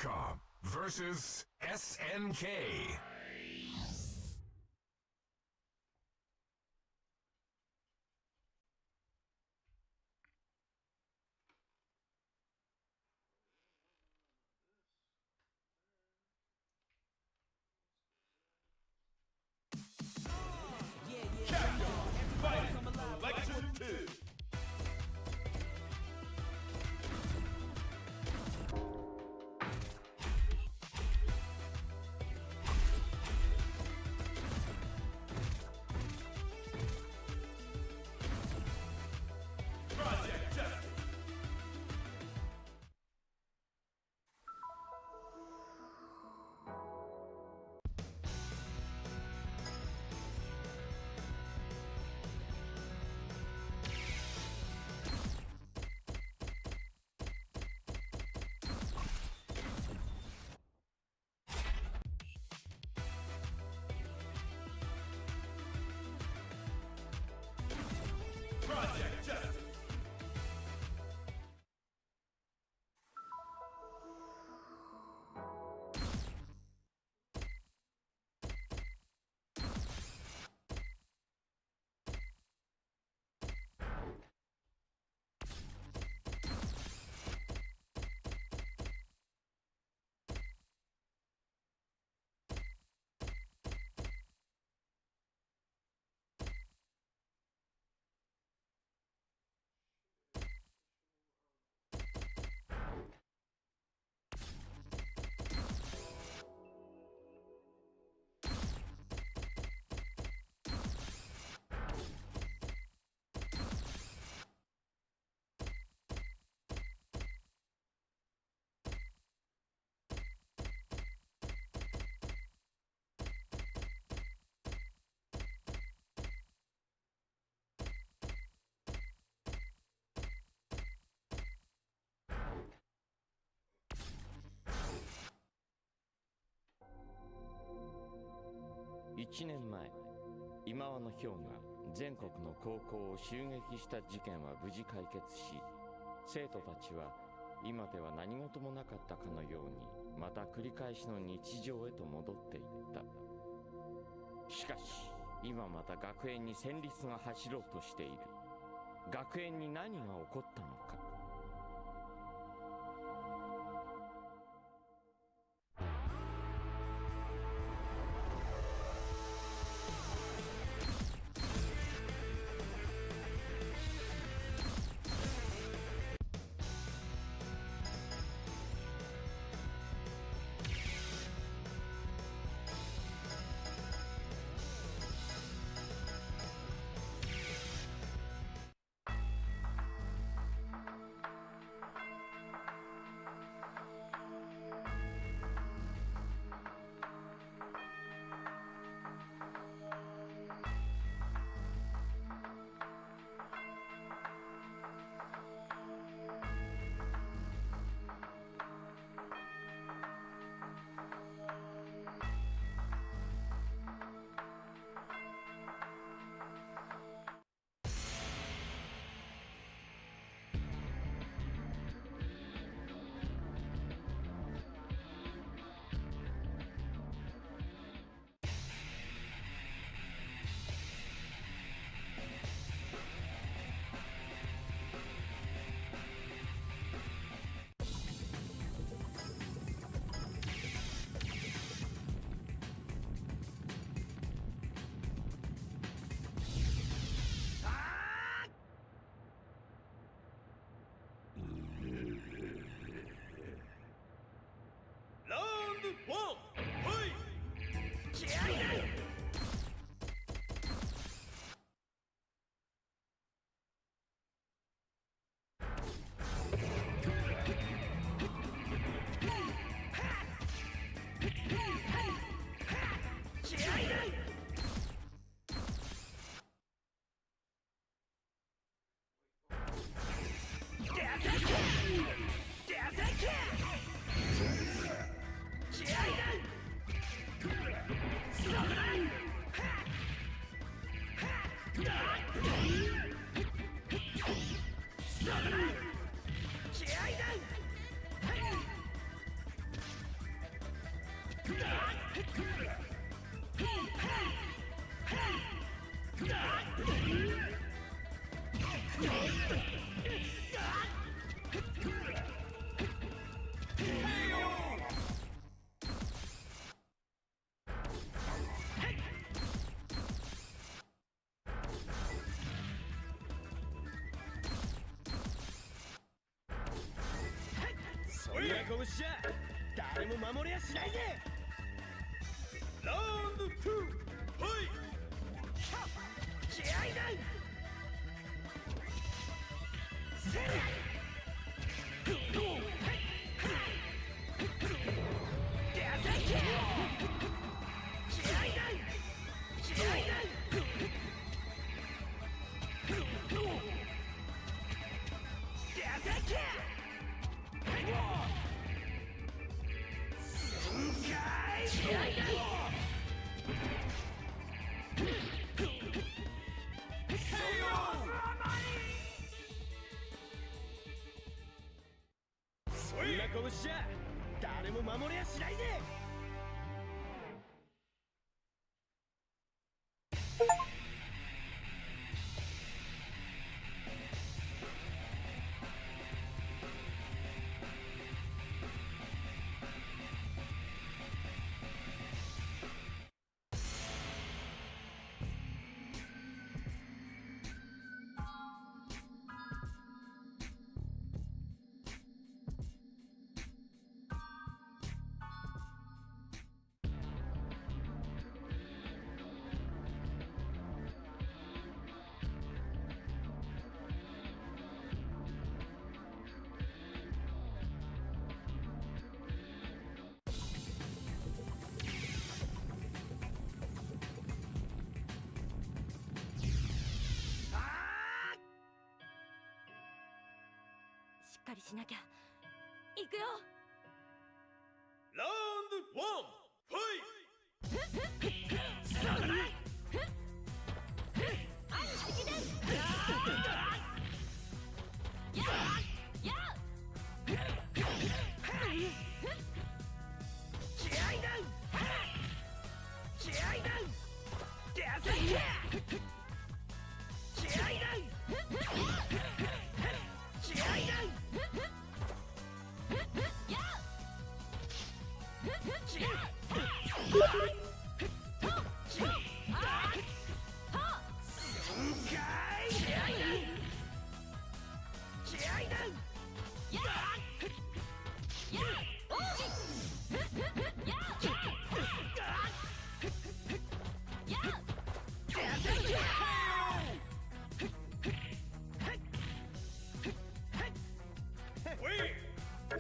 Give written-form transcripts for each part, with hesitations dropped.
Capcom versus SNK. Capcom Fighting Collection 2. Project Justice. Project Justice.1年前、今和の豹が全国の高校を襲撃した事件は無事解決し、生徒たちは今では何事もなかったかのようにまた繰り返しの日常へと戻っていった。しかし今また学園に戦慄が走ろうとしている。学園に何が起こったのか。そんな拳じゃ誰も守れやしないぜ。ラウンド2、ファイト。気合いだ。せい。そんな拳じゃ誰も守れやしないぜ。しっかりしなきゃ。行くよ。ラウンド1、ファイ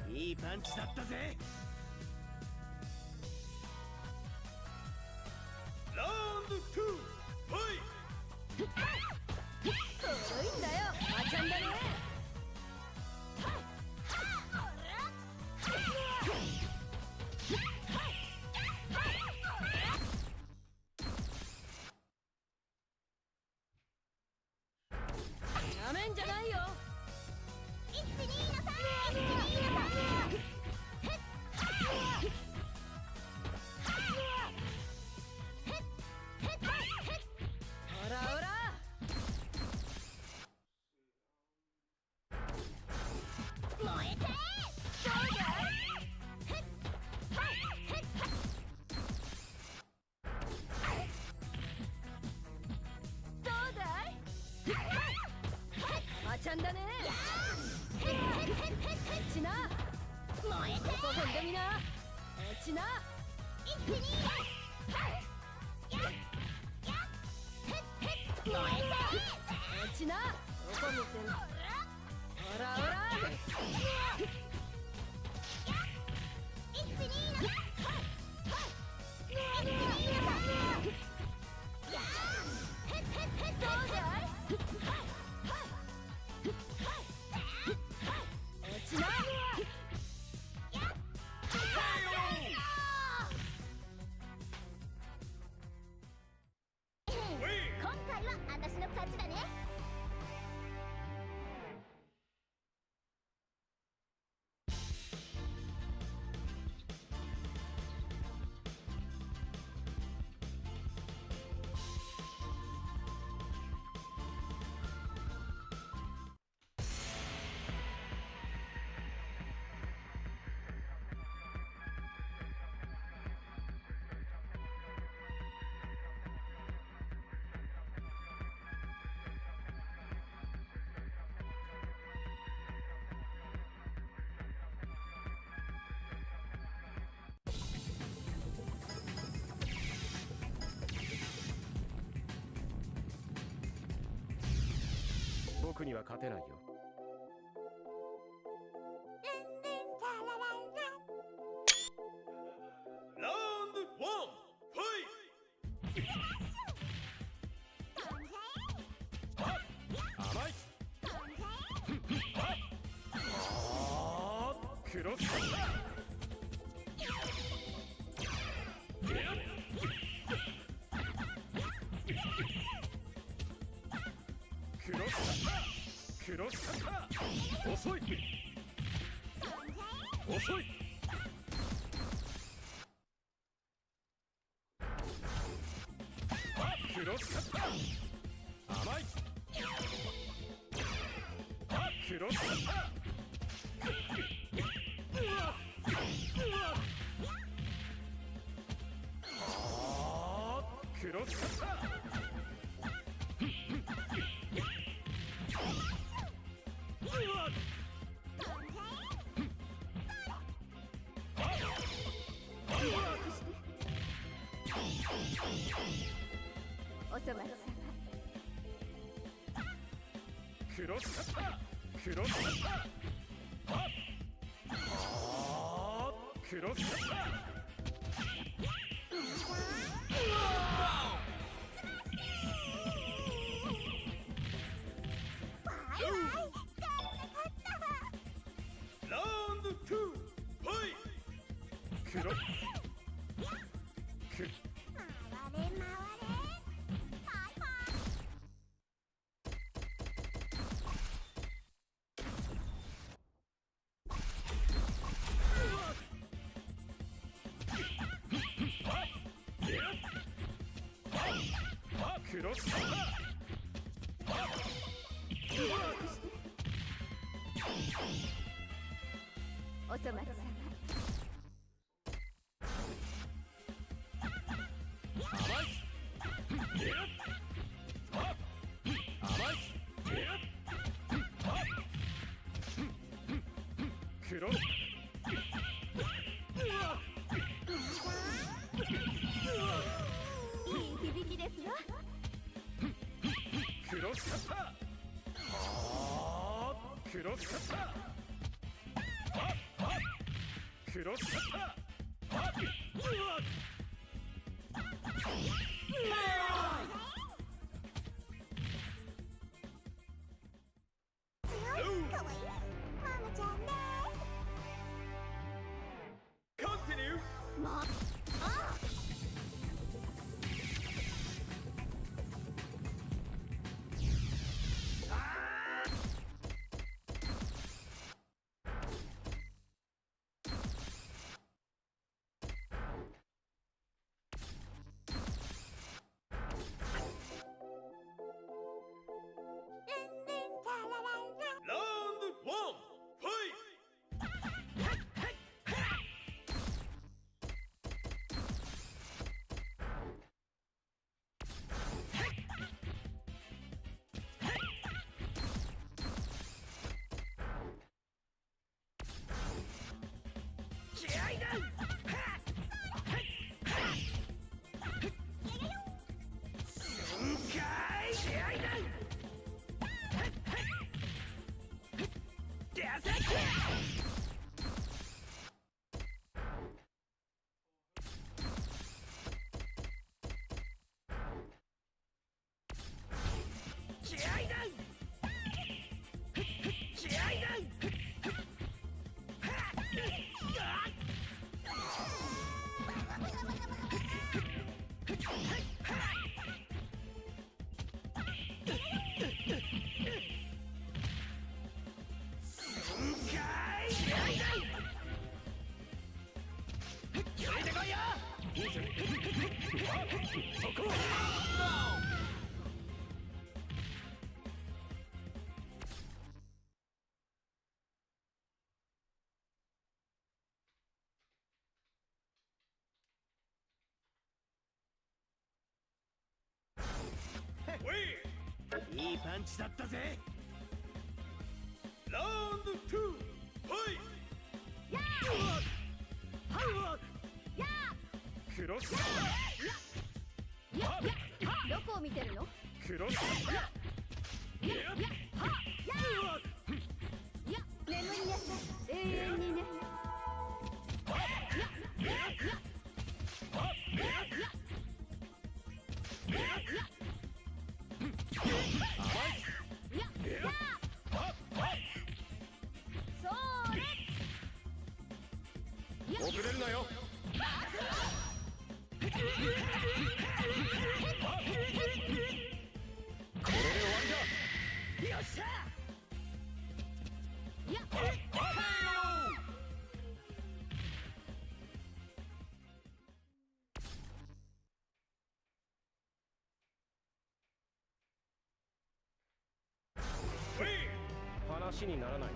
いいパンチだったぜ。ラウンド2、ファイ軽いんだよ、あちゃんだね。なめんじゃないよ。ほらほら。燃えて。そうだ。どうだい。あちゃんだね。ちな。燃えて。ここ踏んでみな。ちな。一気に。燃えて。ちな。どこ見てんの。ほらほら。一気に。どうだい。ちな。今回は私の勝ちだね。僕には勝てないよ。ラウンド1ファイト。甘い。クロス。クロスカッター。遅い遅い。クロスカッター。甘い。クロスカッター。クロスカッター。おそ松様。クロスカッター。クロスカッター。クロスカッター。ラウンド2ファイト。クロス。クロスカッター。おそ松様。クロス。いい響きですよ。クロスカッター。クロスカッター。クロスカッター。Continue. ラウンド1ファイト。気合いだ。いいパンチだったぜ。ラウンド2ファイト。クロス。どこを見てるの？クロス。遅れるなよ。これで終わりだ。よっしゃ。話にならないな。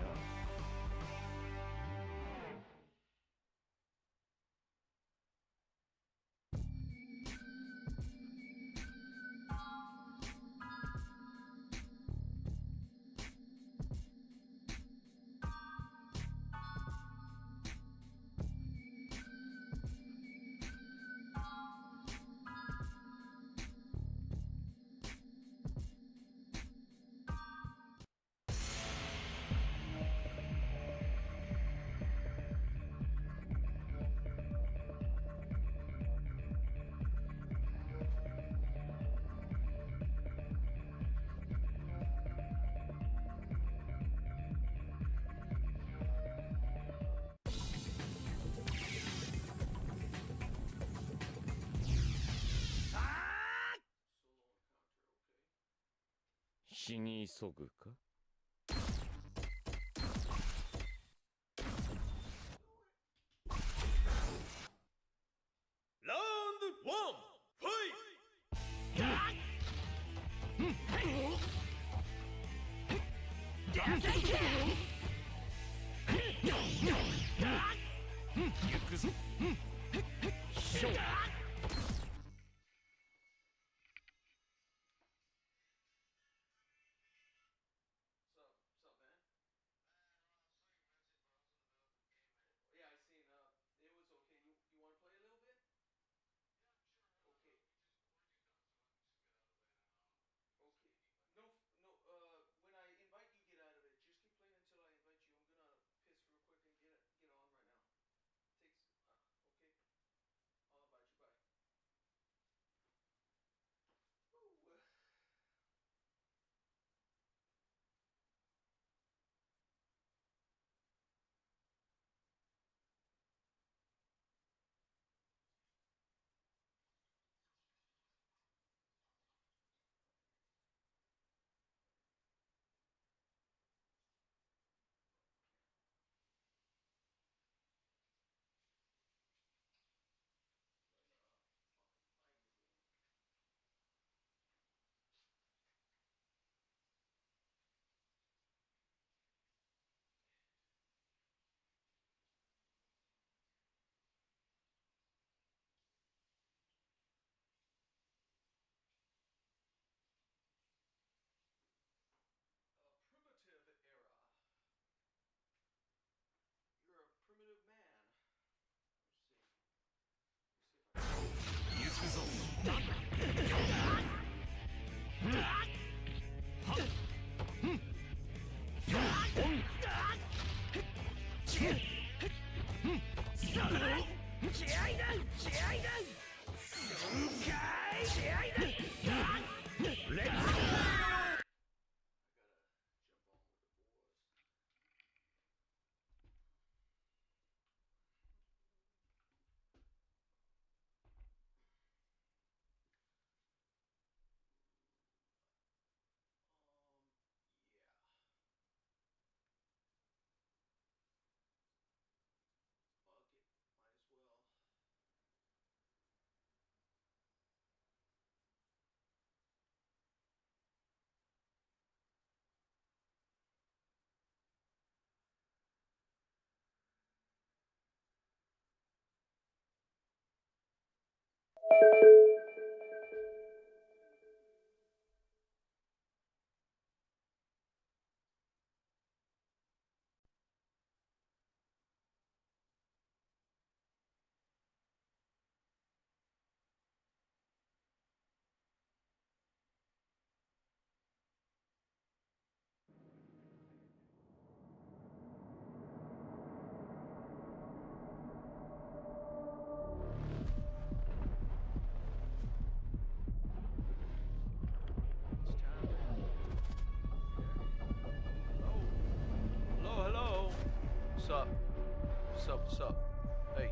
死に急ぐか。ラウンドワン、ファイト。行くぞ。勝負。行くぞ。Hello, hello. What's up? What's up? What's up? Hey.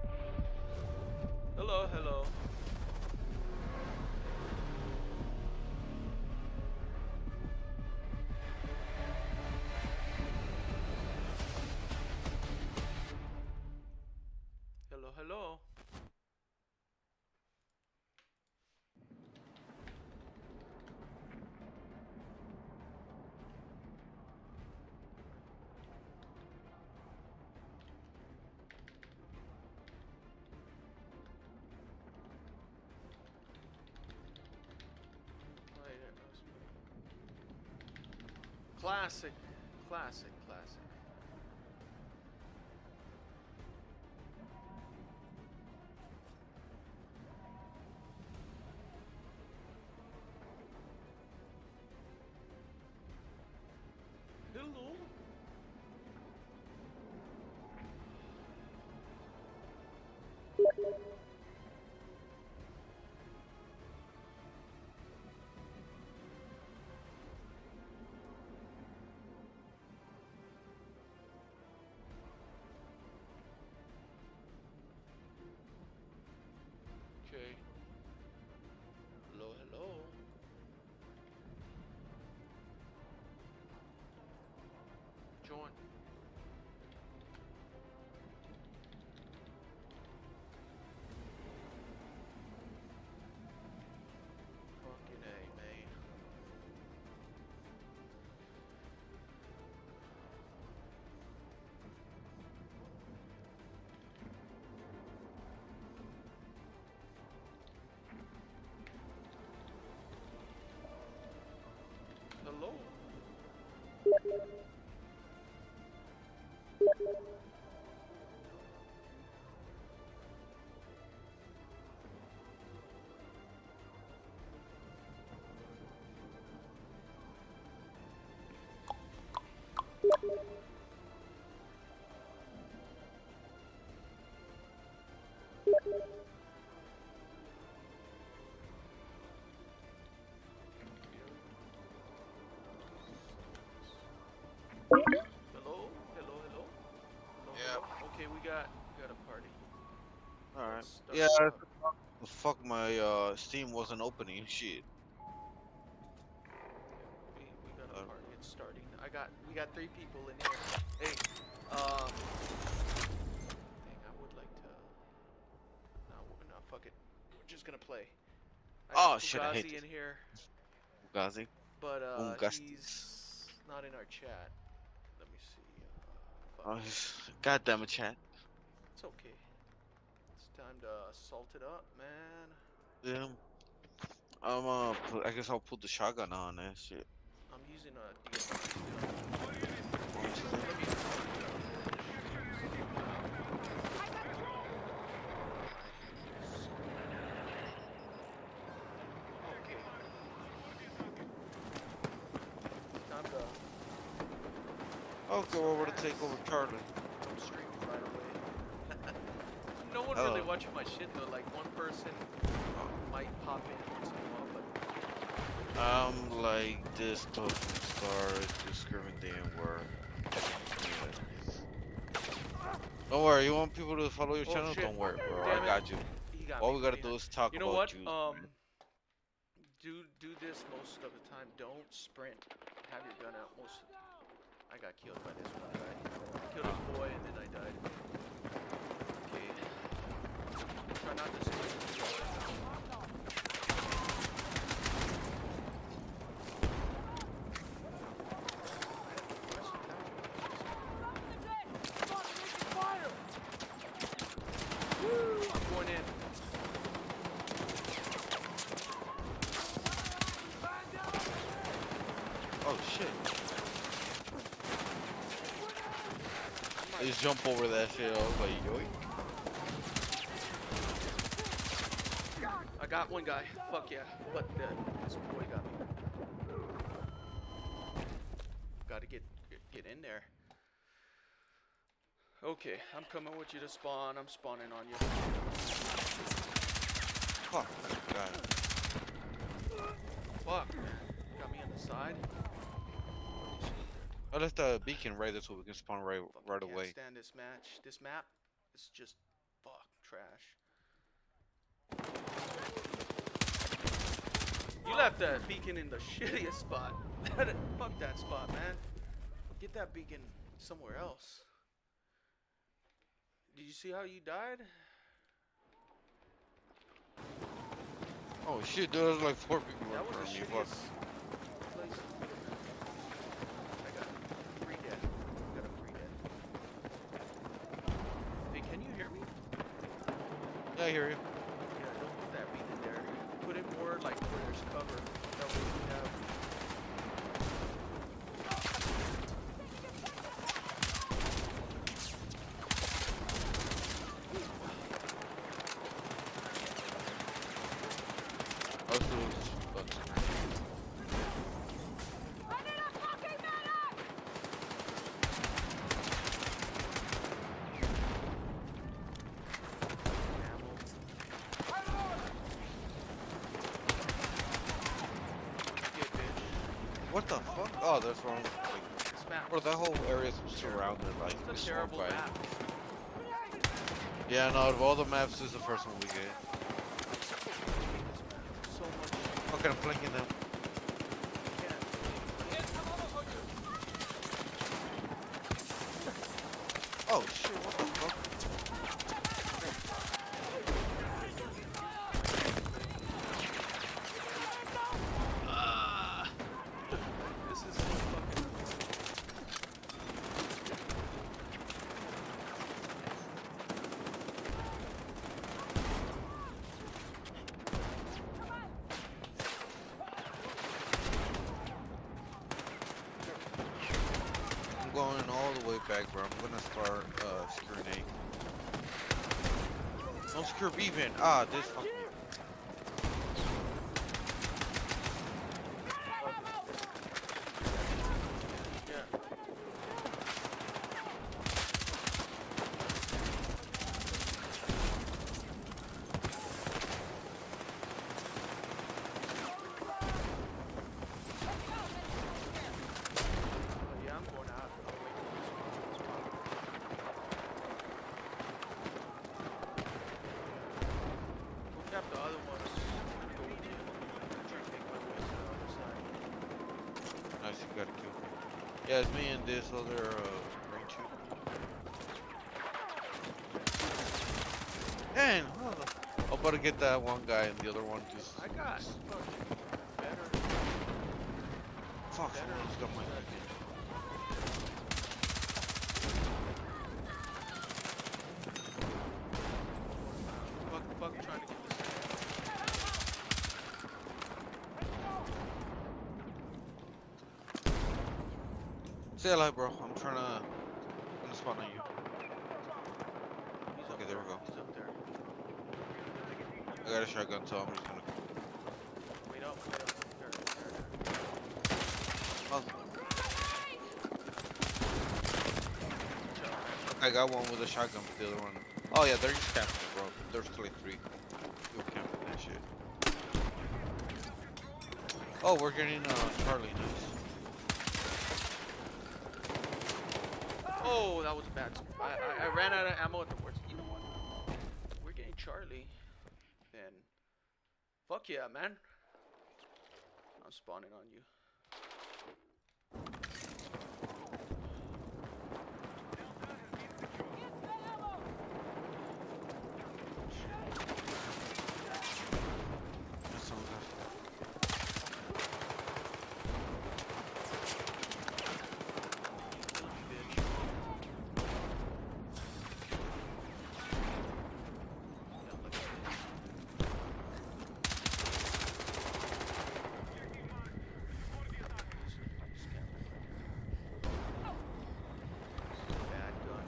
Classic, classic, classic. Hello. Okay. Hello, hello. Join. Fucking A, man. Hello. Hello, hello, hello, hello. Yeah. Hello. Okay, we got a party. Alright. Let's start Yeah, it up. fuck my Steam wasn't opening. Shit. We got a Uh, party. It's starting. We got 3 people in here. Hey, dang, I would like to. No, fuck it. We're just gonna play. I got Oh shit, I hate Fugazi this. in here, Fugazi. but Fugazi. he's not in our chat. Let me see. Fuck. Oh, God damn it, chat. It's okay. It's time to salt it up, man. Yeah. I guess I'll put the shotgun on that shit. I'm using a DSL. Okay. Time to Okay, well, we're to take over Charlie. I'm streaming right away. No one really watching my shit though. Like one person might pop in once in a while, but Like this stuff start discriminating where. Don't worry, you want people to follow your Oh, channel? shit. Don't worry, bro. Damn I it. got you. he got All me we gotta from do behind. is talk You know about what? juice. man. Do this most of the time. Don't sprint. Have your gun out most of the time. I got killed by this one guy. I killed his boy and then I died. Okay. Try not to sprint. I'm going in. Oh shit. I just jump over that shit. I was like, yo. I got one guy. Fuck yeah. But this boy got me. Gotta get in there. Okay, I'm coming with you to spawn. I'm spawning on you. Fuck. God. Fuck, man. Got me on the side. I left the beacon right there so we can spawn right Fucking away. can't stand this match. This map is just trash. You left that beacon in the shittiest spot. Fuck that spot, man. Get that beacon somewhere else. Did you see how you died? Oh shit, dude, there's like 4 people That in was the front of me. shittiest Fuck. place. I got 3 dead. I got a 3 dead. Hey, can you hear me? Yeah, I hear you. Yeah, don't put that beacon there. Put it more like where there's cover. That way we have. Oh, that's wrong. Like, This map. bro, that whole area is surrounded like It's a this terrible one by. map. Yeah, no, out of all the maps, this is the first one we get. So much. Okay, I'm flanking them. Oh shit, what the fuck? This is so fucking. I'm going all the way back, bro. I'm gonna start securing A. Don't secure B bin. Ah, this fucking. Yeah. Yeah, I'm going out. I'll wait for this one. We'll cap the other ones. Go with you. I'm trying to make my way to the other side. Nice, you got a kill. Yeah, it's me and this other range shoot. Man, I'm about to get that one guy and the other one just. I got fucking better. Fuck, Better. someone's got my. Fuck trying to get this. Say alive, bro. I'm trying to. I'm gonna spawn on you. He's Okay, up there we go. He's up there. I got a shotgun, so I'm just gonna. Wait up. There. Oh, I got one with a shotgun, but the other one. Oh yeah, they're just camping, bro. There's still like 3. You're camping that shit. Oh, we're getting Charlie. Nice. Oh, that was a bad. I ran out of ammo at the worst. You know what? We're getting Charlie. Then, fuck yeah, man. I'm spawning on you. That sounds good. Bad gun.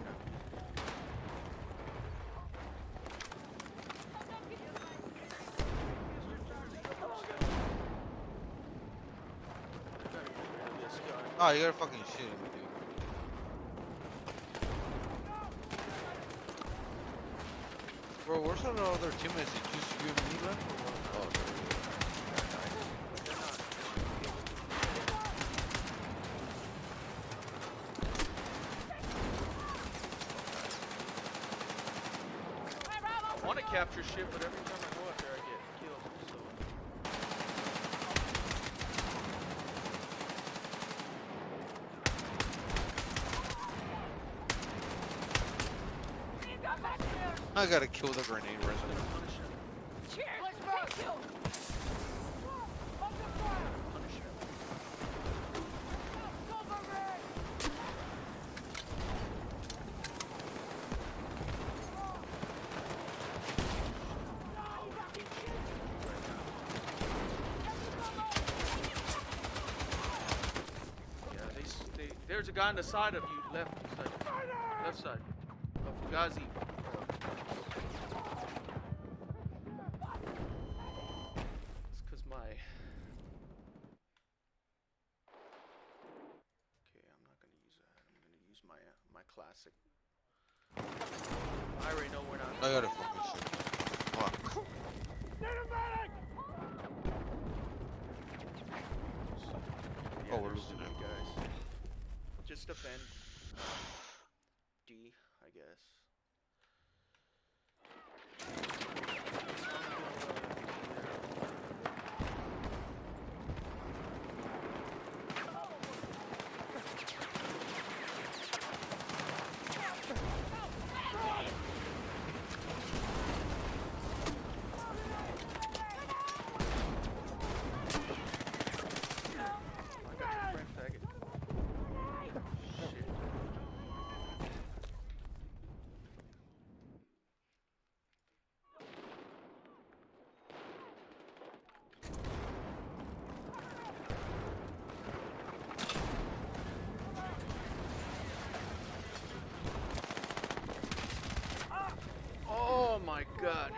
Oh, you gotta fucking shit me, dude. Bro, where's all the other teammates? Did just you and me left? Or what? Oh, there we go. I want to capture shit, but every time I go out there, I get killed. So. I gotta kill the grenade resident. Punish him. Punish him. Yeah, there's a guy on the side of you, left side of Fugazi. It's cause my. Okay, I'm not gonna use that. I'm gonna use my classic. I already know we're not. I gotta fucking shit. Fuck. Yeah, Oh, we're there's losing too many it. guys. Just defend D, I guess. I got your friend, faggot. Shit. Oh my god.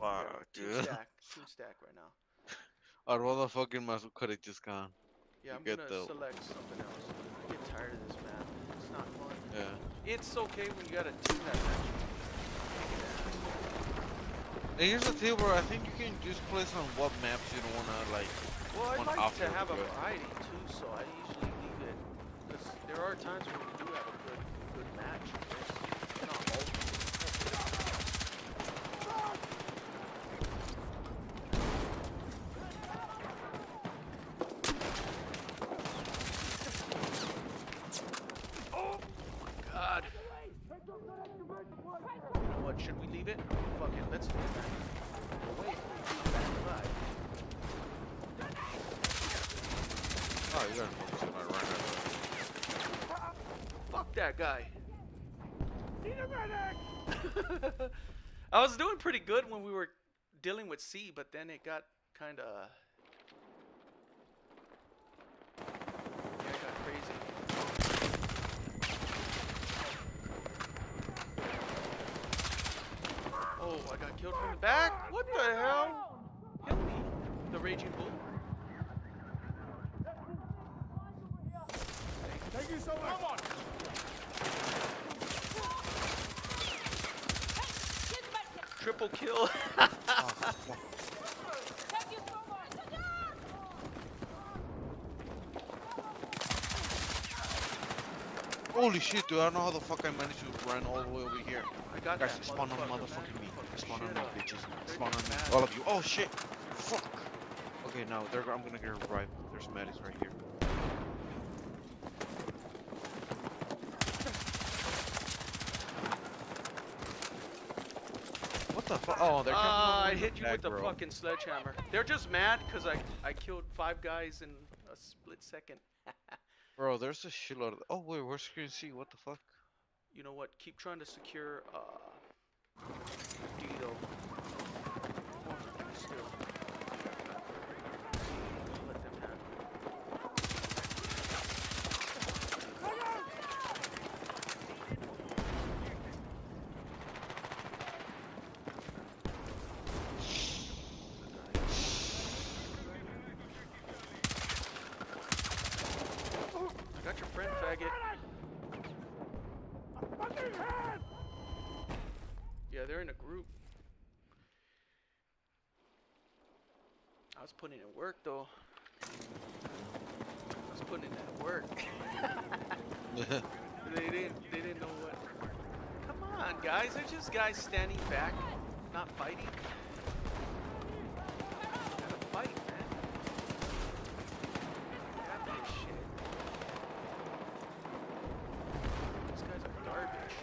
Wow, Team dude. stack right now. Our motherfucking muscle could have just gone. Yeah, You I'm get gonna the- select something else. I get tired of this map. It's not fun. Yeah. It's okay when you got a team that matches. And here's the deal, bro. I think you can just place on what maps you don't wanna like. Well, I'd One like option to have a would be good. variety too, so I usually leave it. Because there are times when we do have a good match. It's not always. Oh my god. You know what? Should we leave it? Fuck it. Let's leave it. Oh, wait. Back. Oh, you gotta focus on my runner. Fuck that guy. I was doing pretty good when we were dealing with C, but then it got kind of. Yeah, it got crazy. Oh, I got killed from the back. What the hell? Hit me, the raging bull. Thank you so much. Come on. Triple kill. Holy shit, dude. I don't know how the fuck I managed to run all the way over here. I got Guys, that spawn on motherfucker, motherfucking man. me. Fuck Spawn on shit me, up. bitches. They're Spawn on getting me. mad. All of you. Oh shit. Fuck. Okay, now I'm gonna get revived. There's Maddie's right here. What the fuck? Oh, they're coming over I in hit you back, with the bro. fucking sledgehammer. They're just mad because I killed 5 guys in a split second. Bro, there's a shitload of. Oh wait, where's screen C? What the fuck? You know what? Keep trying to secure D though. Still. Let them have it. I got your friend, faggot. Yeah, they're in a group. I was putting in work though. I was putting in that work. They didn't know what. Come on, guys. They're just guys standing back, not fighting. Gotta fight, man. Got that shit. These guys are garbage.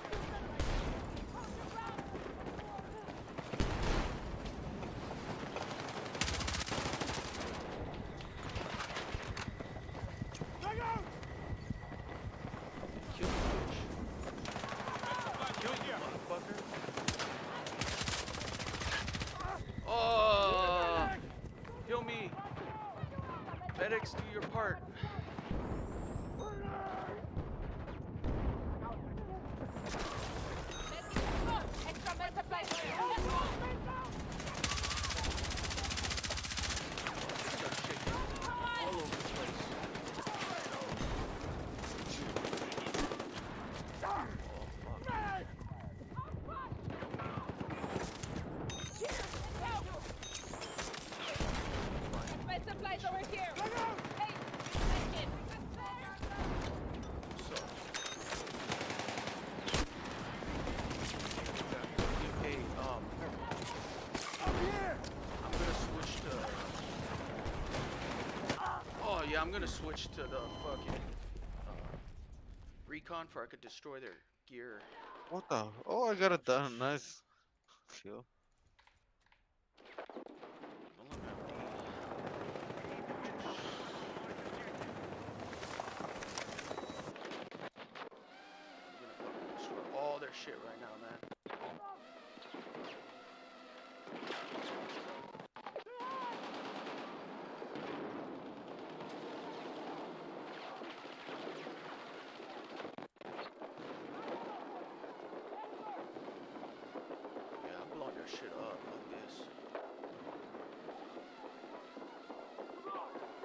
Kill the bitch. Kill you, motherfucker. Oh! Kill me. Medics, do your part. Start shaking all over the place. Supplies over here. Hey, take it. So. Okay, I'm gonna switch to. Oh yeah, I'm gonna switch to the fucking recon for I could destroy their gear. What the? Oh, I got it done. Nice kill. Don't let me have D. I'm gonna fucking destroy all their shit right now, man. Yeah, I'm blowing their shit up like this.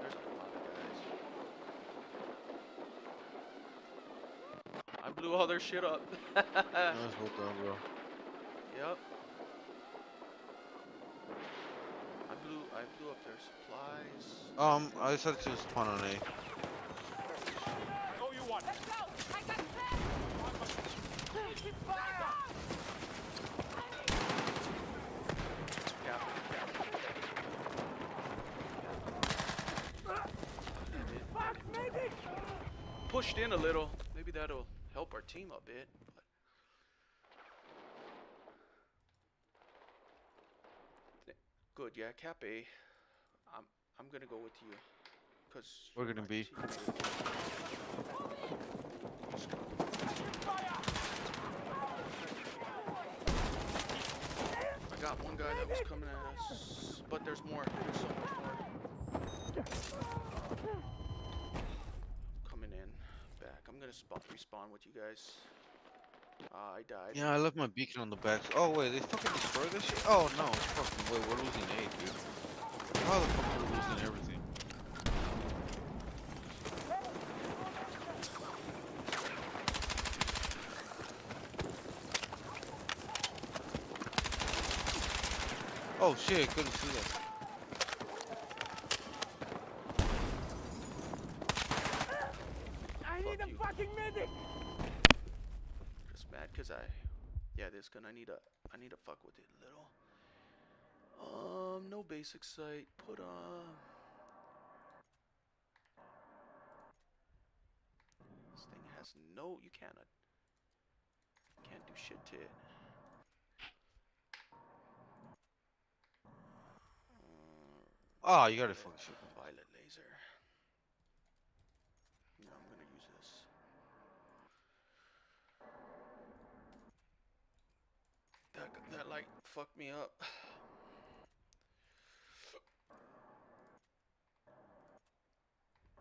There's a lot of guys. I blew all their shit up. Nice, well done, bro. Yep. I blew up their supplies. I decided to spawn on A. Oh, you want? Let's go. I got Pushed in a little. Maybe that'll help our team a bit. But good, yeah, Cap A. I'm gonna go with you, cause We're you're gonna my be. teammate. I got one guy that was coming at us, but there's more. There's so much more. Coming in, back. I'm gonna respawn with you guys. I died. Yeah, I left my beacon on the back. Oh wait, they fucking destroyed this shit? Oh no, fucking wait, we're losing A, dude. How the fuck are we losing everything? Oh shit, couldn't see that. I need a fucking medic. Just mad cause yeah, this gun I need to fuck with it a little. No basic sight. Put on. This thing has no. You can't do shit to it. Ah, you gotta fucking shoot. Violet laser. No, I'm gonna use this. That light fucked me up.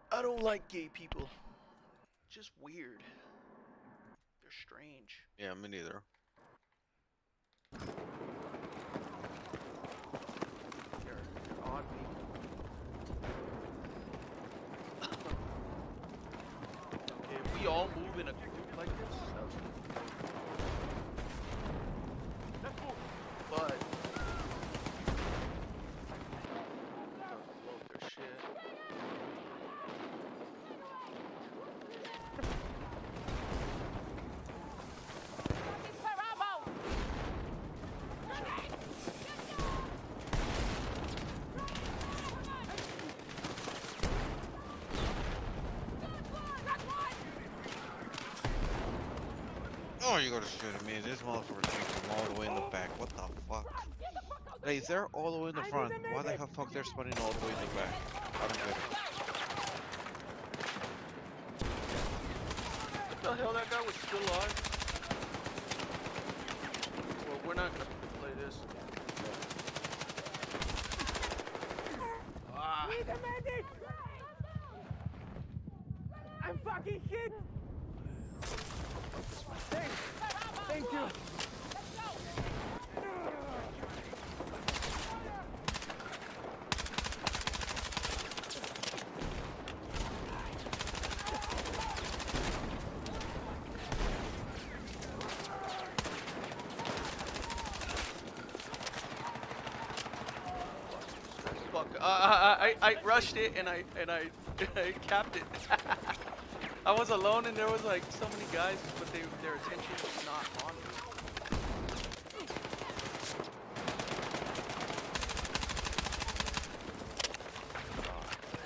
I don't like gay people. Just weird. They're strange. Yeah, me neither. They're odd people. Okay, if we all move in a group like this, that was good. But don't blow up their shit. Oh, you gotta shoot at me. This motherfucker's from all the way in the back. What the fuck? Hey, they're all the way in the front. Why the hell fuck they're spawning all the way in the back? I don't get it. What the hell? That guy was still alive? Well, we're not gonna play this. Ah. Need a medic. I'm fucking hit. Thank you. Fuck. I rushed it and I I capped it. I was alone and there was like so many guys, but their attention was not on me.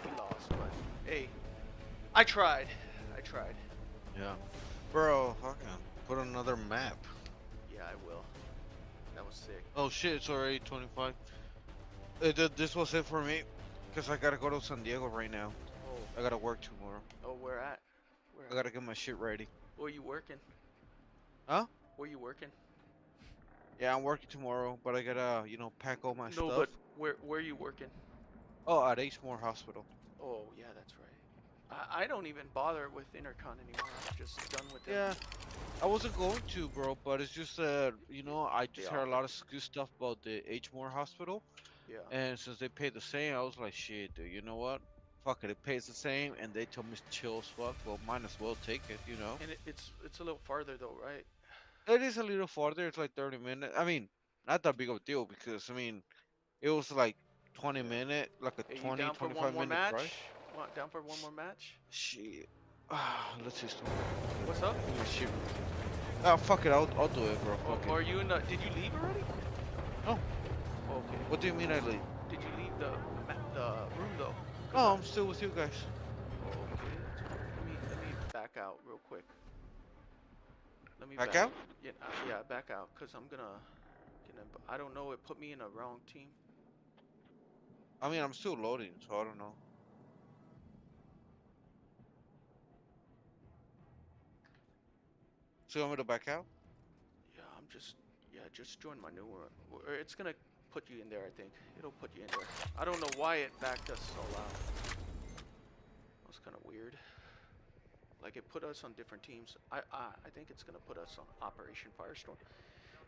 We lost, but hey, I tried. I tried. Yeah. Bro, fucking put another map. Yeah, I will. That was sick. Oh shit, it's already 25. This was it for me. Because I gotta go to San Diego right now. Oh, I gotta work tomorrow. oh, where at? Where I gotta get my shit ready. Where you working? Huh? Where you working? Yeah, I'm working tomorrow, but I gotta, pack all my No, stuff. but where you working? Oh, at Ashmore Hospital. Oh, yeah, that's right. I don't even bother with Intercon anymore. I'm just done with them. Yeah, I wasn't going to, bro, but it's just that, I just They heard a offer. lot of good stuff about the Ashmore Hospital. Yeah. And since they pay the same, I was like, shit, dude, you know what? Fuck it, it pays the same, and they told me it's chill as fuck. Well, might as well take it, And it's a little farther though, right? It is a little farther. It's like 30 minutes. I mean, not that big of a deal because, it was like 20 minute, like a Hey, you 20, down for one 25 more minute match? drive. Down for one more match? Shit. Let's see. What's up? Give me shit. Ah, fuck it. I'll do it, bro. Or, Fuck or it. are you in the? Did you leave already? No. Oh, okay. What do you mean I leave? Did you leave the room though? No, I'm still with you guys. Oh, okay. Let me back out real quick. Let me Back out? Yeah, yeah, back out, cause I'm gonna. I don't know. It put me in a wrong team. I mean, I'm still loading, so I don't know. So you want me to back out? Yeah, just join my new one. Or it's gonna put you in there, I think. It'll put you in there. I don't know why it backed us so loud. That was kind of weird. Like it put us on different teams. I think it's gonna put us on Operation Firestorm.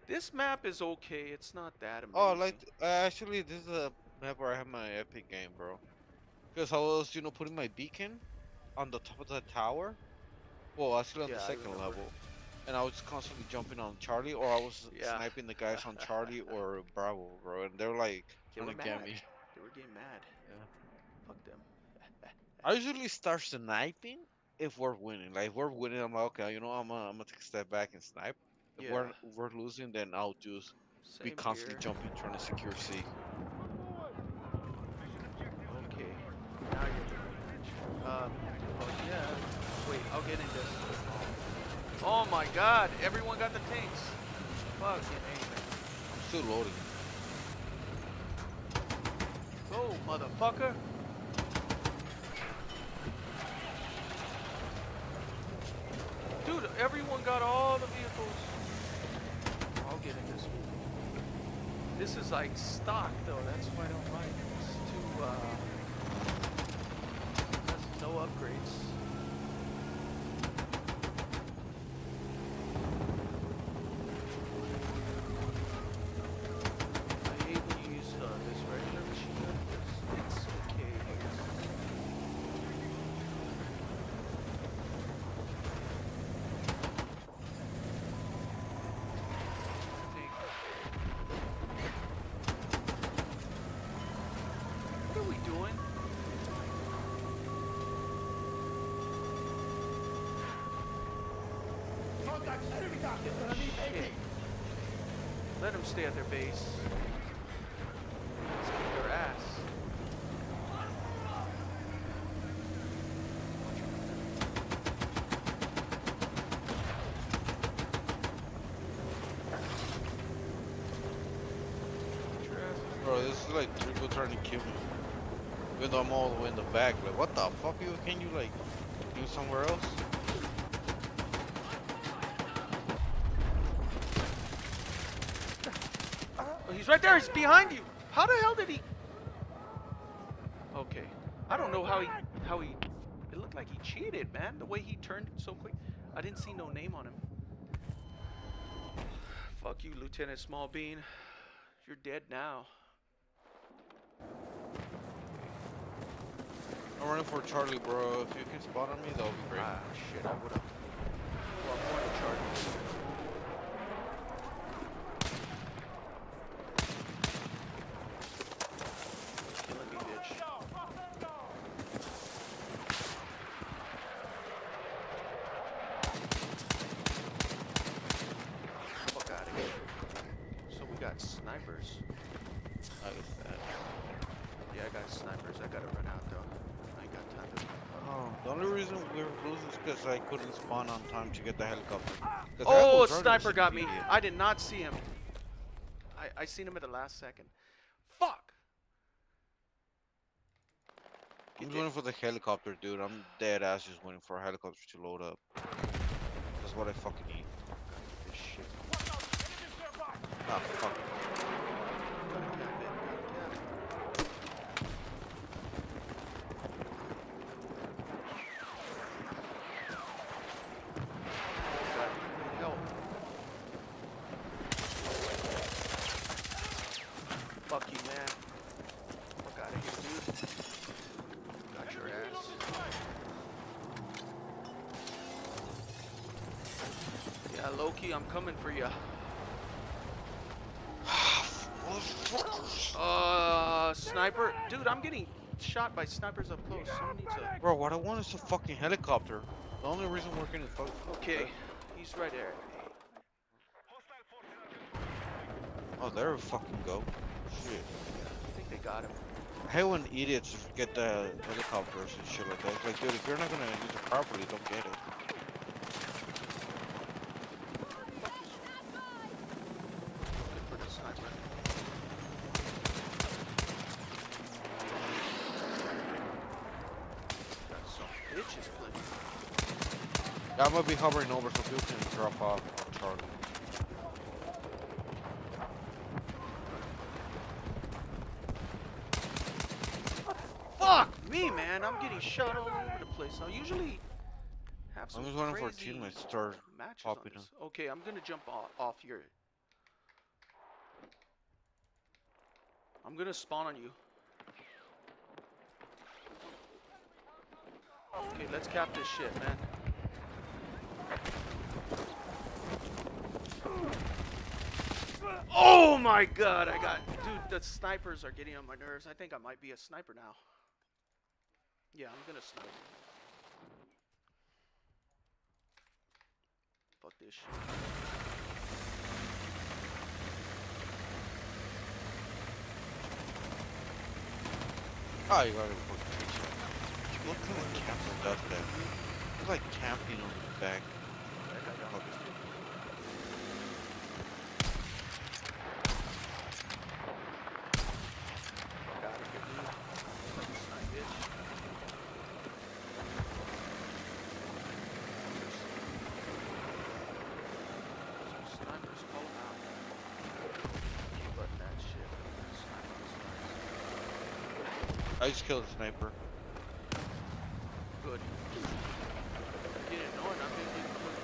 This map is okay. It's not that amazing. Oh, actually, this is a map where I have my epic game, bro. Because I was, putting my beacon on the top of the tower. Well, actually on Yeah, the I second remember. level. And I was constantly jumping on Charlie, or I was Yeah. sniping the guys on Charlie or Bravo, bro. And they're like They were trying to get mad. me. They were getting mad. Yeah. Fuck them. I usually start sniping if we're winning. Like if we're winning, I'm like, okay, I'm gonna take a step back and snipe. If Yeah. we're losing, then I'll just be Same constantly here. jumping, trying to secure C. Okay. Now you're oh yeah. Wait, I'll get in this. Oh my god, everyone got the tanks. Fucking A, man. I'm still loading. Go, motherfucker. Dude, everyone got all the vehicles. I'll get in this one. This is like stock though, that's why I don't like it. It's too has no upgrades. I hate when you use this regular machine gun because it's okay. I think. What are we doing? Shit. Let them stay at their base. Let's kick their ass. Get your ass. Bro, this is like three people trying to kill me. Even though I'm all the way in the back. Like, what the fuck? Can you, like, do somewhere else? Oh, he's right there. He's behind you. How the hell did he? Okay. I don't know how he. It looked like he cheated, man. The way he turned so quick. I didn't see no name on him. Fuck you, Lieutenant Smallbean. You're dead now. I'm running for Charlie, bro. If you can spot on me, that would be great. Ah, shit. I would've. Well, I'm going to charge. Killing me, bitch. we were losing because I couldn't spawn on time to get the helicopter. 'Cause Oh, Rebels are the sniper got CP, me. yeah. I did not see him. I seen him at the last second. Fuck. I'm just waiting for the helicopter, dude. I'm dead ass just waiting for a helicopter to load up. That's what I fucking need. This shit. Ah, fuck. Help. Fuck you, man. Fuck out of here, dude. Got your ass. Yeah, Loki, I'm coming for ya. Sniper, dude, I'm getting shot by snipers up close. Someone needs a. Bro, what I want is a fucking helicopter. The only reason we're getting fucked. Okay, he's right there. Oh, there we fucking go. Shit. I think they got him. I hate when idiots get the helicopters and shit like that. It's like, dude, if you're not gonna use it properly, don't get it. Good for the sniper. Got some bitches playing. Yeah, I'm gonna be hovering over so people can drop off on Charlie. Fuck me, man! I'm getting shot all over the place. I usually have some I'm just waiting for crazy teammates to start matches on popping this. Okay, I'm gonna jump off here. I'm gonna spawn on you. Okay, let's cap this shit, man. Oh my god, I got... Dude, the snipers are getting on my nerves. I think I might be a sniper now. Yeah, I'm gonna snipe. Fuck this shit. Oh, you gotta fucking fix it. Look how the captain does that. It's like camping on the back. Fuck it. Gotta get me. Like a snipe, bitch. Some snipers calling out. Keep letting that shit. Sniper is nice. I just killed a sniper. Good. Get it annoying. I'm gonna get quick.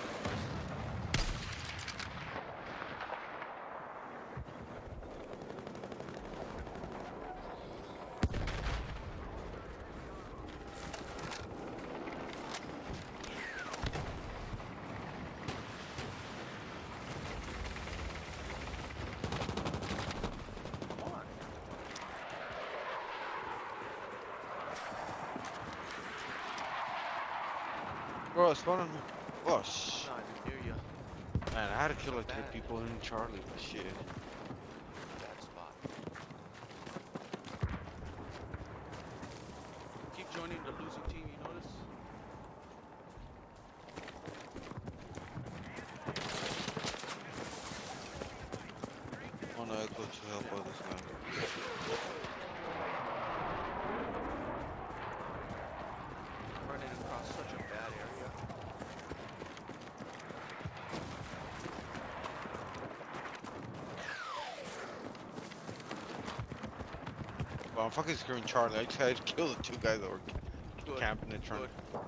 Come on. Bro, spawn on me. Oh, shit. Not even near you. Man, I had to kill like Bad. 3 people in Charlie. Shit. Bad spot. Keep joining the losing team, you notice? Oh no, I go to help others now. Running across such a bad area. Well, I'm fucking screwing Charlie. I tried to kill the 2 guys that were Good. camping and trying. Good. I'm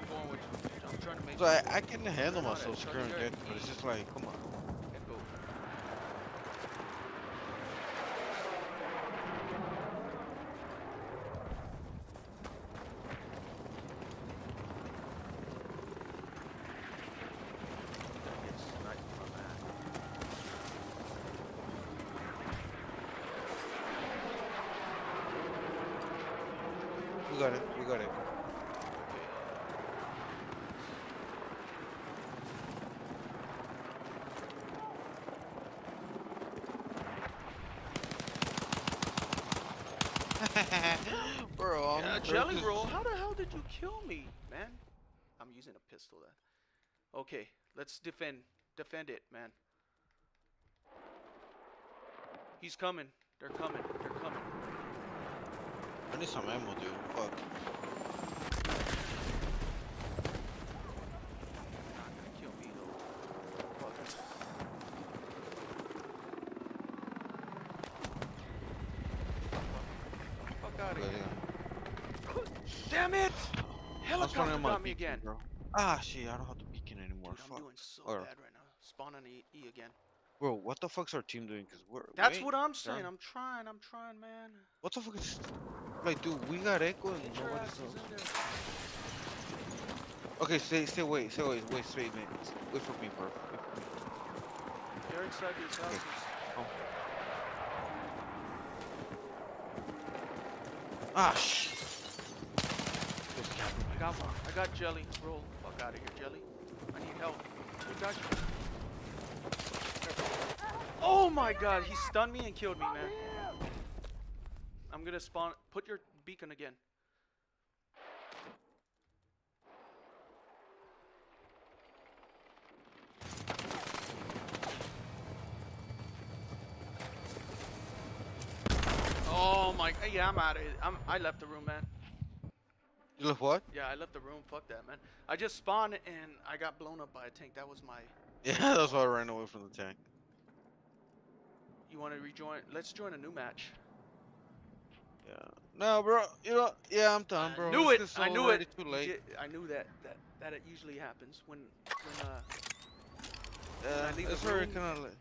going with you. I'm trying to make So I can handle You're on myself it, Charlie, screwing you're it, at but it's E. just like, come on. and go. Get sniped from that. We got it. We got it. Okay. Bro, I'm Yeah, jelly just- roll. How the hell did you kill me, man? I'm using a pistol then. Okay, let's defend it, man. He's coming. They're coming. They're coming. I need some ammo, dude. Fuck. Not gonna kill me though. Fuck. Fuck out of Good, here. yeah. Damn it! I was Helicopter running my got me beacon, again. bro. Ah, shit, I don't have the beacon anymore. Dude, I'm Fuck. doing so Or- bad right now. Spawn on E again. Bro, what the fuck's our team doing? Cause we're. That's we what ain't I'm saying. done. I'm trying, man. What the fuck is. Like, dude, we got Echo and Get your nobody asses else. in there. Okay, wait, man. Wait for me, bro. They're inside these houses. Oh. Ah, shit. I got one. I got jelly. Roll. Fuck out of here, jelly. I need help. We got you. Oh my god, he stunned me and killed me, man. I'm gonna spawn. Put your beacon again. Oh my. Yeah, I'm out of it. I left the room, man. You look what? Yeah, I left the room. Fuck that, man. I just spawned and I got blown up by a tank. That was my. Yeah, that's why I ran away from the tank. You want to rejoin? Let's join a new match. Yeah. No, bro. You know, yeah, I'm done, bro. I knew It's it. just I knew already it. Too late. I knew that it usually happens when Yeah, I leave the it's already room. kind of late,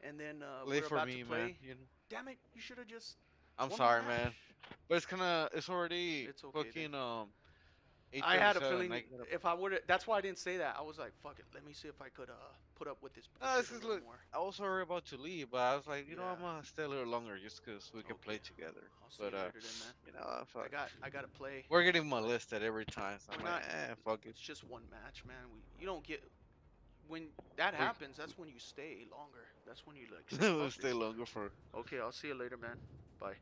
and then late we're for about me, to play. man. You know? Damn it! You should have just. I'm won sorry, the man. match. But it's already It's okay, fucking then. I had a 8:37. feeling I gotta- if I would, that's why I didn't say that. I was like, fuck it. Let me see if I could put up with this No, bullshit it's a just little look. more. I was already about to leave, but I was like, you know, I'm Yeah. gonna stay a little longer just 'cause we can Okay. play together. I'll see But you later then, man. you know, fuck. I gotta play. We're getting molested every time, so I'm We're like, fuck it. It's just one match, man. You don't get when that happens. That's when you stay longer. That's when you like. say, We'll "Fuck stay this." longer for. Okay, I'll see you later, man. Bye.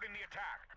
Supporting the attack.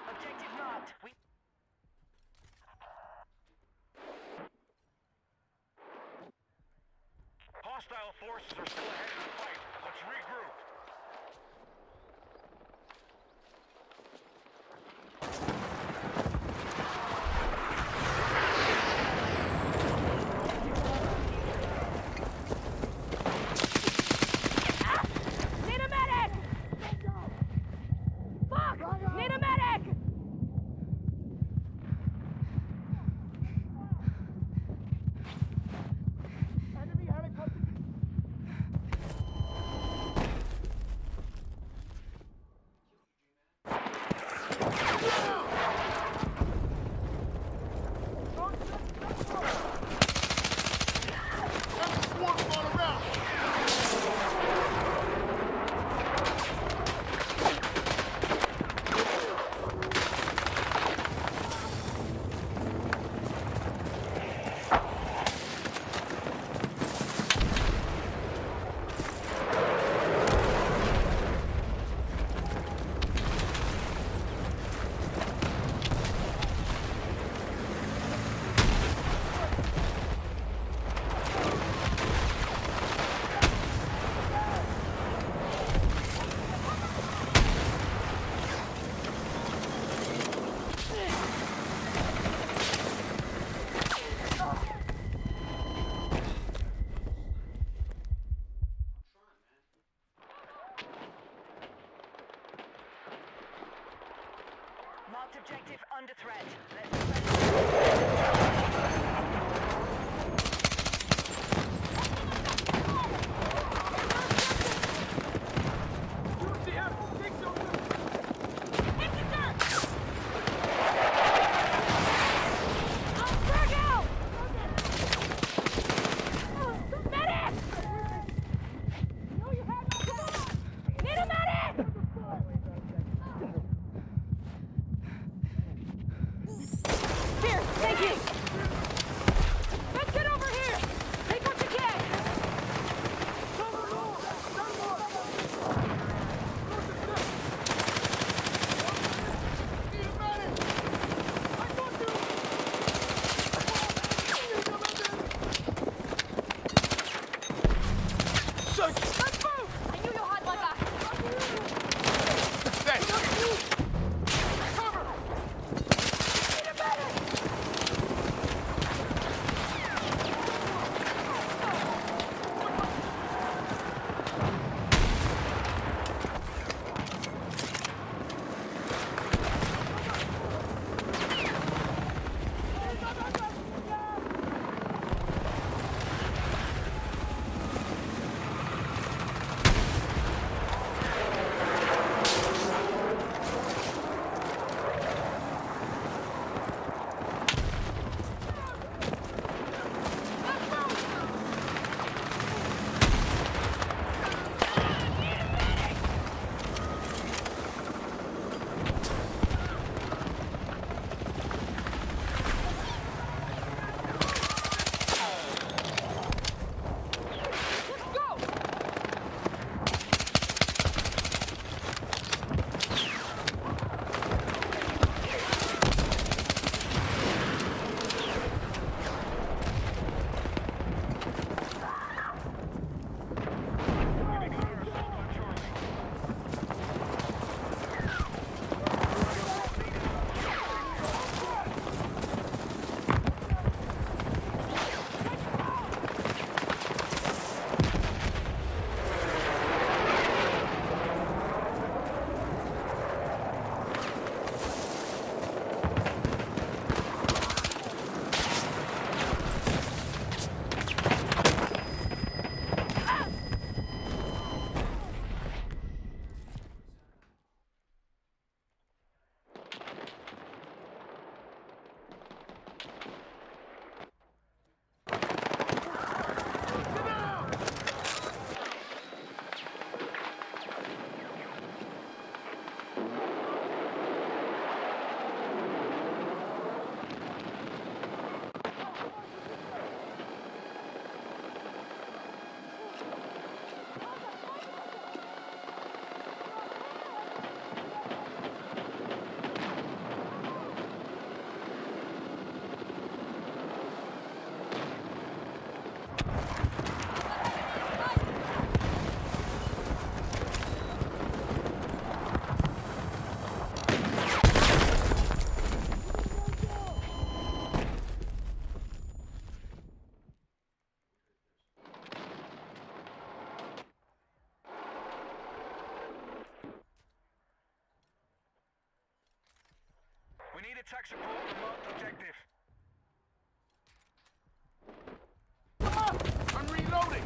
Objective marked. Hostile forces are still ahead in the fight. Let's regroup. Need a medic! Fuck! Need a medic! Marked objective under threat. Let's Here, thank you! attack support on the marked objective. I'm reloading!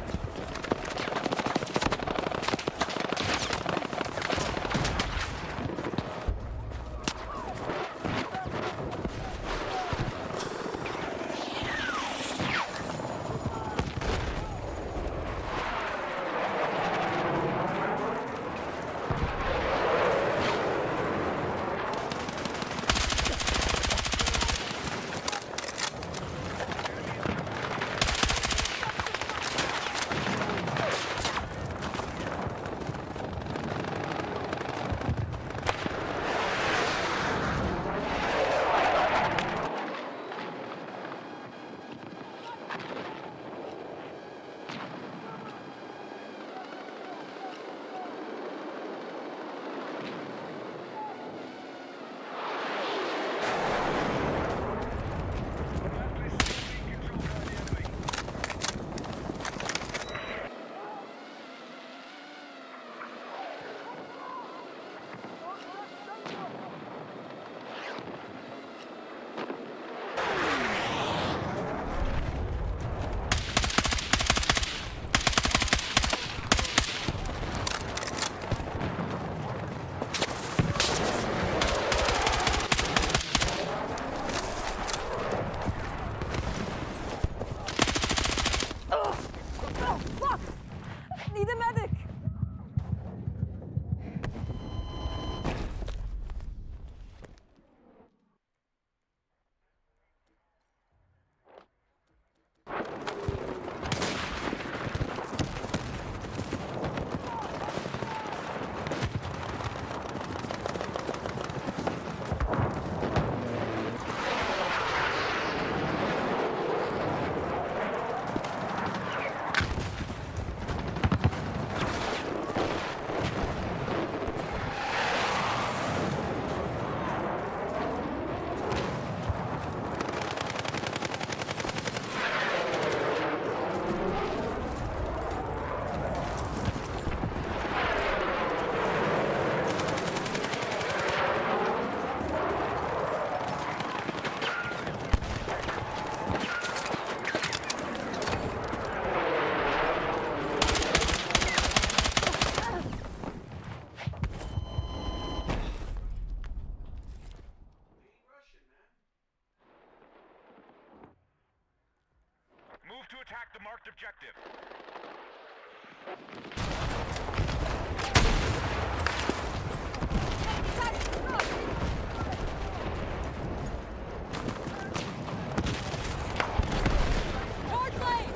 Need a medic! Move to attack the marked objective. Charge lane!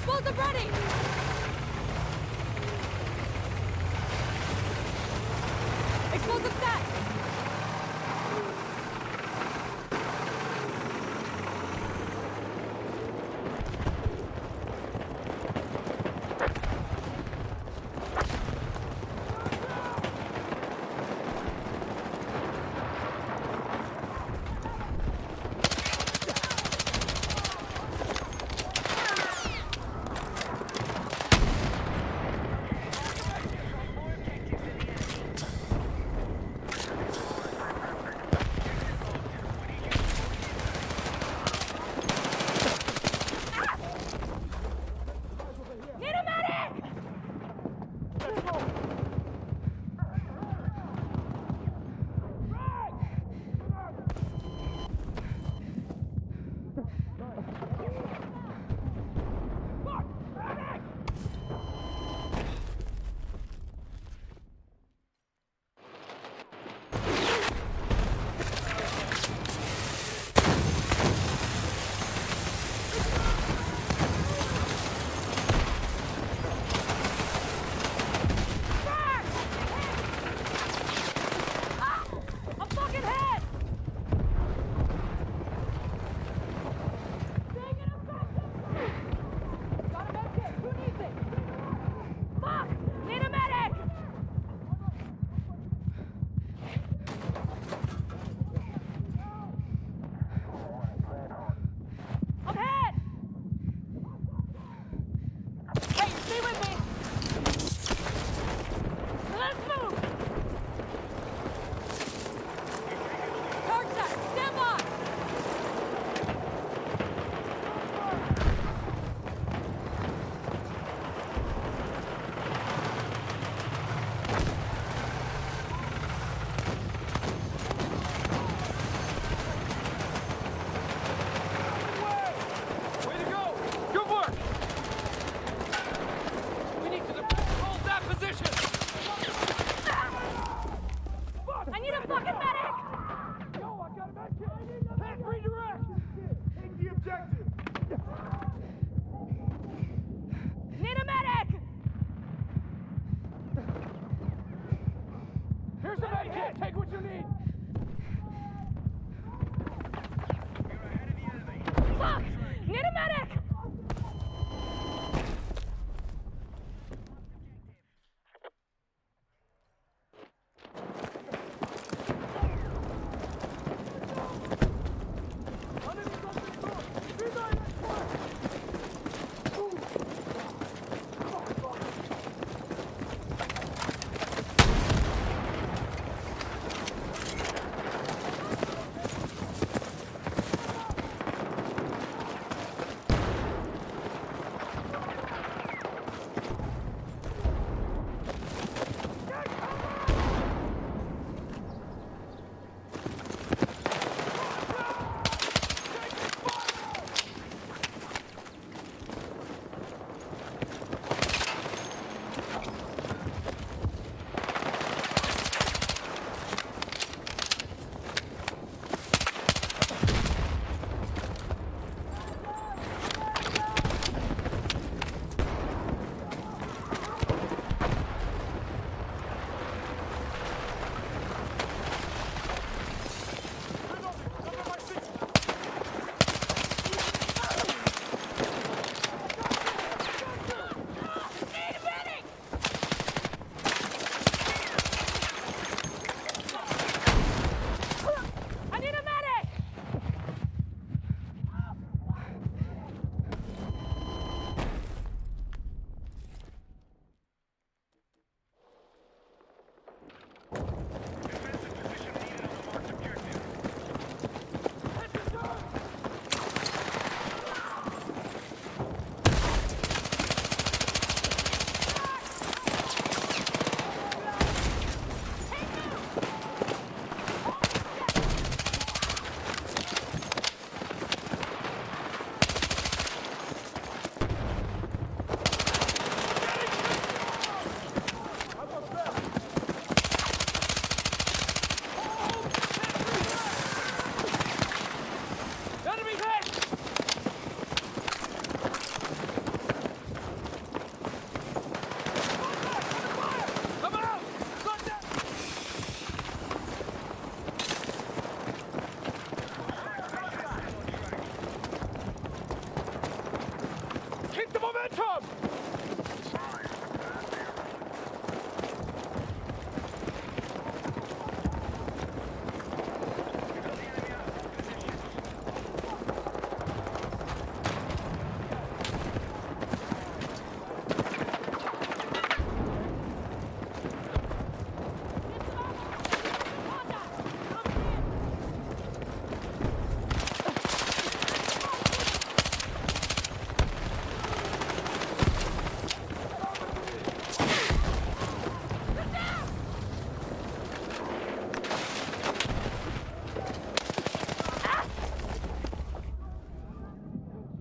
Explosive ready! Explosive set!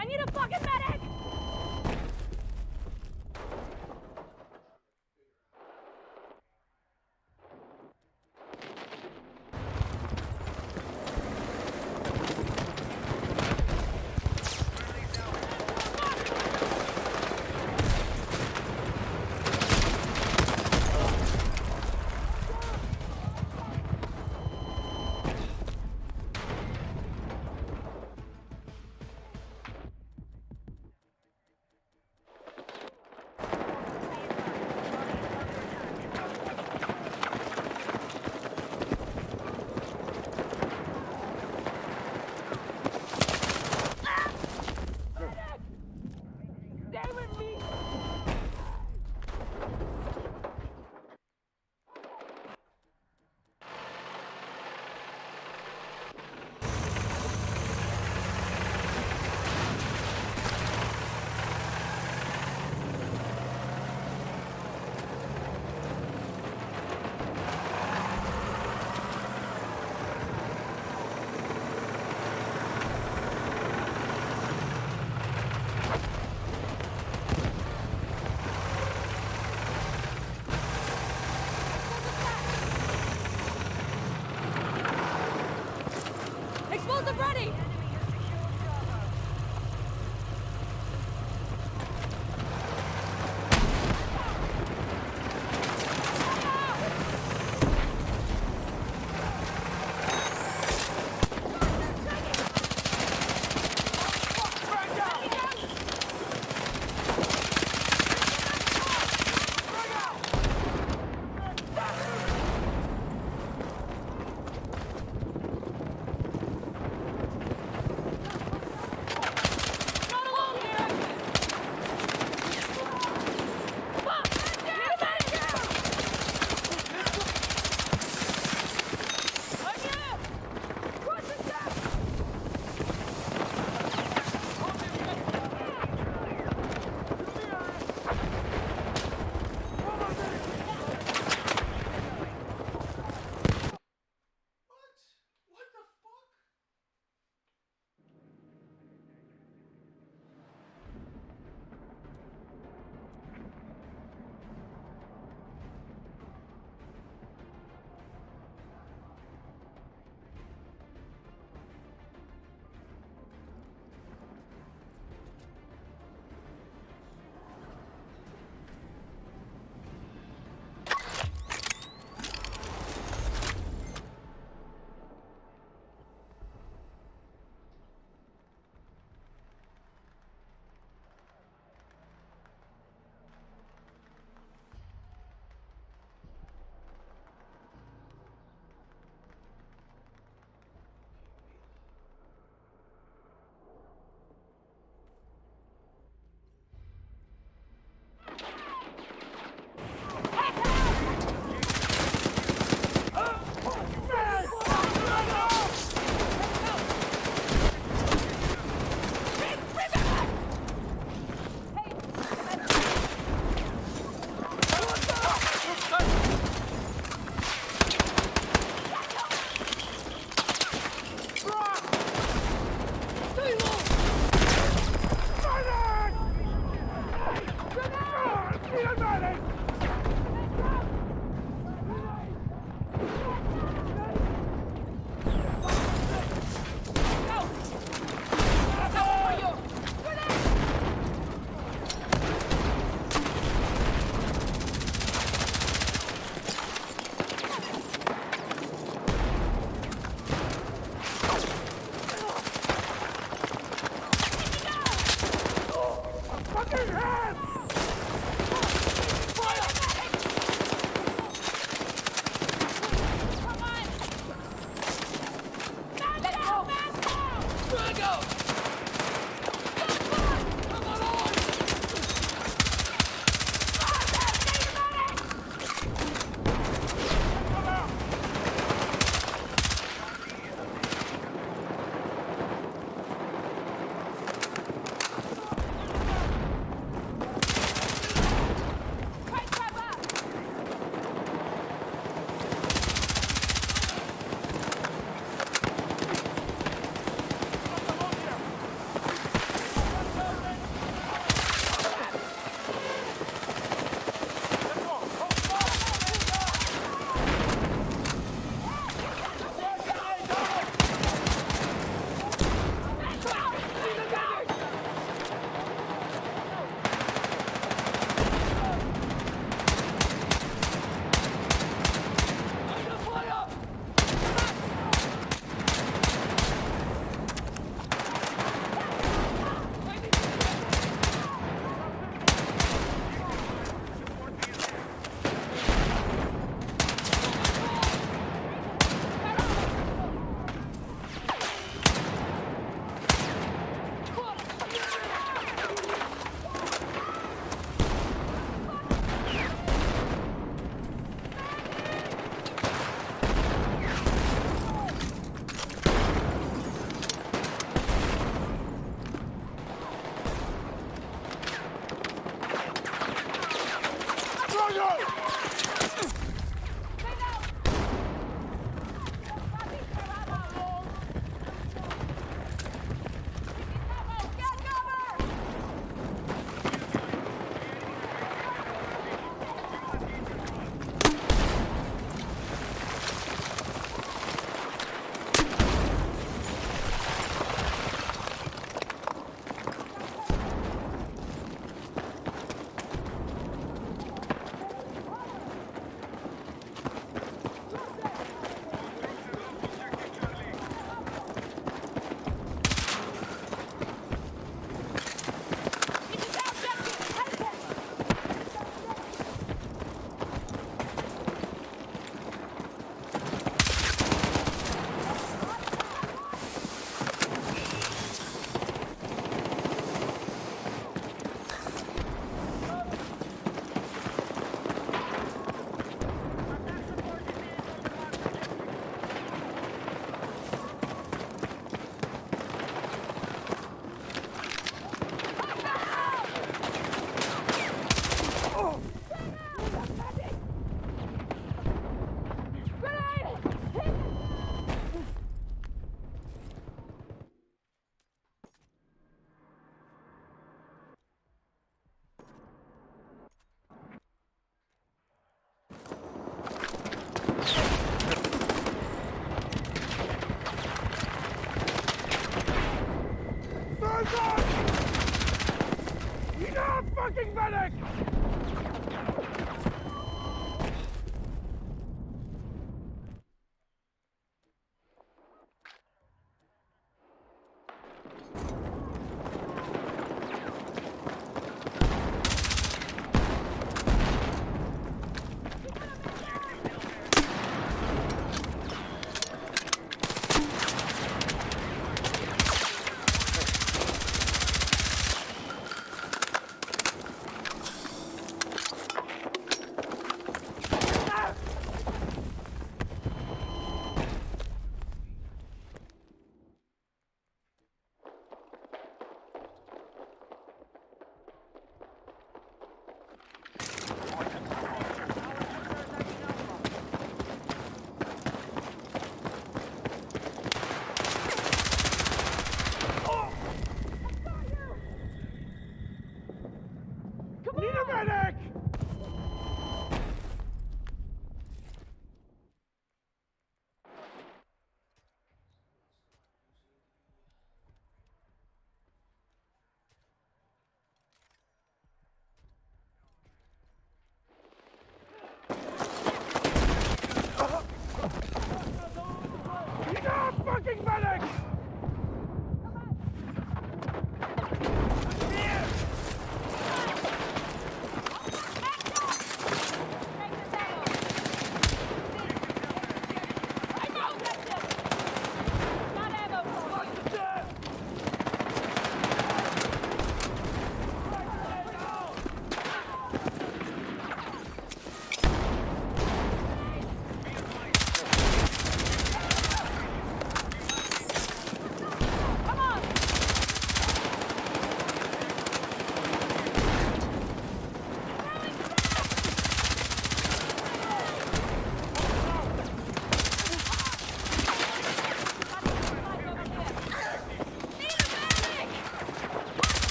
I need a fucking medic!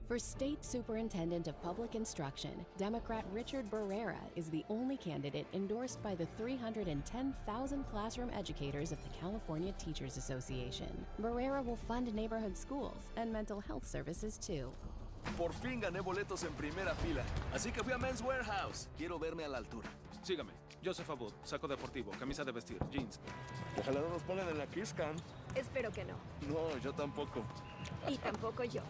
For State Superintendent of Public Instruction, Democrat Richard Barrera is the only candidate endorsed by the 310,000 classroom educators of the California Teachers Association. Barrera will fund neighborhood schools and mental health services too. Por fin gané boletos en primera fila, así que fui a Men's Warehouse. Quiero verme a la altura. Sígame. Joseph Abud, saco deportivo, camisa de vestir, jeans. Ojalá no nos pongan en la Kiss Cam. Espero que no. No, yo tampoco. Y tampoco yo.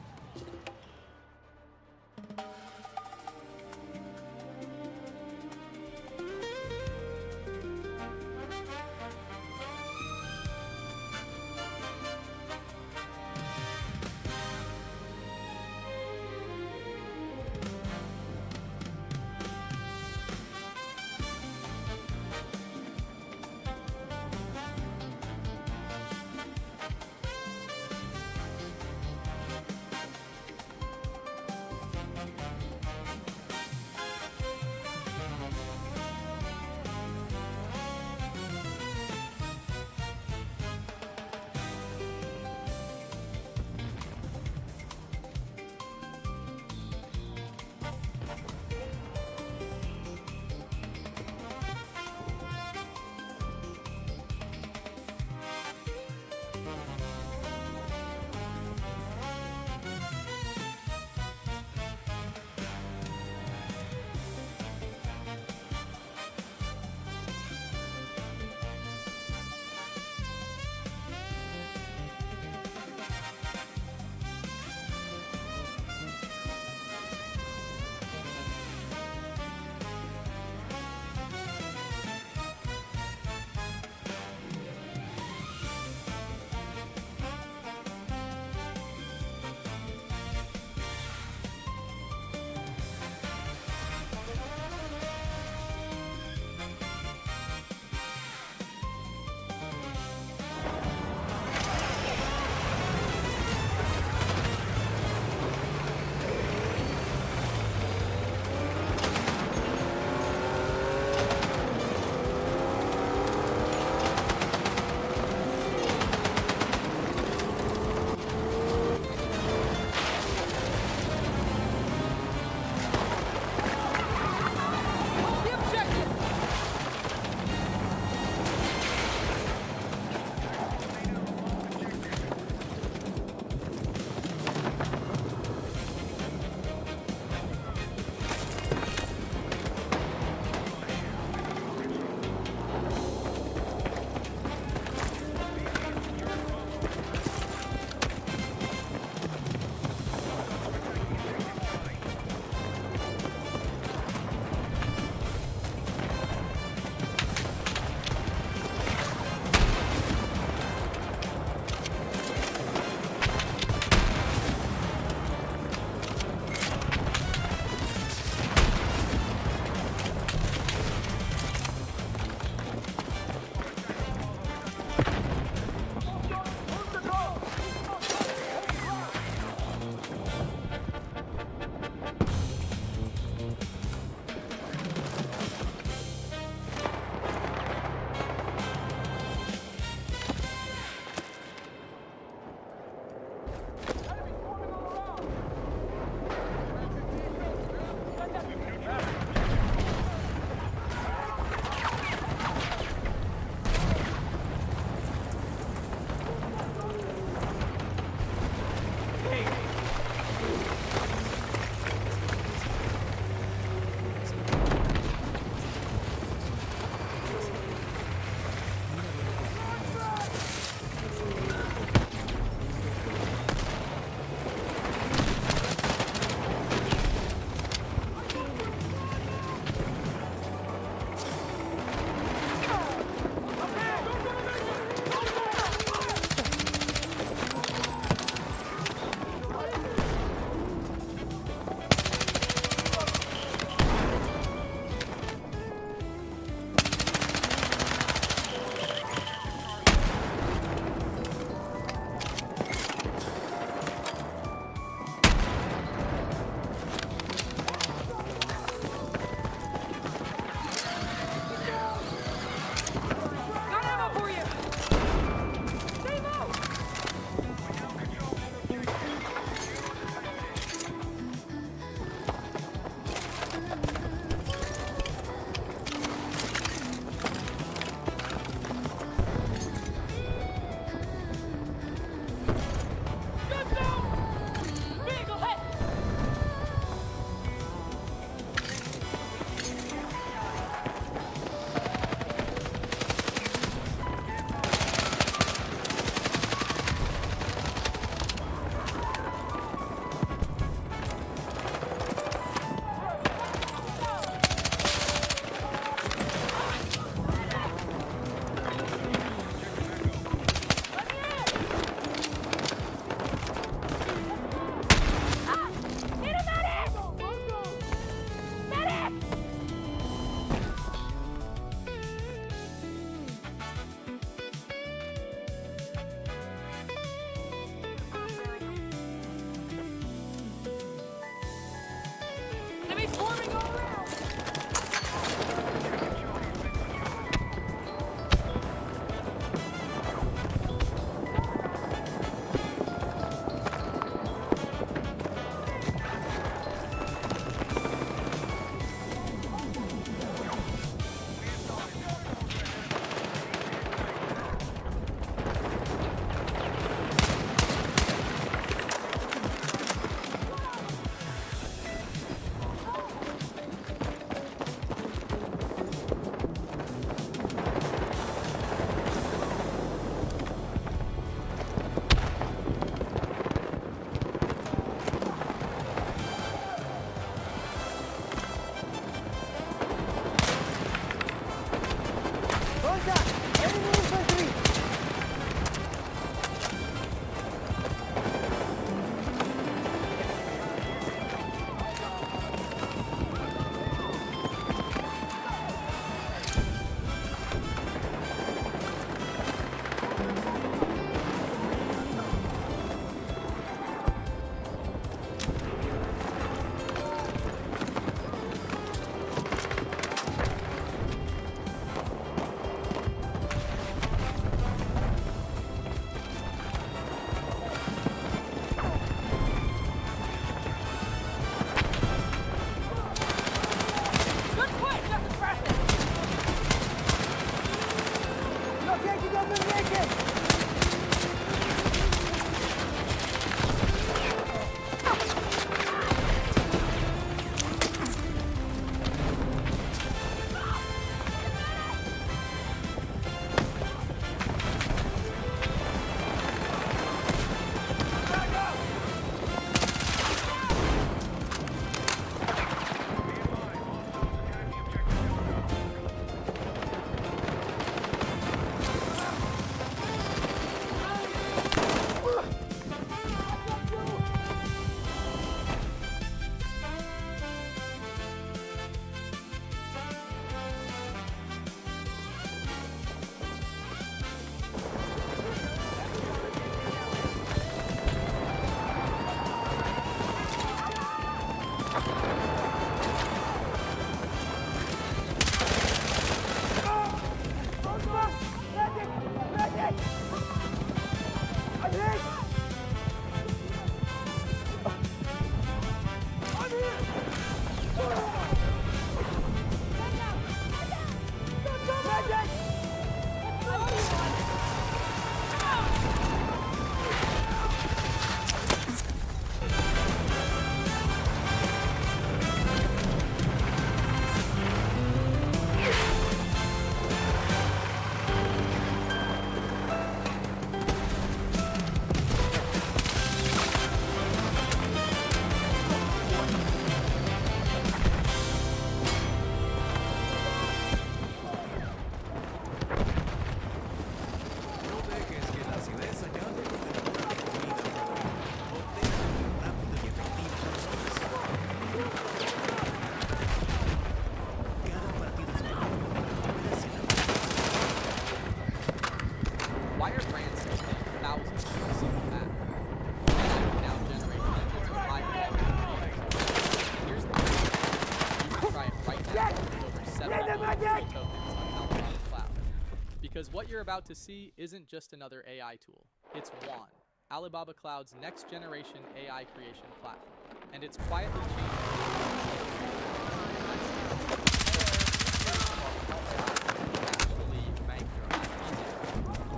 Because what you're about to see isn't just another AI tool. It's WAN, Alibaba Cloud's next generation AI creation platform. And it's quietly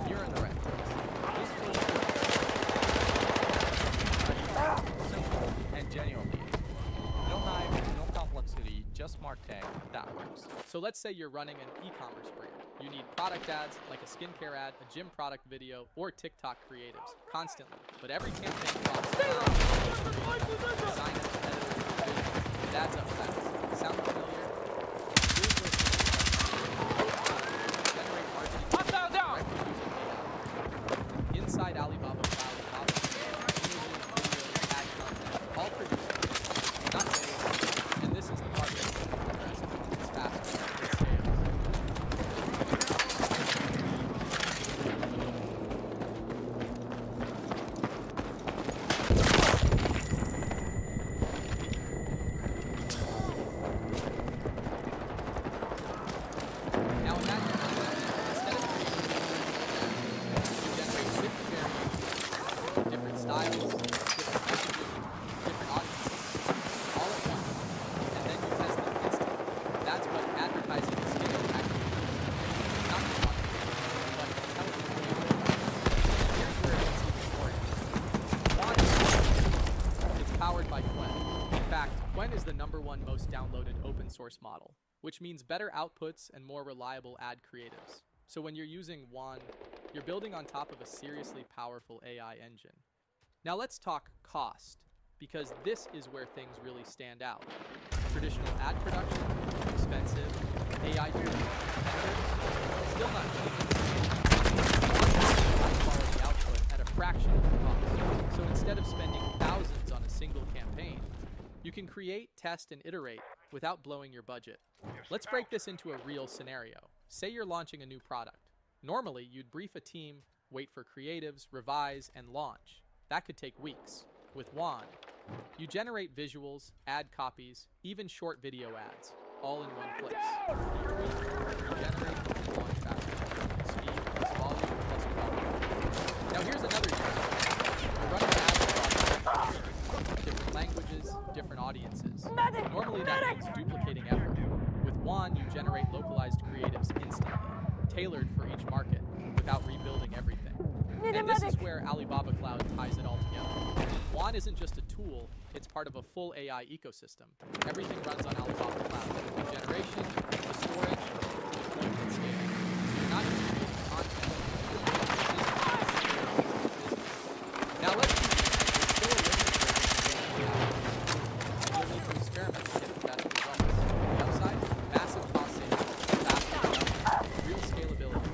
You're in the right place. This tool is simple and genuinely easy. No hype, no complexity, just smart tech that works. So let's say you're running an e-commerce brand. You need product ads like a skincare ad, a gym product video, or TikTok creatives constantly. But every campaign costs designers, editors, it adds up fast. Sound familiar? Generate marketing directly using AI. Inside Alibaba Cloud, ad content, all produced, not paid. And this is the part that's interesting. It's faster. fact, Qwen is the #1 most downloaded open source model, which means better outputs and more reliable ad creatives. So when you're using Wan, you're building on top of a seriously powerful AI engine. Now let's talk cost, because this is where things really stand out. Traditional ad production, expensive, AI-driven competitors, still not cheap. High-quality output at a fraction of the cost. So instead of spending thousands on a single campaign, you can create, test, and iterate without blowing your budget. Let's break this into a real scenario. Say you're launching a new product. Normally, you'd brief a team, wait for creatives, revise, and launch. That could take weeks. With Wan, you generate visuals, ad copies, even short video ads, all in one place. You tweak, you generate, and launch faster. Speed plus volume plus quality. Now here's another example. We're running ads across different languages, different audiences. Normally that means duplicating effort. With Wan, you generate localized creatives instantly, tailored for each market, without rebuilding everything. And this is where Alibaba Cloud ties it all together. Wan isn't just a tool, it's part of a full AI ecosystem. Everything runs on Alibaba Cloud. The generation, the storage, the deployment and scaling. So you're not just creating content, you're building business. Now let's be clear, there's still a limit. You'll need to experiment to get the best results. The upside, massive cost savings, fast production, real scalability.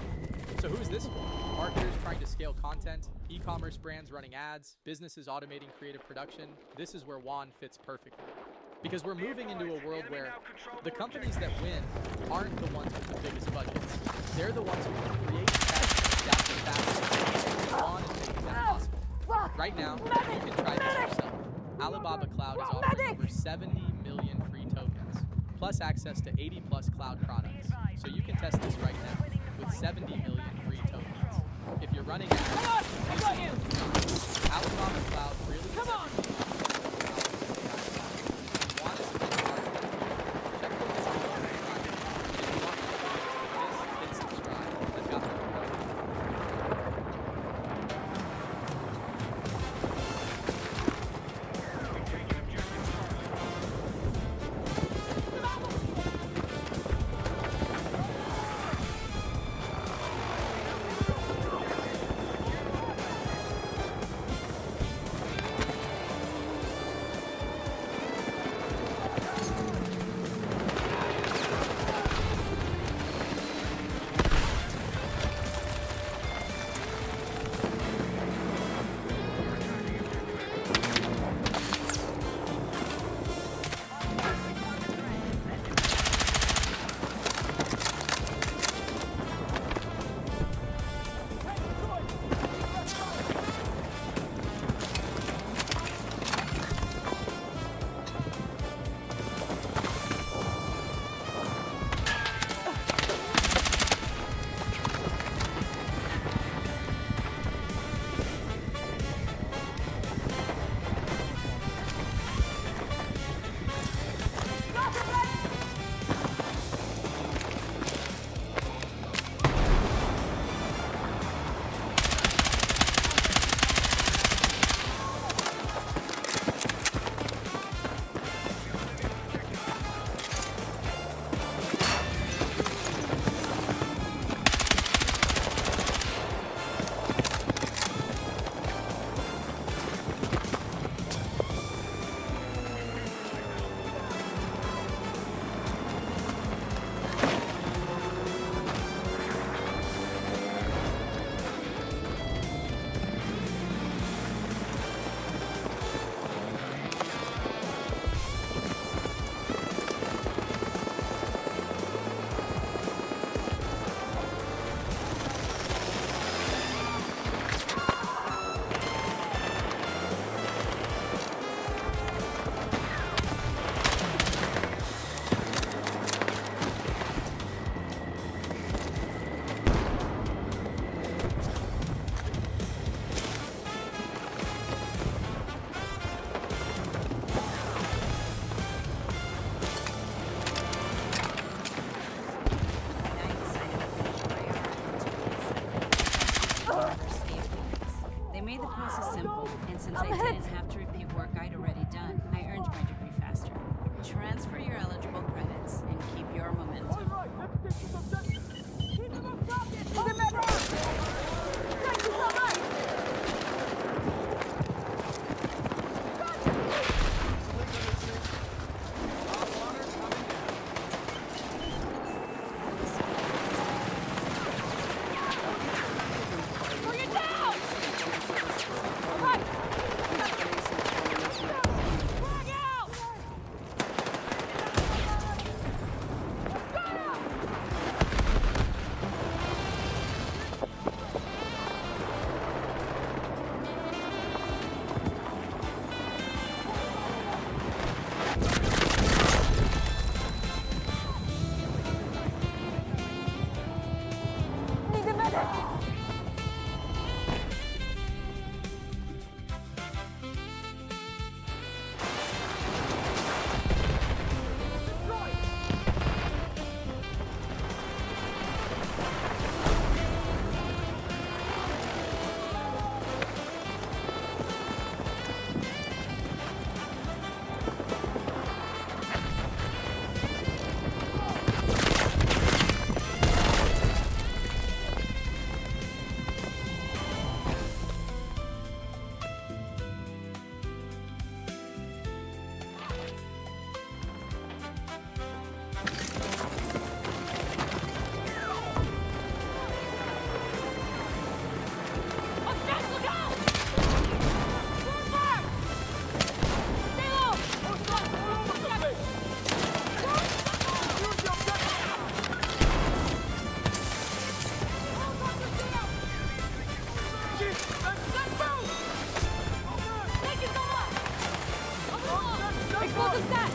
So who's this for? Marketers trying to scale content, e-commerce brands running ads, businesses automating creative production. This is where Wan fits perfectly. Because we're moving into a world where the companies that win aren't the ones with the biggest budgets. They're the ones who can create, test, adapt fast. Wan is making that possible. Right now, you can try this yourself. Alibaba Cloud is offering over 70 million free tokens, plus access to 80+ cloud products. So you can test this right now with 70 million free tokens. If you're running ads, Alibaba Cloud really is Wan is the big part of it. Check the list below and if you want more videos like this, hit subscribe. I've got more coming. 後続だ。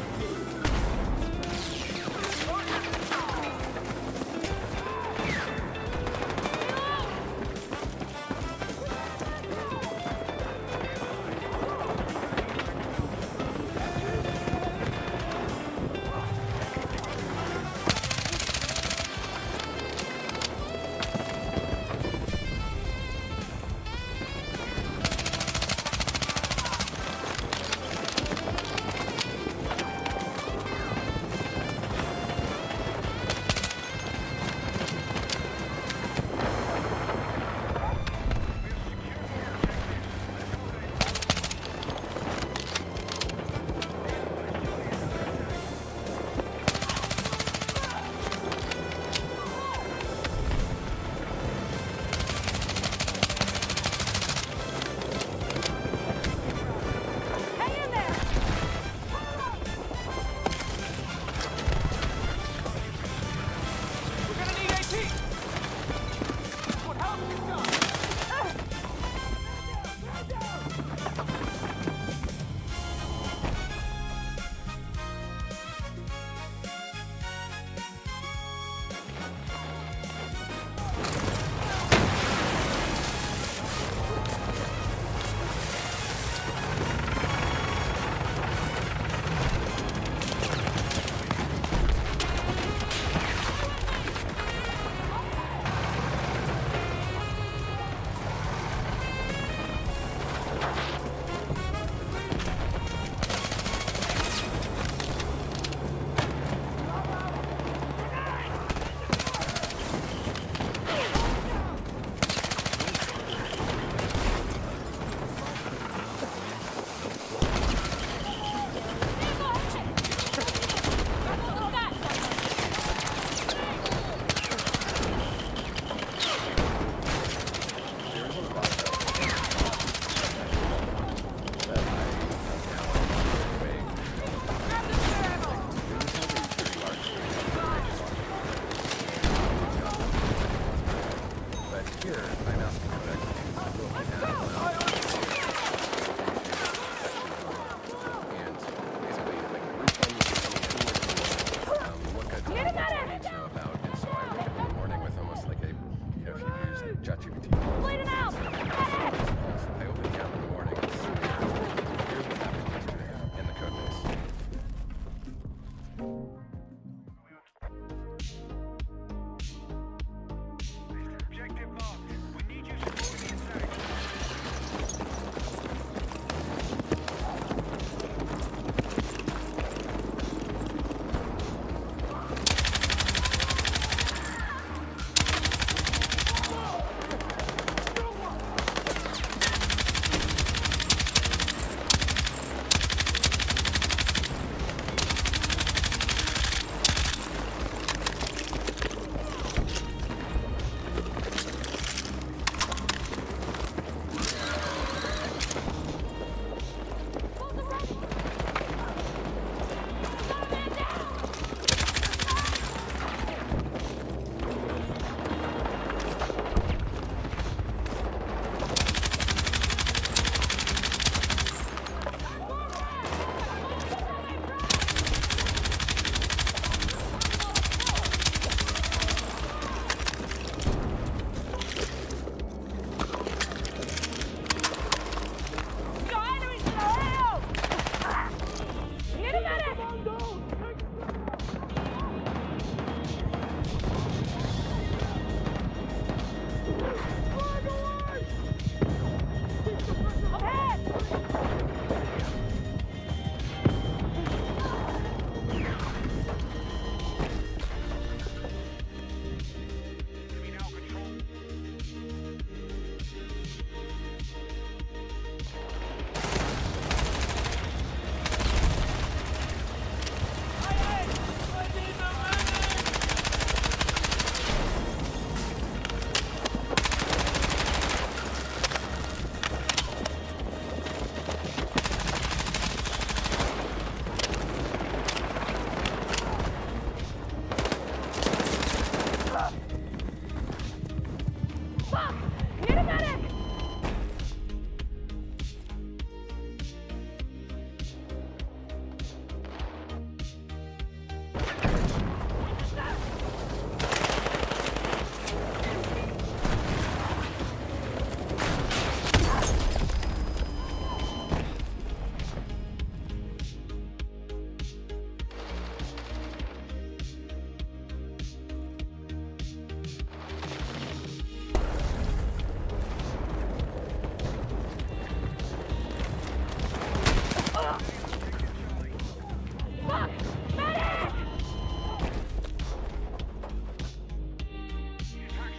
Attack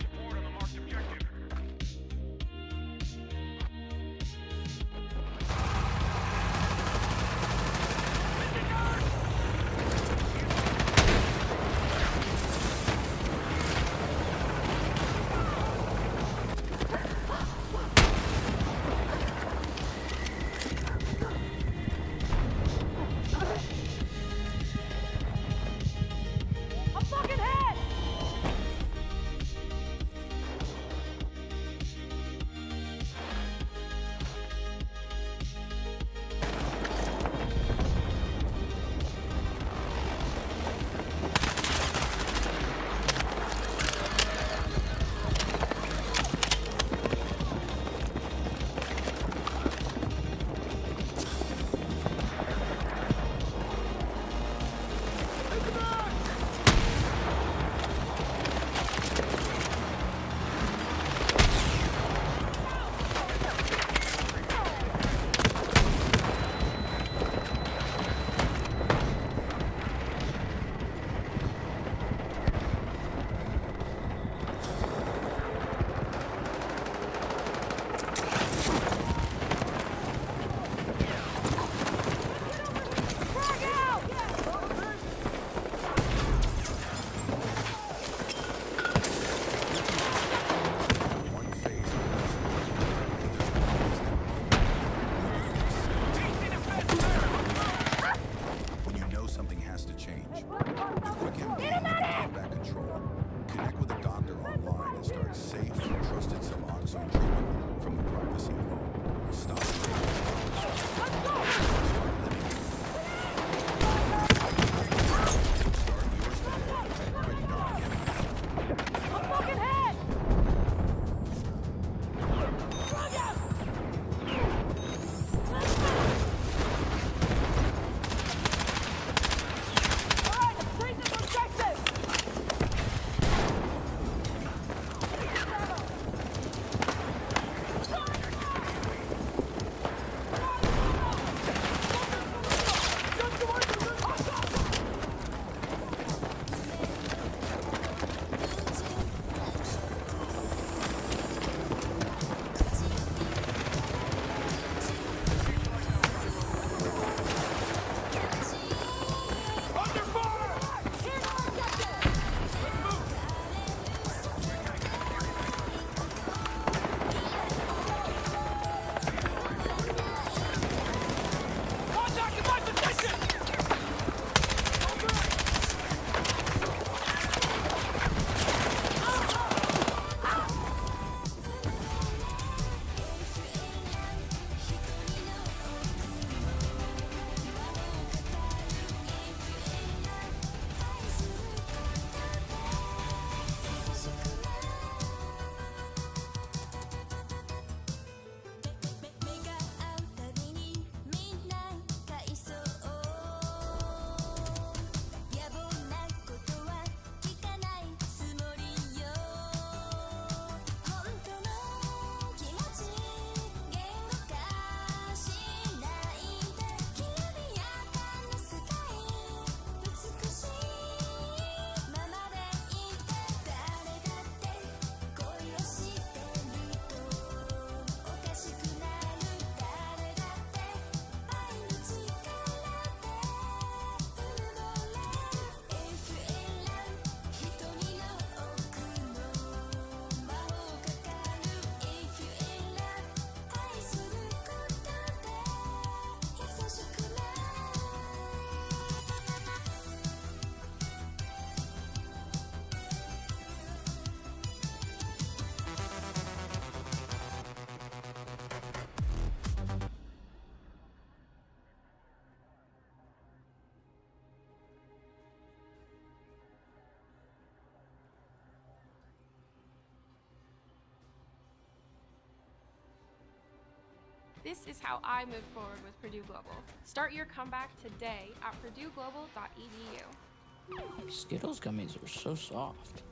support on the marked objective. I'm fucking hit! When you know something has to change, with quick MD, you can take back control. Connect with a doctor online and start safe, trusted Suboxone treatment from the privacy of home. Stop. Start living. Start yours today at quick.md. I'm fucking hit! Alright, let's treat this objective! This is how I move forward with Purdue Global. Start your comeback today at purdueglobal.edu. Skittles gummies are so soft.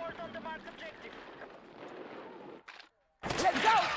Assault on the marked objective. Let's go!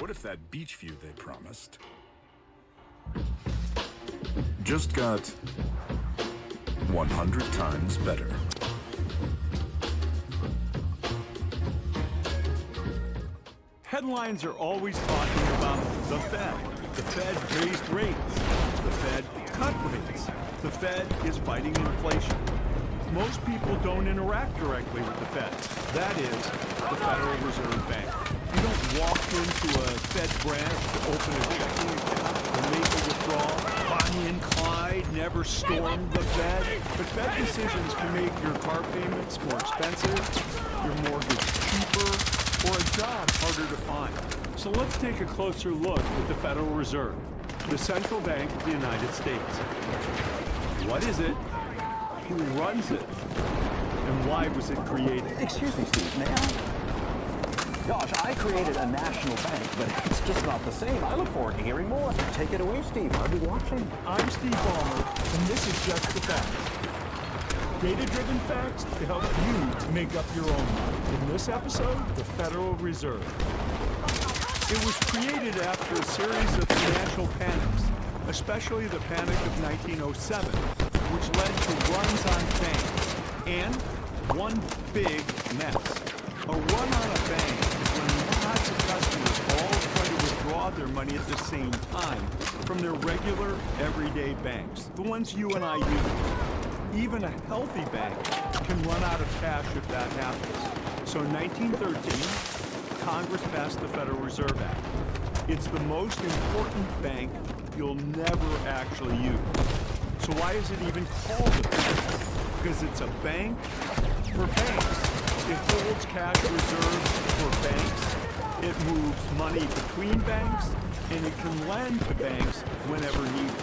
What if that beach view they promised just got 100 times better? Headlines are always talking about the Fed. The Fed raised rates. The Fed cut rates. The Fed is fighting inflation. Most people don't interact directly with the Fed. That is, the Federal Reserve Bank. You don't walk into a Fed branch to open a checking account or make a withdrawal. Bonnie and Clyde never stormed the Fed. But Fed decisions can make your car payments more expensive, your mortgage cheaper, or a job harder to find. So let's take a closer look at the Federal Reserve, the central bank of the United States. What is it? Who runs it? And why was it created? Excuse me, Steve, may I? Gosh, I created a national bank, but it's just not the same. I look forward to hearing more. Take it away, Steve. I'll be watching. I'm Steve Ballmer, and this is Just the Facts. Data-driven facts to help you make up your own mind. In this episode, the Federal Reserve. It was created after a series of financial panics, especially the Panic of 1907, which led to runs on banks and one big mess. A run on a bank is when lots of customers all try to withdraw their money at the same time from their regular, everyday banks, the ones you and I use. Even a healthy bank can run out of cash if that happens. So in 1913, Congress passed the Federal Reserve Act. It's the most important bank you'll never actually use. So why is it even called a bank? Because it's a bank for banks. It holds cash reserves for banks. It moves money between banks, and it can lend to banks whenever needed.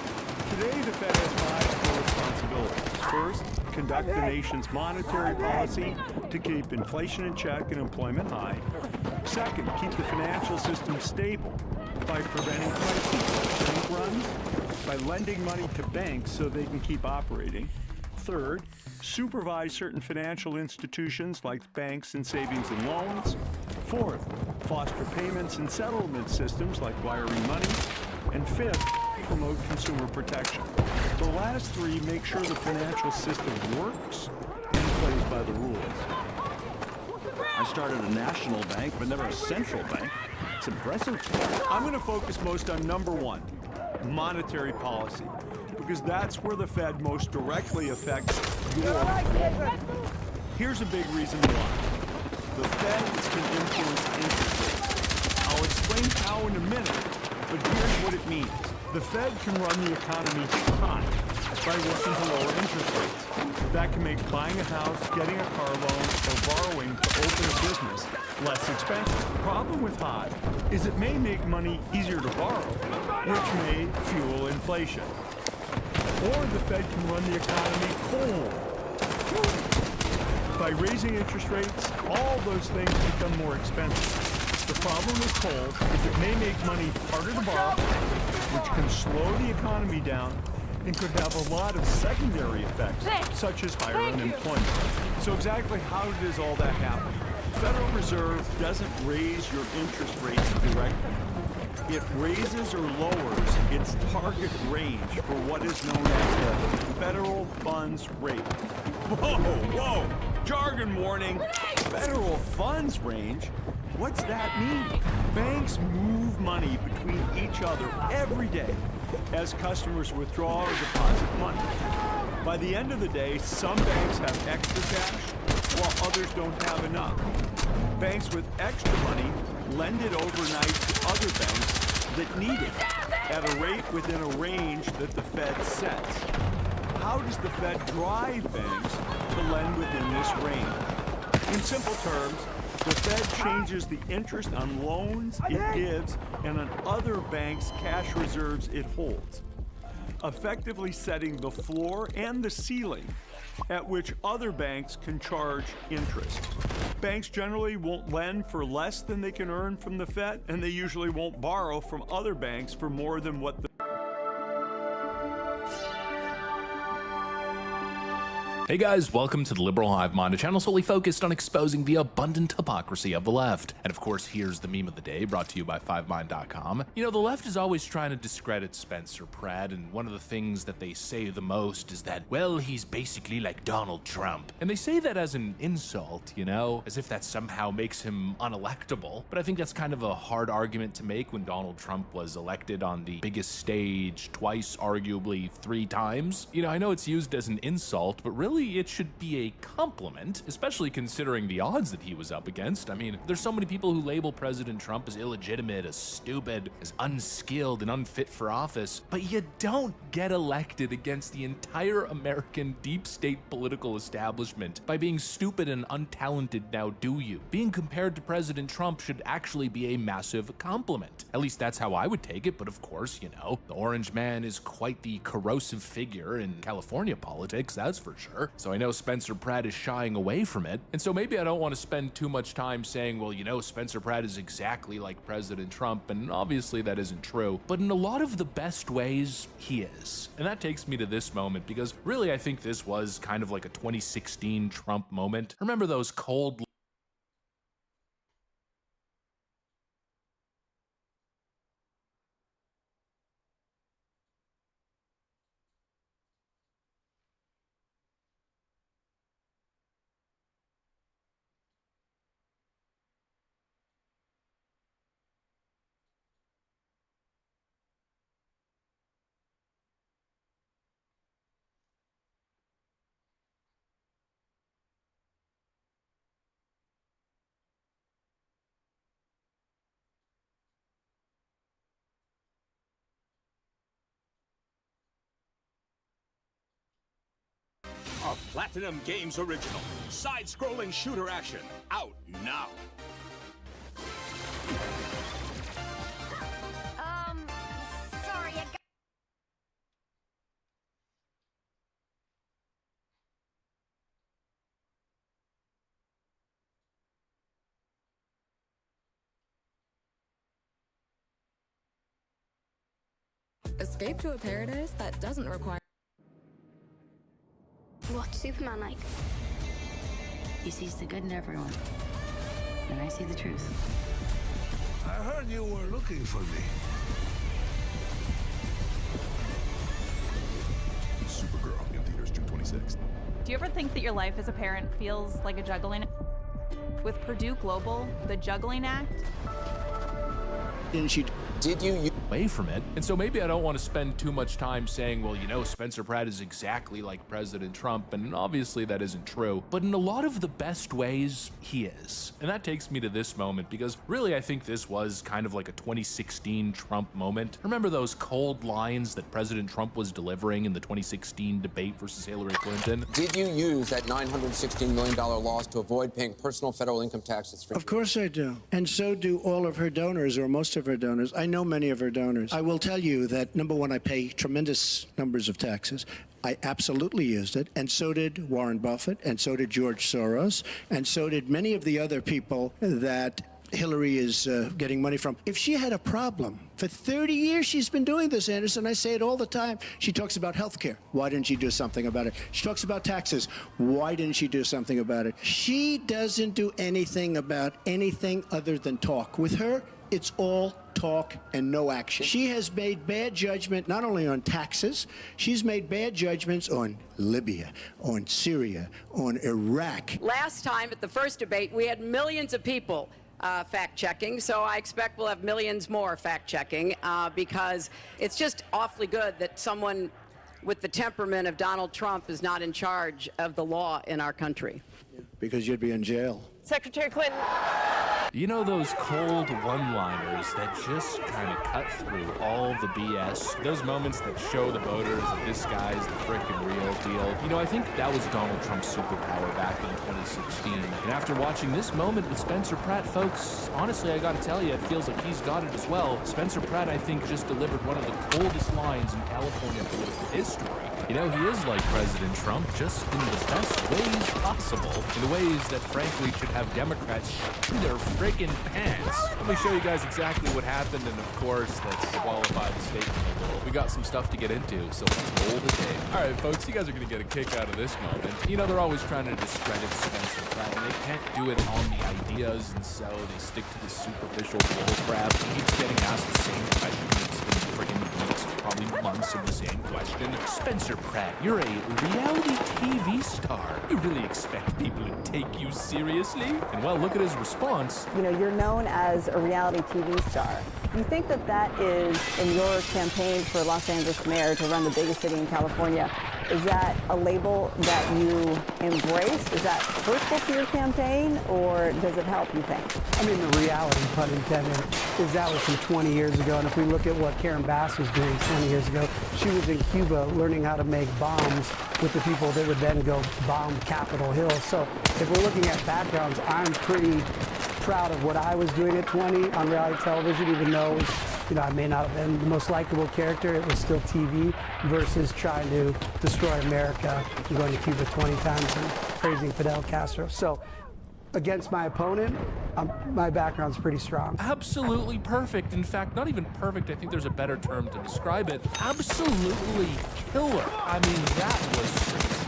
Today, the Fed has 5 core responsibilities. First, conduct the nation's monetary policy to keep inflation in check and employment high. Second, keep the financial system stable by preventing crises, bank runs, by lending money to banks so they can keep operating. Third, supervise certain financial institutions like banks and savings and loans. Fourth, foster payments and settlement systems like wiring money. And fifth, promote consumer protection. The last 3 make sure the financial system works and plays by the rules. I started a national bank, but never a central bank. It's impressive. I'm going to focus most on number 1, monetary policy, because that's where the Fed most directly affects your life. Here's a big reason why. The Fed can influence interest rates. I'll explain how in a minute, but here's what it means. The Fed can run the economy hot by working to lower interest rates. That can make buying a house, getting a car loan, or borrowing to open a business less expensive. The problem with hot is it may make money easier to borrow, which may fuel inflation. Or the Fed can run the economy cold. By raising interest rates, all those things become more expensive. The problem with cold is it may make money harder to borrow, which can slow the economy down and could have a lot of secondary effects, such as higher unemployment. So exactly how does all that happen? The Federal Reserve doesn't raise your interest rates directly. It raises or lowers its target range for what is known as the federal funds rate. Whoa, jargon warning. Federal funds range? What's that mean? Banks move money between each other every day as customers withdraw or deposit money. By the end of the day, some banks have extra cash, while others don't have enough. Banks with extra money lend it overnight to other banks that need it at a rate within a range that the Fed sets. How does the Fed drive banks to lend within this range? In simple terms, the Fed changes the interest on loans it gives and on other banks' cash reserves it holds, effectively setting the floor and the ceiling at which other banks can charge interest. Banks generally won't lend for less than they can earn from the Fed, and they usually won't borrow from other banks for more than what the Hey guys, welcome to the Liberal Hive Mind, a channel solely focused on exposing the abundant hypocrisy of the left. And of course, here's the meme of the day, brought to you by FiveMind.com. You know, the left is always trying to discredit Spencer Pratt, and one of the things that they say the most is that, well, he's basically like Donald Trump. And they say that as an insult, you know, as if that somehow makes him unelectable. But I think that's kind of a hard argument to make when Donald Trump was elected on the biggest stage twice, arguably 3 times. You know, I know it's used as an insult, but really it should be a compliment, especially considering the odds that he was up against. I mean, there's so many people who label President Trump as illegitimate, as stupid, as unskilled and unfit for office, but you don't get elected against the entire American deep state political establishment by being stupid and untalented, now do you? Being compared to President Trump should actually be a massive compliment. At least that's how I would take it, but of course, you know, the Orange Man is quite the corrosive figure in California politics, that's for sure. So I know Spencer Pratt is shying away from it, and so maybe I don't want to spend too much time saying, well, you know, Spencer Pratt is exactly like President Trump, and obviously that isn't true, but in a lot of the best ways, he is. And that takes me to this moment, because really I think this was kind of like a 2016 Trump moment. Remember those cold A Platinum Games original. Side-scrolling shooter action. Out now. Sorry, I got... Escape to a paradise that doesn't require... What's Superman like? He sees the good in everyone. And I see the truth. I heard you were looking for me. Supergirl in theaters June 26th. Do you ever think that your life as a parent feels like a juggling? With Purdue Global, the Juggling Act? Did you away from it? And so maybe I don't want to spend too much time saying, well, you know, Spencer Pratt is exactly like President Trump, and obviously that isn't true, but in a lot of the best ways, he is. And that takes me to this moment, because really I think this was kind of like a 2016 Trump moment. Remember those cold lines that President Trump was delivering in the 2016 debate versus Hillary Clinton? Did you use that $916 million loss to avoid paying personal federal income taxes? Of course I do. And so do all of her donors, or most of her donors. I know many of her donors. I will tell you that, number one, I pay tremendous numbers of taxes. I absolutely used it, and so did Warren Buffett, and so did George Soros, and so did many of the other people that Hillary is getting money from. If she had a problem, for 30 years she's been doing this, Anderson. I say it all the time. She talks about health care. Why didn't she do something about it? She talks about taxes. Why didn't she do something about it? She doesn't do anything about anything other than talk. With her, it's all talk and no action. She has made bad judgment not only on taxes, she's made bad judgments on Libya, on Syria, on Iraq. Last time at the first debate, we had millions of people fact-checking, so I expect we'll have millions more fact-checking because it's just awfully good that someone with the temperament of Donald Trump is not in charge of the law in our country. Because you'd be in jail. Secretary Clinton. You know those cold one-liners that just kind of cut through all the BS? Those moments that show the voters that this guy's the frickin' real deal? You know, I think that was Donald Trump's superpower back in 2016. And after watching this moment with Spencer Pratt, folks, honestly, I gotta tell you, it feels like he's got it as well. Spencer Pratt, I think, just delivered one of the coldest lines in California political history. You know, he is like President Trump, just in the best ways possible. In the ways that, frankly, should have Democrats shit their friggin' pants. Let me show you guys exactly what happened, and of course, let's qualify the statement a little. We got some stuff to get into, so let's roll the tape. All right, folks, you guys are gonna get a kick out of this moment. You know, they're always trying to discredit Spencer Pratt, and they can't do it on the ideas, and so they stick to the superficial bullcrap. He keeps getting asked the same question. It's been friggin' weeks, probably months of the same question. Spencer Pratt, you're a reality TV star. You really expect people to take you seriously? And well, look at his response. You know, you're known as a reality TV star. Do you think that that is, in your campaign for Los Angeles mayor to run the biggest city in California, is that a label that you embrace? Is that hurtful to your campaign, or does it help, you think? I mean, the reality, pun intended, is that was from 20 years ago. And if we look at what Karen Bass was doing 20 years ago, she was in Cuba learning how to make bombs with the people that would then go bomb Capitol Hill. So if we're looking at backgrounds, I'm pretty proud of what I was doing at 20 on reality television, even though it was, you know, I may not have been the most likable character. It was still TV versus trying to destroy America and going to Cuba 20 times and praising Fidel Castro. So against my opponent, my background's pretty strong. Absolutely perfect. In fact, not even perfect. I think there's a better term to describe it. Absolutely killer. I mean, that was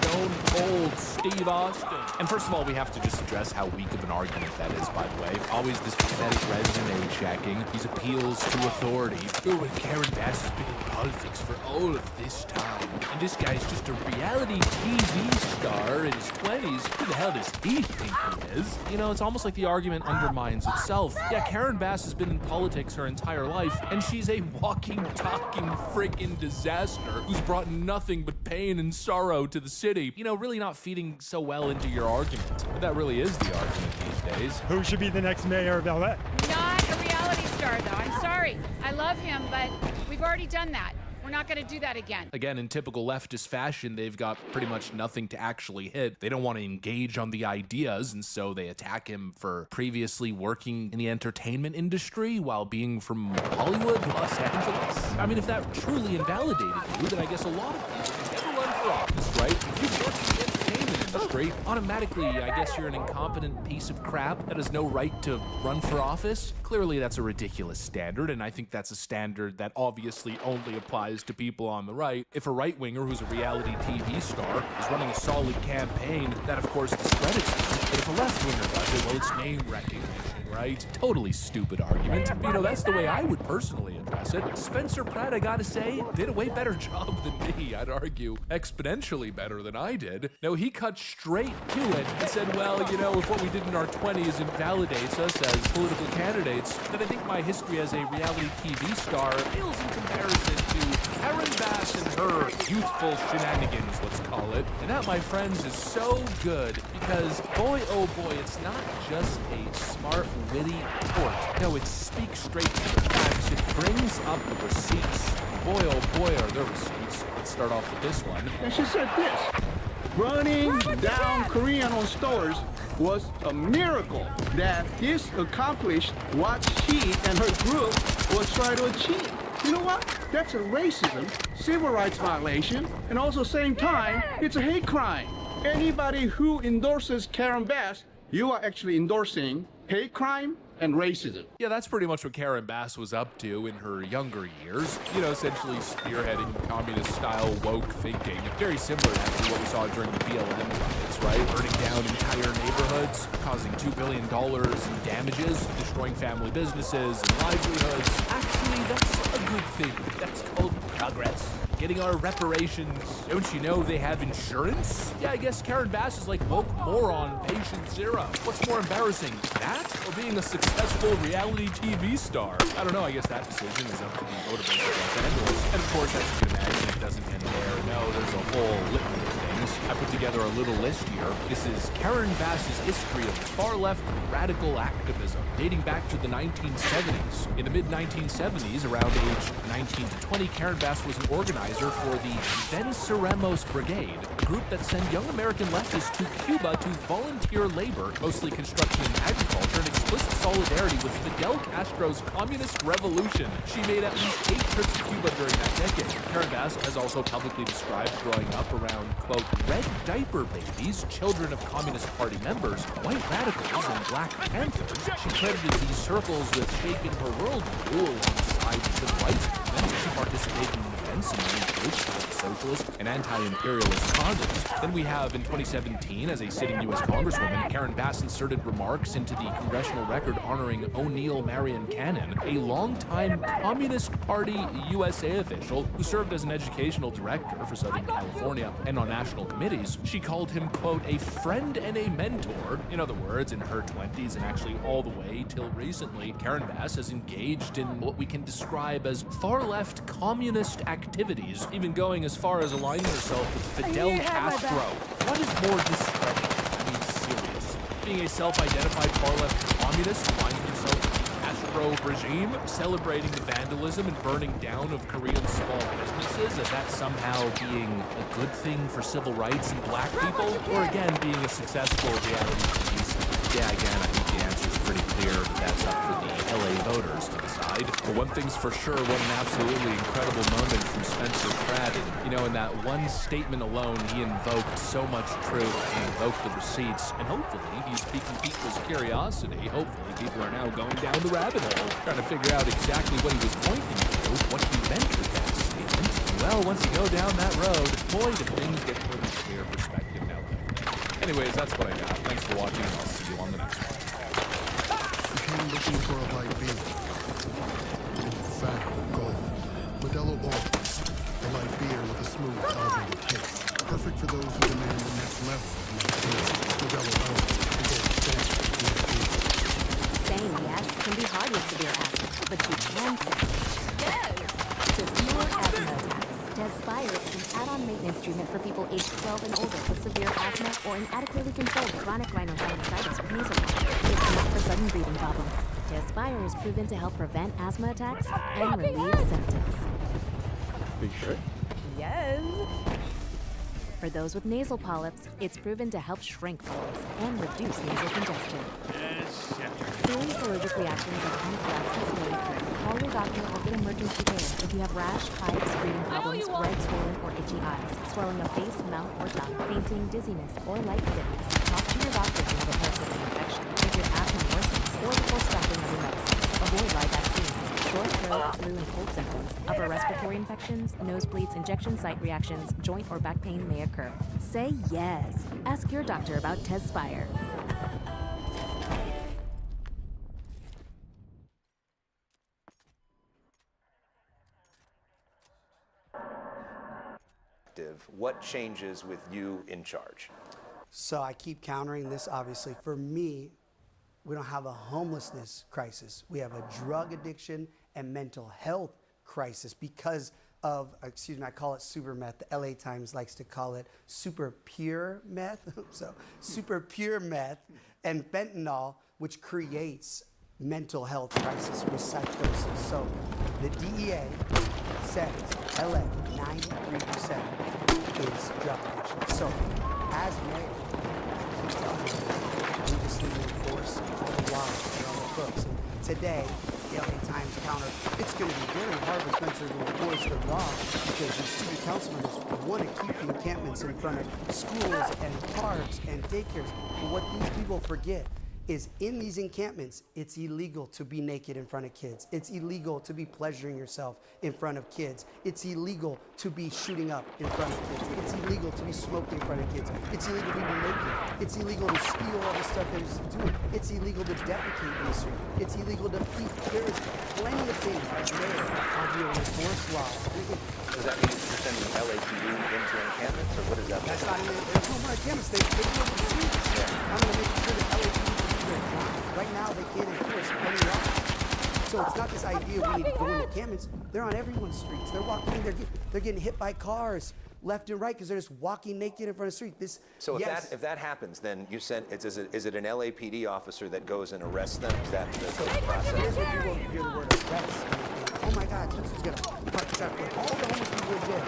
stone cold Steve Austin. And first of all, we have to just address how weak of an argument that is, by the way. Always this pathetic resume checking. These appeals to authority. Oh, and Karen Bass has been in politics for all of this time. And this guy's just a reality TV star in his 20s. Who the hell does he think he is? You know, it's almost like the argument undermines itself. Yeah, Karen Bass has been in politics her entire life, and she's a walking, talking, friggin' disaster who's brought nothing but pain and sorrow to the city. You know, really not feeding so well into your argument. But that really is the argument these days. Who should be the next mayor of LA? Not a reality star, though. I'm sorry. I love him, but we've already done that. We're not going to do that again. Again, in typical leftist fashion, they've got pretty much nothing to actually hit. They don't want to engage on the ideas, and so they attack him for previously working in the entertainment industry while being from Hollywood, Los Angeles. I mean, if that truly invalidated you, then I guess a lot of people can never run for office, right? If you work in the entertainment industry, automatically, I guess you're an incompetent piece of crap that has no right to run for office. Clearly, that's a ridiculous standard, and I think that's a standard that obviously only applies to people on the right. If a right-winger who's a reality TV star is running a solid campaign, that of course discredits him. But if a left-winger does it, well, it's name recognition, right? Totally stupid argument. But, you know, that's the way I would personally address it. Spencer Pratt, I gotta say, did a way better job than me. I'd argue exponentially better than I did. No, he cut straight to it and said, well, you know, if what we did in our 20s invalidates us as political candidates, then I think my history as a reality TV star pales in comparison to Karen Bass and her youthful shenanigans, let's call it. And that, my friends, is so good because, boy, oh boy, it's not just a smart, witty report. No, it speaks straight to the facts. It brings up the receipts. Boy, oh boy, are there receipts. Let's start off with this one. And she said this: burning down Korean owned stores was a miracle. That this accomplished what she and her group was trying to achieve. You know what? That's a racism, civil rights violation, and also same time, it's a hate crime. Anybody who endorses Karen Bass, you are actually endorsing hate crime and racism. Yeah, that's pretty much what Karen Bass was up to in her younger years. You know, essentially spearheading communist-style woke thinking. Very similar to what we saw during the BLM riots, right? Burning down entire neighborhoods, causing $2 billion in damages, destroying family businesses and livelihoods. Actually, that's a good thing. That's called progress. Getting our reparations. Don't you know they have insurance? Yeah, I guess Karen Bass is like woke moron patient zero. What's more embarrassing, that or being a successful reality TV star? I don't know, I guess that decision is up to the voter base of Los Angeles. And of course, as you can imagine, it doesn't end there. No, there's a whole litany of things. I put together a little list here. This is Karen Bass's history of far-left radical activism, dating back to the 1970s. In the mid-1970s, around age 19 to 20, Karen Bass was an organizer for the Venceremos Brigade, a group that sent young American leftists to Cuba to volunteer labor, mostly construction and agriculture, in explicit solidarity with Fidel Castro's communist revolution. She made at least 8 trips to Cuba during that decade. Karen Bass has also publicly described growing up around, quote, red diaper babies, children of Communist Party members, white radicals, and Black Panthers. She credited these circles with shaping her worldview alongside civil rights movement. She participated in events and many groups like socialist and anti-imperialist causes. Then we have, in 2017, as a sitting U.S. Congresswoman, Karen Bass inserted remarks into the congressional record honoring O'Neal Marion Cannon, a longtime Communist Party USA official who served as an educational director for Southern California and on national committees. She called him, quote, a friend and a mentor. In other words, in her 20s and actually all the way till recently, Karen Bass has engaged in what we can describe as far-left communist activities, even going as far as aligning herself with Fidel Castro. What is more discrediting? I mean, serious. Being a self-identified far-left communist, aligning yourself with the Castro regime, celebrating the vandalism and burning down of Korean small businesses, as that somehow being a good thing for civil rights and black people, or again, being a successful reality TV star? Yeah, again, I think the answer is pretty clear that that's up for the LA voters to decide. But one thing's for sure, what an absolutely incredible moment from Spencer Pratt. And, you know, in that one statement alone, he invoked so much truth. He invoked the receipts, and hopefully he's piquing people's curiosity. Hopefully people are now going down the rabbit hole, trying to figure out exactly what he was pointing to, what he meant with that statement. Well, once you go down that road, boy, do things get put in clear perspective now. Anyways, that's what I got. Thanks for watching, and I'll see you on the next one. You came looking for a light beer. In fact, gold. Modelo Oro. The light beer with a smooth, elevated taste. Perfect for those who demand the next level of light beer. Modelo Oro. The gold standard in the beer. Saying yes can be hard with severe asthma, but you can say yes to fewer asthma attacks. Tezspire is an add-on maintenance treatment for people aged 12 and older with severe asthma or inadequately controlled chronic rhinosinusitis with nasal polyps. It's not for sudden breathing problems. Tezspire is proven to help prevent asthma attacks and relieve symptoms. Are you sure? Yes. For those with nasal polyps, it's proven to help shrink polyps and reduce nasal congestion. Serious allergic reactions like anaphylaxis may occur. Call your doctor or get emergency care if you have rash, hives, breathing problems, red, swollen, or itchy eyes, swelling of face, mouth, or tongue, fainting, dizziness, or lightheadedness. Talk to your doctor if you have a persistent infection. If your asthma worsens or before stopping other medicines, avoid live vaccines. Sore throat, flu, and cold symptoms, upper respiratory infections, nosebleeds, injection site reactions, joint or back pain may occur. Say yes. Ask your doctor about Tezspire. What changes with you in charge? So I keep countering this, obviously. For me, we don't have a homelessness crisis. We have a drug addiction and mental health crisis because of, excuse me, I call it super meth. The LA Times likes to call it super pure meth. So super pure meth and fentanyl, which creates mental health crisis with psychosis. So the DEA says LA 93% is drug addiction. So as mayor, we just need to enforce all the laws that are on the books. And today, the LA Times countered, it's going to be very hard for Spencer to enforce the law because the city councilmen want to keep the encampments in front of schools and parks and daycares. But what these people forget is in these encampments, it's illegal to be naked in front of kids. It's illegal to be pleasuring yourself in front of kids. It's illegal to be shooting up in front of kids. It's illegal to be smoking in front of kids. It's illegal to be naked. It's illegal to steal all the stuff that is doing. It's illegal to defecate in the street. It's illegal to pee. There is plenty of things as mayor I'll be able to enforce laws. Does that mean you're sending LAPD into encampments, or what does that mean? That's not even, there's no more encampments. They go to the streets. Yeah. I'm going to make sure that LAPD. Right now, they can't enforce any law. So it's not this idea we need to go into encampments. They're on everyone's streets. They're walking in, they're getting hit by cars left and right because they're just walking naked in front of the street. So if that happens, then you said is it an LAPD officer that goes and arrests them? Is that the process? Here's what you won't hear the word arrest. Oh my God, Spencer's gonna park the truck with all the homeless people in jail.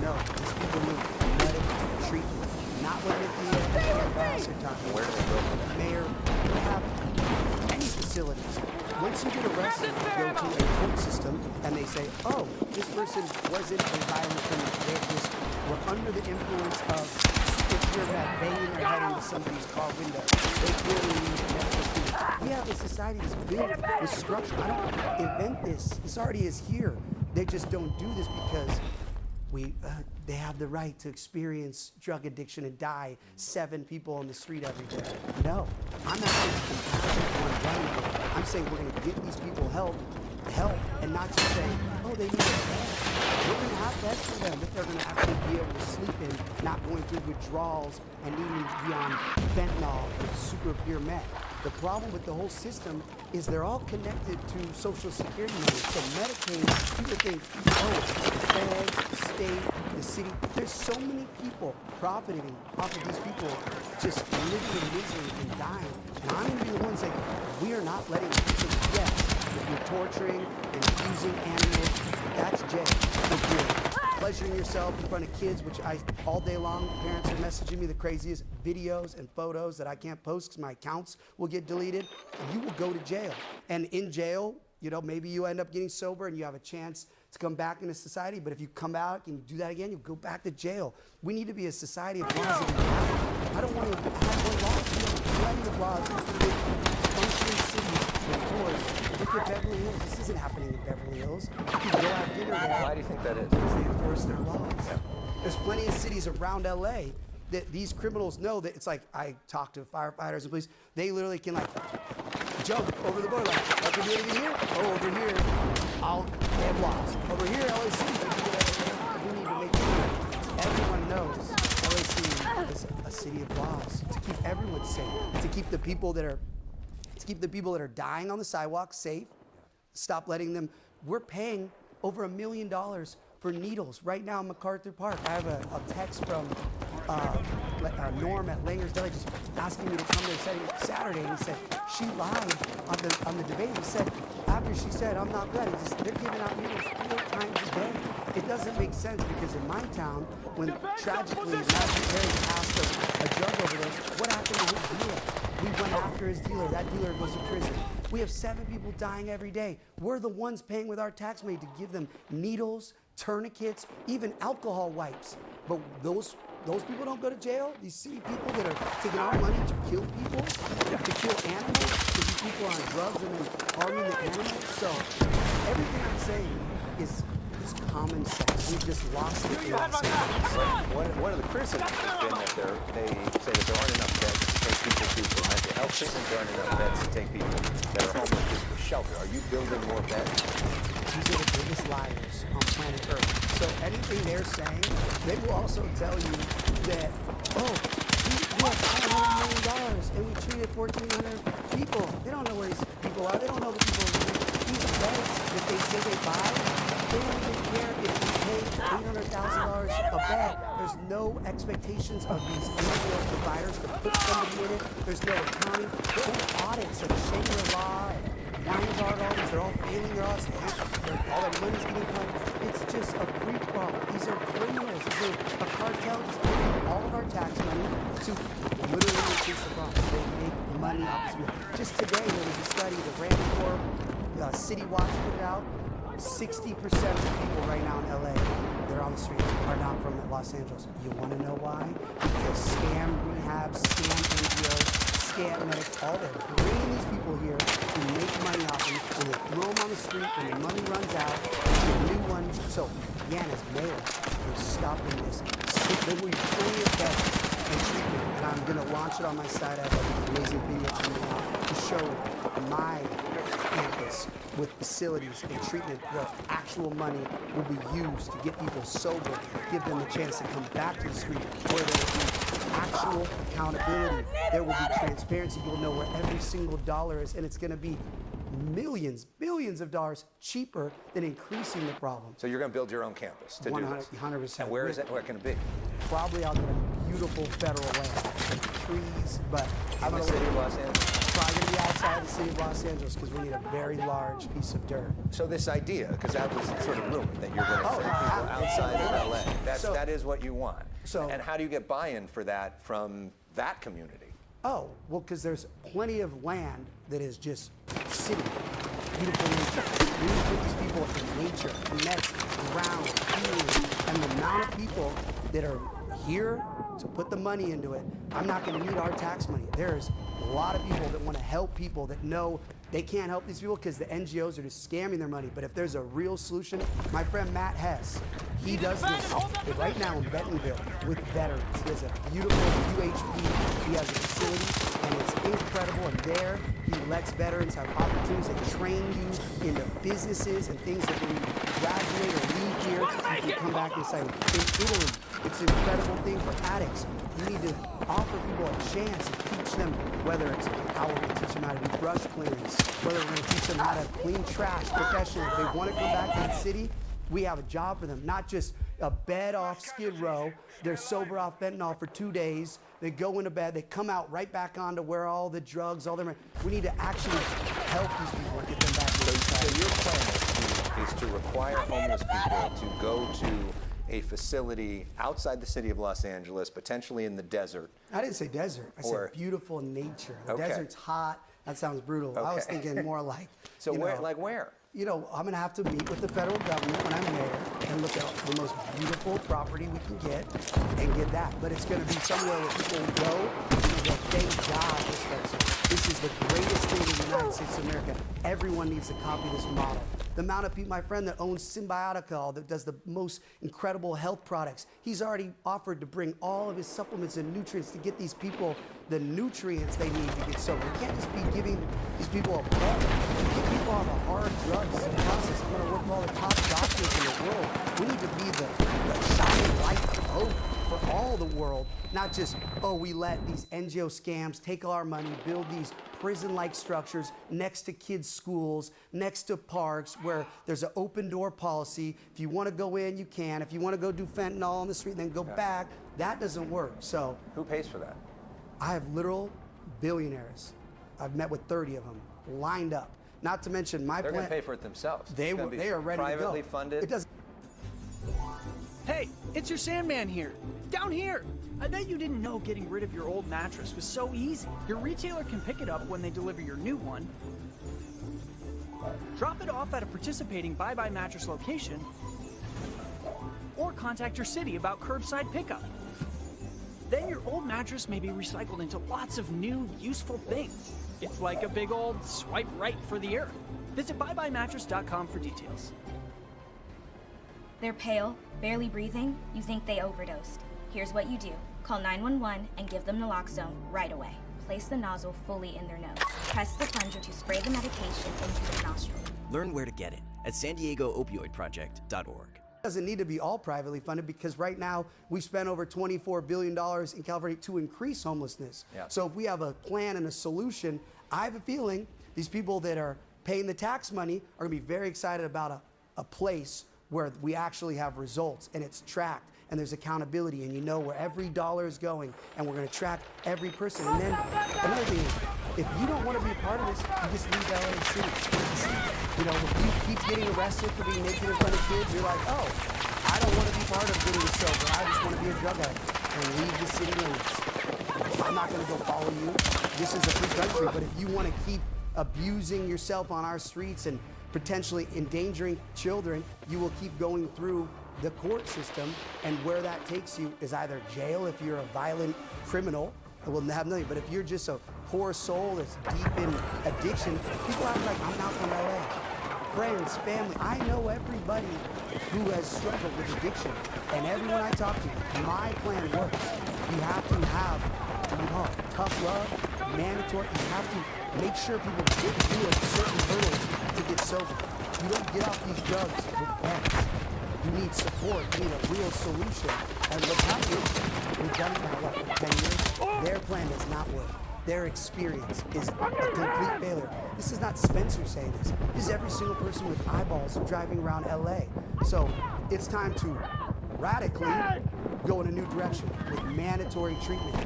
No, these people need medical treatment. Not what Nikki and Bass are talking about. Where do they go for that? Mayor, we have any facilities. Once you get arrested, you go to a court system and they say, oh, this person wasn't a violent criminal. They just were under the influence of, if you're banging their head into somebody's car window, they clearly need medical treatment. We have a society that's built with structure. I don't invent this. This already is here. They just don't do this because they have the right to experience drug addiction and die 7 people on the street every day. No, I'm not saying compassion. I'm saying we're going to get these people help, and not just say, oh, they need help. We're going to have beds for them that they're going to actually be able to sleep in, not going through withdrawals and needing to be on fentanyl or super pure meth. The problem with the whole system is they're all connected to Social Security money. So Medicaid, people think, oh, the feds, the state, the city. There's so many people profiting off of these people just living in misery and dying. And I'm going to be the ones like, we are not letting people, yes, if you're torturing and using animals, that's jail. If you're pleasuring yourself in front of kids, which all day long, parents are messaging me the craziest videos and photos that I can't post because my accounts will get deleted, you will go to jail. And in jail, maybe you end up getting sober and you have a chance to come back into society, but if you come out and you do that again, you'll go back to jail. We need to be a society of laws that we have. I don't want to have one law. We have plenty of laws functioning cities with doors. Look at Beverly Hills. This isn't happening in Beverly Hills. You can go have dinner there. Why do you think that is? Because they enforce their laws. There's plenty of cities around LA that these criminals know that it's like, I talk to firefighters and police, they literally can jump over the borderline. I can do anything here? Oh, over here, they have laws. Over here, LAC, we need to make sure everyone knows LAC is a city of laws to keep everyone safe, to keep the people that are dying on the sidewalk safe, stop letting them. We're paying over $1 million for needles right now in MacArthur Park. I have a text from Norm at Langer's Deli just asking me to come there Saturday, and he said she lied on the debate. He said after she said I'm not ready, they're giving out needles 4 times a day. It doesn't make sense because in my town, when tragically Matthew Perry passed a drug overdose, what happened to his dealer? We went after his dealer. That dealer goes to prison. We have 7 people dying every day. We're the ones paying with our tax money to give them needles, tourniquets, even alcohol wipes. But those people don't go to jail. These city people that are taking our money to kill people, to kill animals, to keep people on drugs and then harming the animals. So everything I'm saying is common sense. We've just lost it. One of the criticisms has been that they say that there aren't enough beds to take people to mental health treatment. There aren't enough beds to take people that are homeless just for shelter. Are you building more beds? These are the biggest liars on planet Earth. So anything they're saying, they will also tell you that, oh, we have $500 million and we treated 1,400 people. They don't know where these people are. They don't know the people these beds that they say they buy. They don't even care if we pay $800,000 a bed. There's no expectations of these individual providers to put somebody in it. There's no accounting. Their own audits of Shangri-La and Weingarten, all these, they're all failing. They're all their money's getting cut. It's just a free-for-all. These are criminals. These are a cartel just taking all of our tax money to literally increase the profit. They make money off this. Just today, there was a study that Rand Corp, City Watch put it out. 60% of people right now in LA, they're on the streets, are not from Los Angeles. You want to know why? Because scam rehabs, scam NGOs, scam medics, all they're bringing these people here to make money off them, and they throw them on the street, and the money runs out, and the new one. So, again, as mayor, we're stopping this. There will be plenty of beds and treatment, and I'm going to launch it on my site. I have an amazing video coming out to show my campus with facilities and treatment where actual money will be used to get people sober, give them the chance to come back to the street, where there will be actual accountability. There will be transparency. You'll know where every single dollar is, and it's going to be millions, billions of dollars cheaper than increasing the problem. So you're going to build your own campus to do this? 100%. And where is it? Where can it be? Probably out in a beautiful federal land. Trees, but I'm going to city of Los Angeles. Probably going to be outside the city of Los Angeles because we need a very large piece of dirt. So this idea, because that was sort of rumored, that you're going to send people outside of LA. That is what you want. And how do you get buy-in for that from that community? Oh, well, because there's plenty of land that is just city, beautiful nature. We need to put these people in nature, next, ground, healing, and the amount of people that are here to put the money into it. I'm not going to need our tax money. There's a lot of people that want to help people that know they can't help these people because the NGOs are just scamming their money. But if there's a real solution, my friend Matt Hess, he does this right now in Bentonville with veterans. He has a beautiful UHP. He has a facility, and it's incredible. And there, he lets veterans have opportunities to train you into businesses and things that when you graduate or leave here, you can come back and say, in Italy, it's an incredible thing for addicts. You need to offer people a chance to teach them, whether it's how we're going to teach them how to do brush clearance, whether we're going to teach them how to clean trash professionally. If they want to come back to the city, we have a job for them, not just a bed off Skid Row. They're sober off fentanyl for 2 days. They go into bed. They come out right back onto where all the drugs, all their. We need to actually help these people and get them back to society. So your plan is to require homeless people to go to a facility outside the city of Los Angeles, potentially in the desert. I didn't say desert. I said beautiful nature. The Okay. desert's hot. That sounds brutal. I was thinking more like. So where, like where? You know, I'm going to have to meet with the federal government when I'm mayor and look at the most beautiful property we can get and get that. But it's going to be somewhere where people will go and go, thank God this place. This is the greatest thing in the United States of America. Everyone needs to copy this model. The amount of people, my friend that owns Symbiotica, that does the most incredible health products, he's already offered to bring all of his supplements and nutrients to get these people the nutrients they need to get sober. We can't just be giving these people a pill. Get people on the hard drugs in the process. I'm going to work with all the top doctors in the world. We need to be the shining light of hope for all the world, not just, oh, we let these NGO scams take all our money, build these prison-like structures next to kids' schools, next to parks, where there's an open door policy. If you want to go in, you can. If you want to go do fentanyl on the street, then go back. That doesn't work. So who pays for that? I have literal billionaires. I've met with 30 of them lined up. Not to mention my They're plan. going to pay for it themselves. They are ready to go. Privately funded. It doesn't. Hey, it's your Sandman here. Down here. I bet you didn't know getting rid of your old mattress was so easy. Your retailer can pick it up when they deliver your new one. Drop it off at a participating Bye Bye Mattress location, or contact your city about curbside pickup. Then your old mattress may be recycled into lots of new, useful things. It's like a big old swipe right for the earth. Visit buybuymattress.com for details. They're pale, barely breathing. You think they overdosed. Here's what you do. Call 911 and give them naloxone right away. Place the nozzle fully in their nose. Press the plunger to spray the medication into their nostril. Learn where to get it at SanDiegoOpioidProject.org. Doesn't need to be all privately funded because right now we've spent over $24 billion in California to increase homelessness. Yeah. So if we have a plan and a solution, I have a feeling these people that are paying the tax money are going to be very excited about a place where we actually have results and it's tracked and there's accountability and you know where every dollar is going and we're going to track every person. And then another thing is, if you don't want to be a part of this, you just leave LA City. You know, if you keep getting arrested for being naked in front of kids, you're like, oh, I don't want to be part of getting sober. I just want to be a drug addict and leave the city limits. I'm not going to go follow you. This is a free country, but if you want to keep abusing yourself on our streets and potentially endangering children, you will keep going through the court system, and where that takes you is either jail if you're a violent criminal, it will have nothing, but if you're just a poor soul that's deep in addiction, people act like I'm not from LA. Friends, family, I know everybody who has struggled with addiction, and everyone I talk to, my plan works. You have to have tough love, mandatory, you have to make sure people get through certain hurdles to get sober. You don't get off these drugs with bets. You need support, you need a real solution. And what's happening, we've done it now, what, 10 years? Their plan does not work. their experience is a complete failure. This is not Spencer saying this. This is every single person with eyeballs driving around LA. So it's time to radically go in a new direction with mandatory treatment.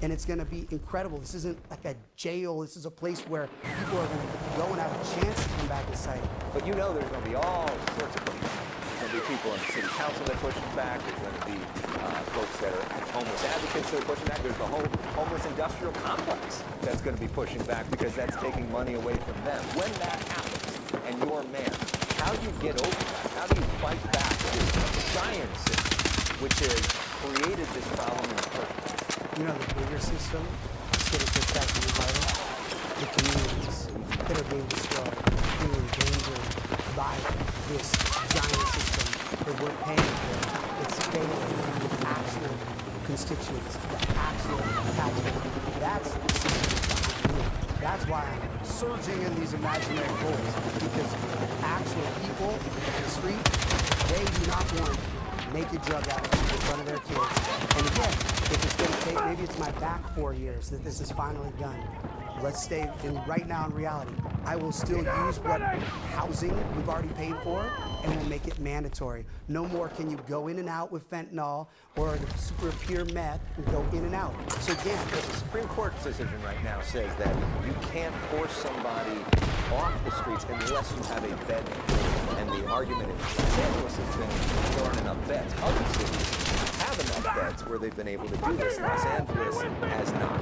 And it's gonna be incredible. This isn't like a jail. This is a place where people are gonna go and have a chance to come back inside. But you know there's going to be all sorts of pushback. There's going to be people in the city council that push back. There's going to be folks that are homeless advocates that are pushing back. There's the whole homeless industrial complex that's going to be pushing back because that's taking money away from them. When that happens, and you're a man, how do you get over that? How do you fight back this giant system which has created this problem in the first place? You know, the bigger system is going to get back to the vital. The communities that are being destroyed, being endangered by this giant system that we're paying for. It's failing the actual constituents, the actual taxpayers. That's the system behind me. That's why I'm surging in these imaginary goals, because actual people in the street, they do not want naked drug addicts in front of their kids. And again, if it's going to take, maybe it's my back 4 years that this is finally done. Let's stay right now in reality. I will still use what housing we've already paid for, and we'll make it mandatory. No more can you go in and out with fentanyl or the super pure meth and go in and out. So again, the Supreme Court's decision right now says that you can't force somebody off the streets unless you have a bed. And the argument in Los Angeles has been there aren't enough beds. Other cities have enough beds where they've been able to do this. Los Angeles has not.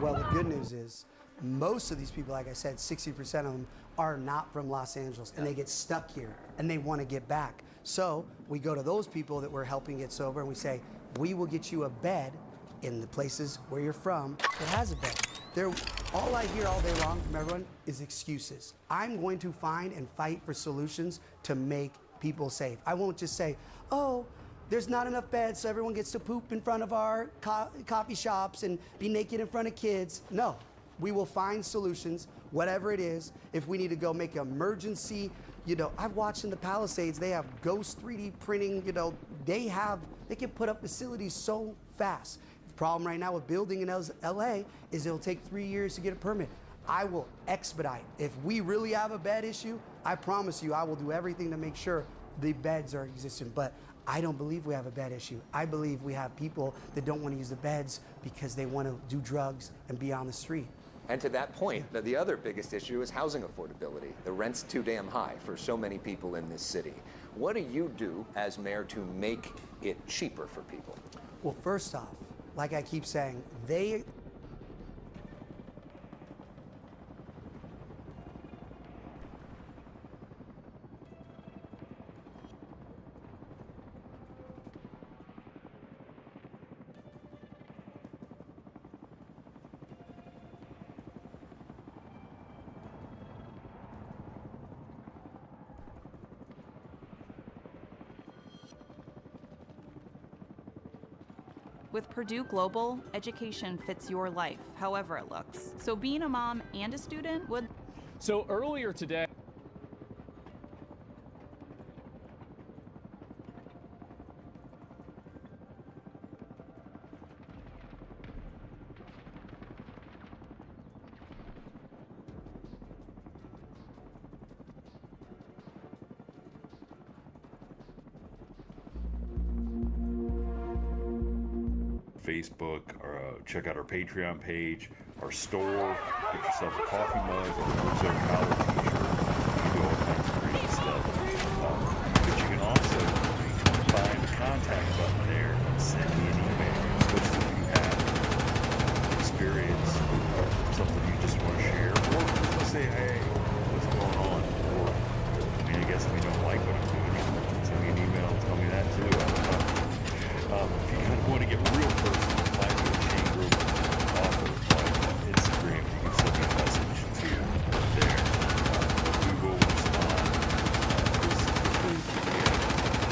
Well, the good news is most of these people, like I said, 60% of them are not from Los Angeles, and they get stuck here and they want to get back. So we go to those people that we're helping get sober and we say, we will get you a bed in the places where you're from that has a bed. All I hear all day long from everyone is excuses. I'm going to find and fight for solutions to make people safe. I won't just say, oh, there's not enough beds so everyone gets to poop in front of our coffee shops and be naked in front of kids. No, we will find solutions, whatever it is. If we need to go make emergency, I've watched in the Palisades, they have ghost 3D printing, they can put up facilities so fast. The problem right now with building in LA is it'll take 3 years to get a permit. I will expedite. If we really have a bed issue, I promise you I will do everything to make sure the beds are existent. But I don't believe we have a bed issue. I believe we have people that don't want to use the beds because they want to do drugs and be on the street. And to that point, the other biggest issue is housing affordability. The rent's too damn high for so many people in this city. What do you do as mayor to make it cheaper for people? Well, first off, like I keep saying, With Purdue Global, education fits your life, however it looks. So being a mom and a student would... So earlier today... Facebook, or check out our Patreon page, our store, get yourself a coffee mug, or a college t-shirt. You do all kinds of great stuff. But you can also find the contact button there and send me an email, especially if you have experience or something you just want to share, or just say, hey, what's going on? Or, I guess if you don't like what I'm doing, you can send me an email and tell me that too. I don't know. If you kind of want to get real personal, find me a chain group off of Instagram. You can send me a message to there. We will respond as quickly as we can.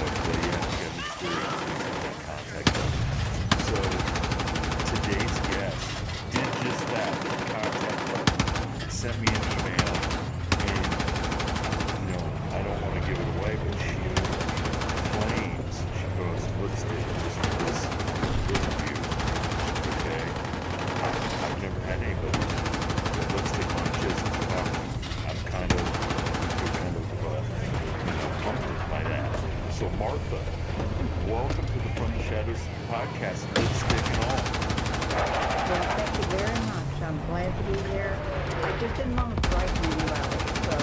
But yeah, if you have experience, please that contact us. So today's guest did just that. Contact us. Sent me an email, and I don't want to give it Martha. Welcome to the From the Shadows podcast, lipstick and all. Well, thank you very much. I'm glad to be here. I just didn't want to frighten anybody, so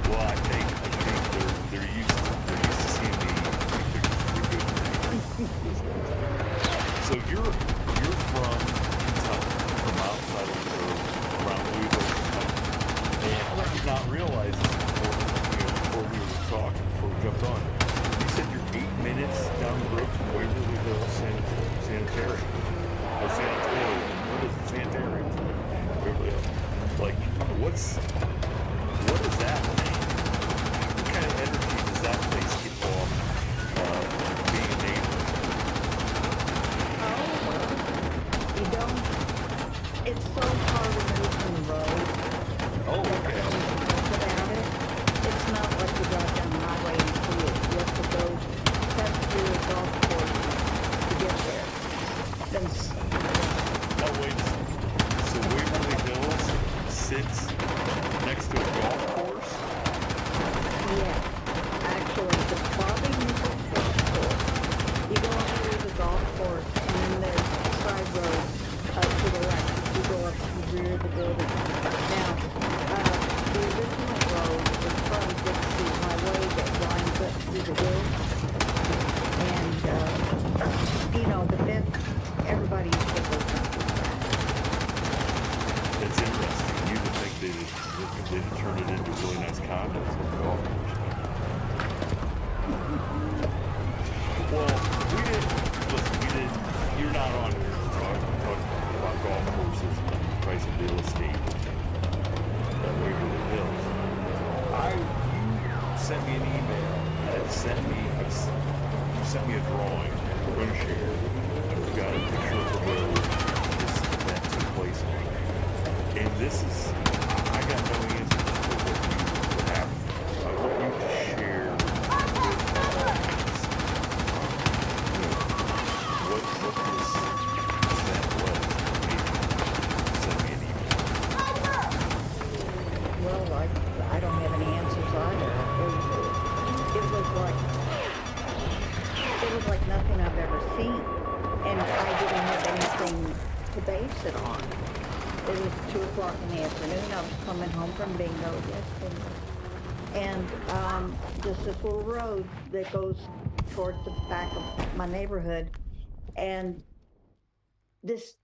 Well, I think they're used to seeing me. So you're from Kentucky, from outside of around Louisville, Kentucky. And I did not realize this before we were talking, before we jumped on. You said you're 8 minutes down the road from Waverly Hills Sanitarium. Or Sanitarium. What is it? Sanitarium. Waverly Hills. Like, what does that mean? What kind of energy does that place get off being a neighbor? you don't. It's so far removed from the road. Oh, okay. About it, it's not like you drive down the highway and see it. You have to go cut through a golf course to get there. Oh, wait. So Waverly Hills sits next to a golf course? Yeah. Actually, the Bobby Music Course. You go up through the golf course, and then there's a side road to the left. You go up to the rear of the building. Now, the original road is from Dixie Highway that winds up through the hills. And, but then everybody used to go through that. That's interesting. You would think they'd turn it into really nice condos and golf course. Well, you're not on here to talk about golf courses and the price of real estate at Waverly Hills. You sent me an email and you sent me a drawing we're going to share. We've got a picture of the road this event took place on. And this is, I got no answers for what happened. So I want you to share with us what this event was. Send me an email. Well, I don't have any answers either. It was like nothing I've ever seen. And I didn't have anything to base it on. It was 2 o'clock in the afternoon. I was coming home from bingo yesterday. And just this little road that goes towards the back of my neighborhood. And this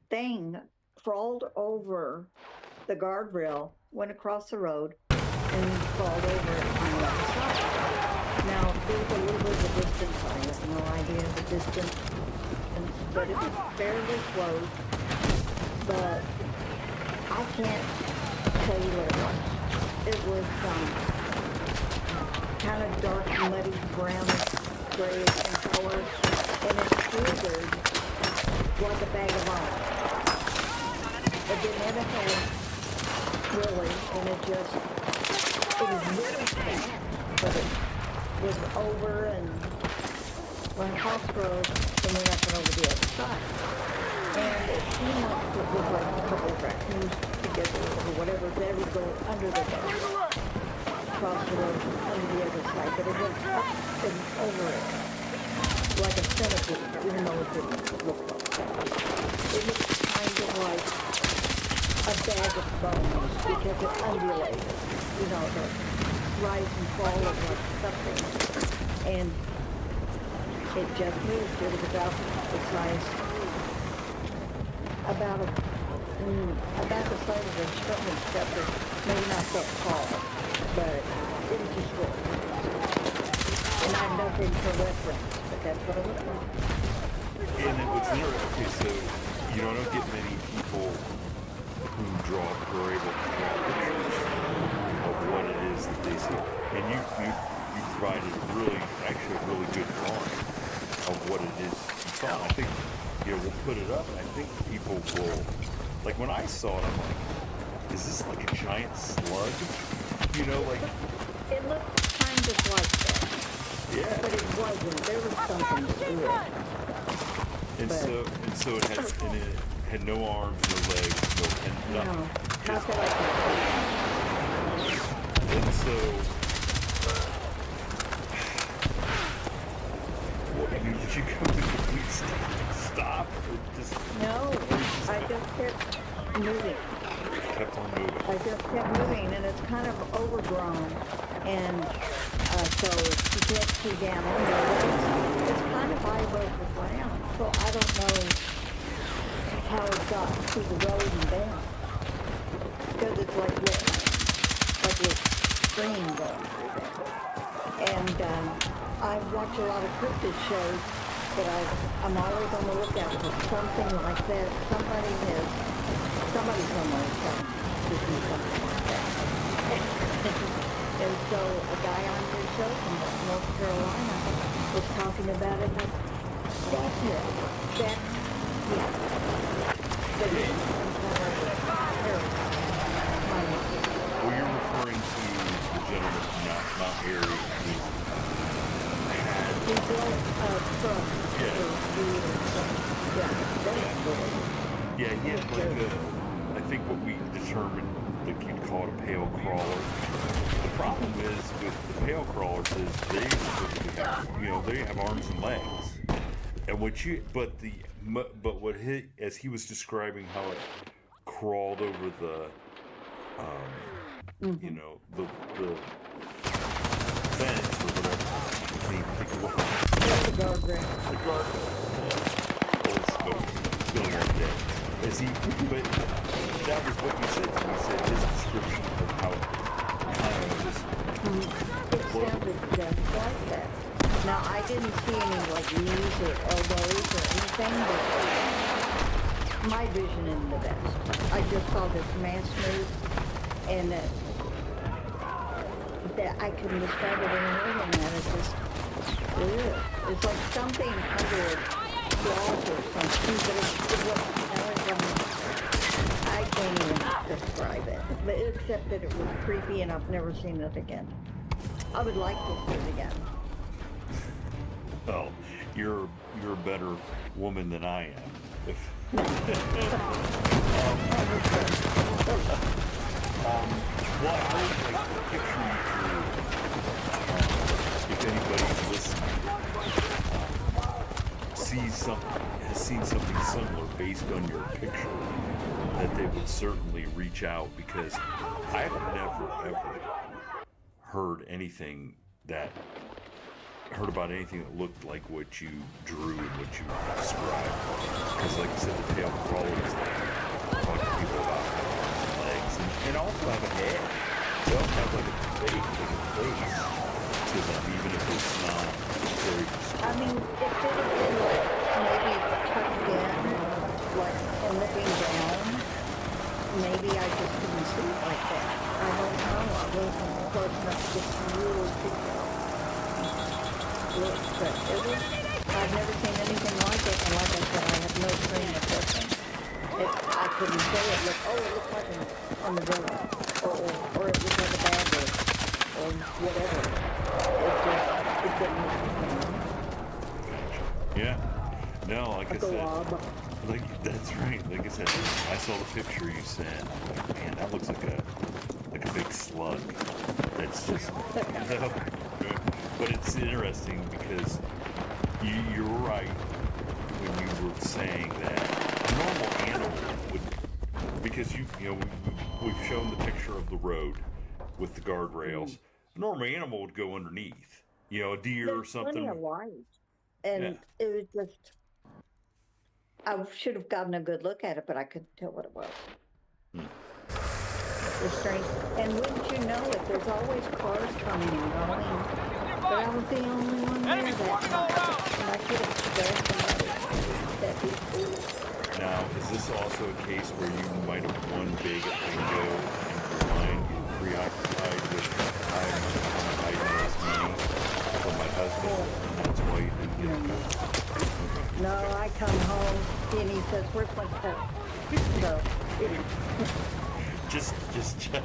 thing crawled over the guardrail, went across the road, and crawled over on the other side. Now, there's a little bit of a distance. I have no idea the distance, but it was fairly close. But I can't tell you what it was. It was kind of dark, muddy, brown, grayish in color, and it slithered like a bag of ice. It didn't have a head, really, and it was really fast, but it was over and went across the road and went up and over the other side. And it seemed like it was like a couple of raccoons together or whatever. They would go under the boat, across the road under the other side, but it went up and over it like a centipede, even though it didn't look like that. It looked kind of like a bag of bones because it undulated, the rise and fall of like something, and it just moved. It was about the size, about the size of a Sherman Shepherd, maybe not that tall, but it was just short. And I have nothing for reference, but that's what it looked like. And it was interesting. Okay, so you don't get many people who are able to draw pictures of what it is that they see. And you provided a really good drawing of what it is you saw. And I think, we'll put it up, and I think people will, like when I saw it, I'm like, is this like a giant slug? It looked kind of like that. Yeah. But it wasn't. There was something to it. And so it had no arms, no legs, nothing. No. How could I And so Did you come to complete stop? Just No, I just kept moving. kept on moving. I just kept moving, and it's kind of overgrown, and so you can't see down in there. It's kind of high above the ground, so I don't know how it got to the road and down, because it's like a stream going through there. And I watch a lot of cryptid shows, but I'm always on the lookout for something like that. Somebody somewhere is telling me to do something like that. And so a guy on your show from North Carolina was talking about it. Like, that's it. That's yeah. But it's Well, you're referring to the gentleman from Mount Airy who had... He built a truck. Yeah, he had like I think what we determined, like you'd call it a pale crawler. The problem is with the pale crawlers is they have arms and legs. And as he was describing how it crawled over the the fence or whatever. I can't even think of what. The guardrail. The guardrail. Old smoke. Still one day. But that was what you said to me. You said his description of how it kind of just. It sounded just like that. Now, I didn't see any like knees or elbows or anything, but my vision isn't the best. I just saw this mass move, and that I couldn't describe it any more than that. It's just, it's like something under a wall or something, but I can't even describe it. But except that it was creepy, and I've never seen it again. I would like to see it again. Well, you're a better woman than I am. Well, I heard like the picture you drew. If anybody's listening has seen something similar based on your picture, that they would certainly reach out, because I've never ever heard about anything that looked like what you drew and what you described. Because like I said, the tail crawlers talk to people about legs and also have a head. They also have like a face to them, even if it's not very I mean, it could have been like maybe tucked in, like and looking down. Maybe I just couldn't see it like that. I don't know. I wasn't close enough to get some real picture. But I've never seen anything like it, and like I said, I have no frame of reference. I couldn't say it looked like an armadillo, or it looked like a badger, or whatever. It didn't. Yeah. No, like I said, that's right. Like I said, I saw the picture you sent. Man, that looks like a big slug. That's just But it's interesting because you're right when you were saying that a normal animal would, because we've shown the picture of the road with the guardrails. A normal animal would go underneath, a deer or something. Plenty of light, and it was just. I should have gotten a good look at it, but I couldn't tell what it was. It's strange. And wouldn't you know it, there's always cars coming and going. But I was the only one there that night. And I could have scared somebody that before. Now, is this also a case where you might have won big at bingo and your mind get preoccupied with I'm hiding this money from my husband, and that's why you didn't get it? No, I come home and he says, "Where's my coat?" So, just check.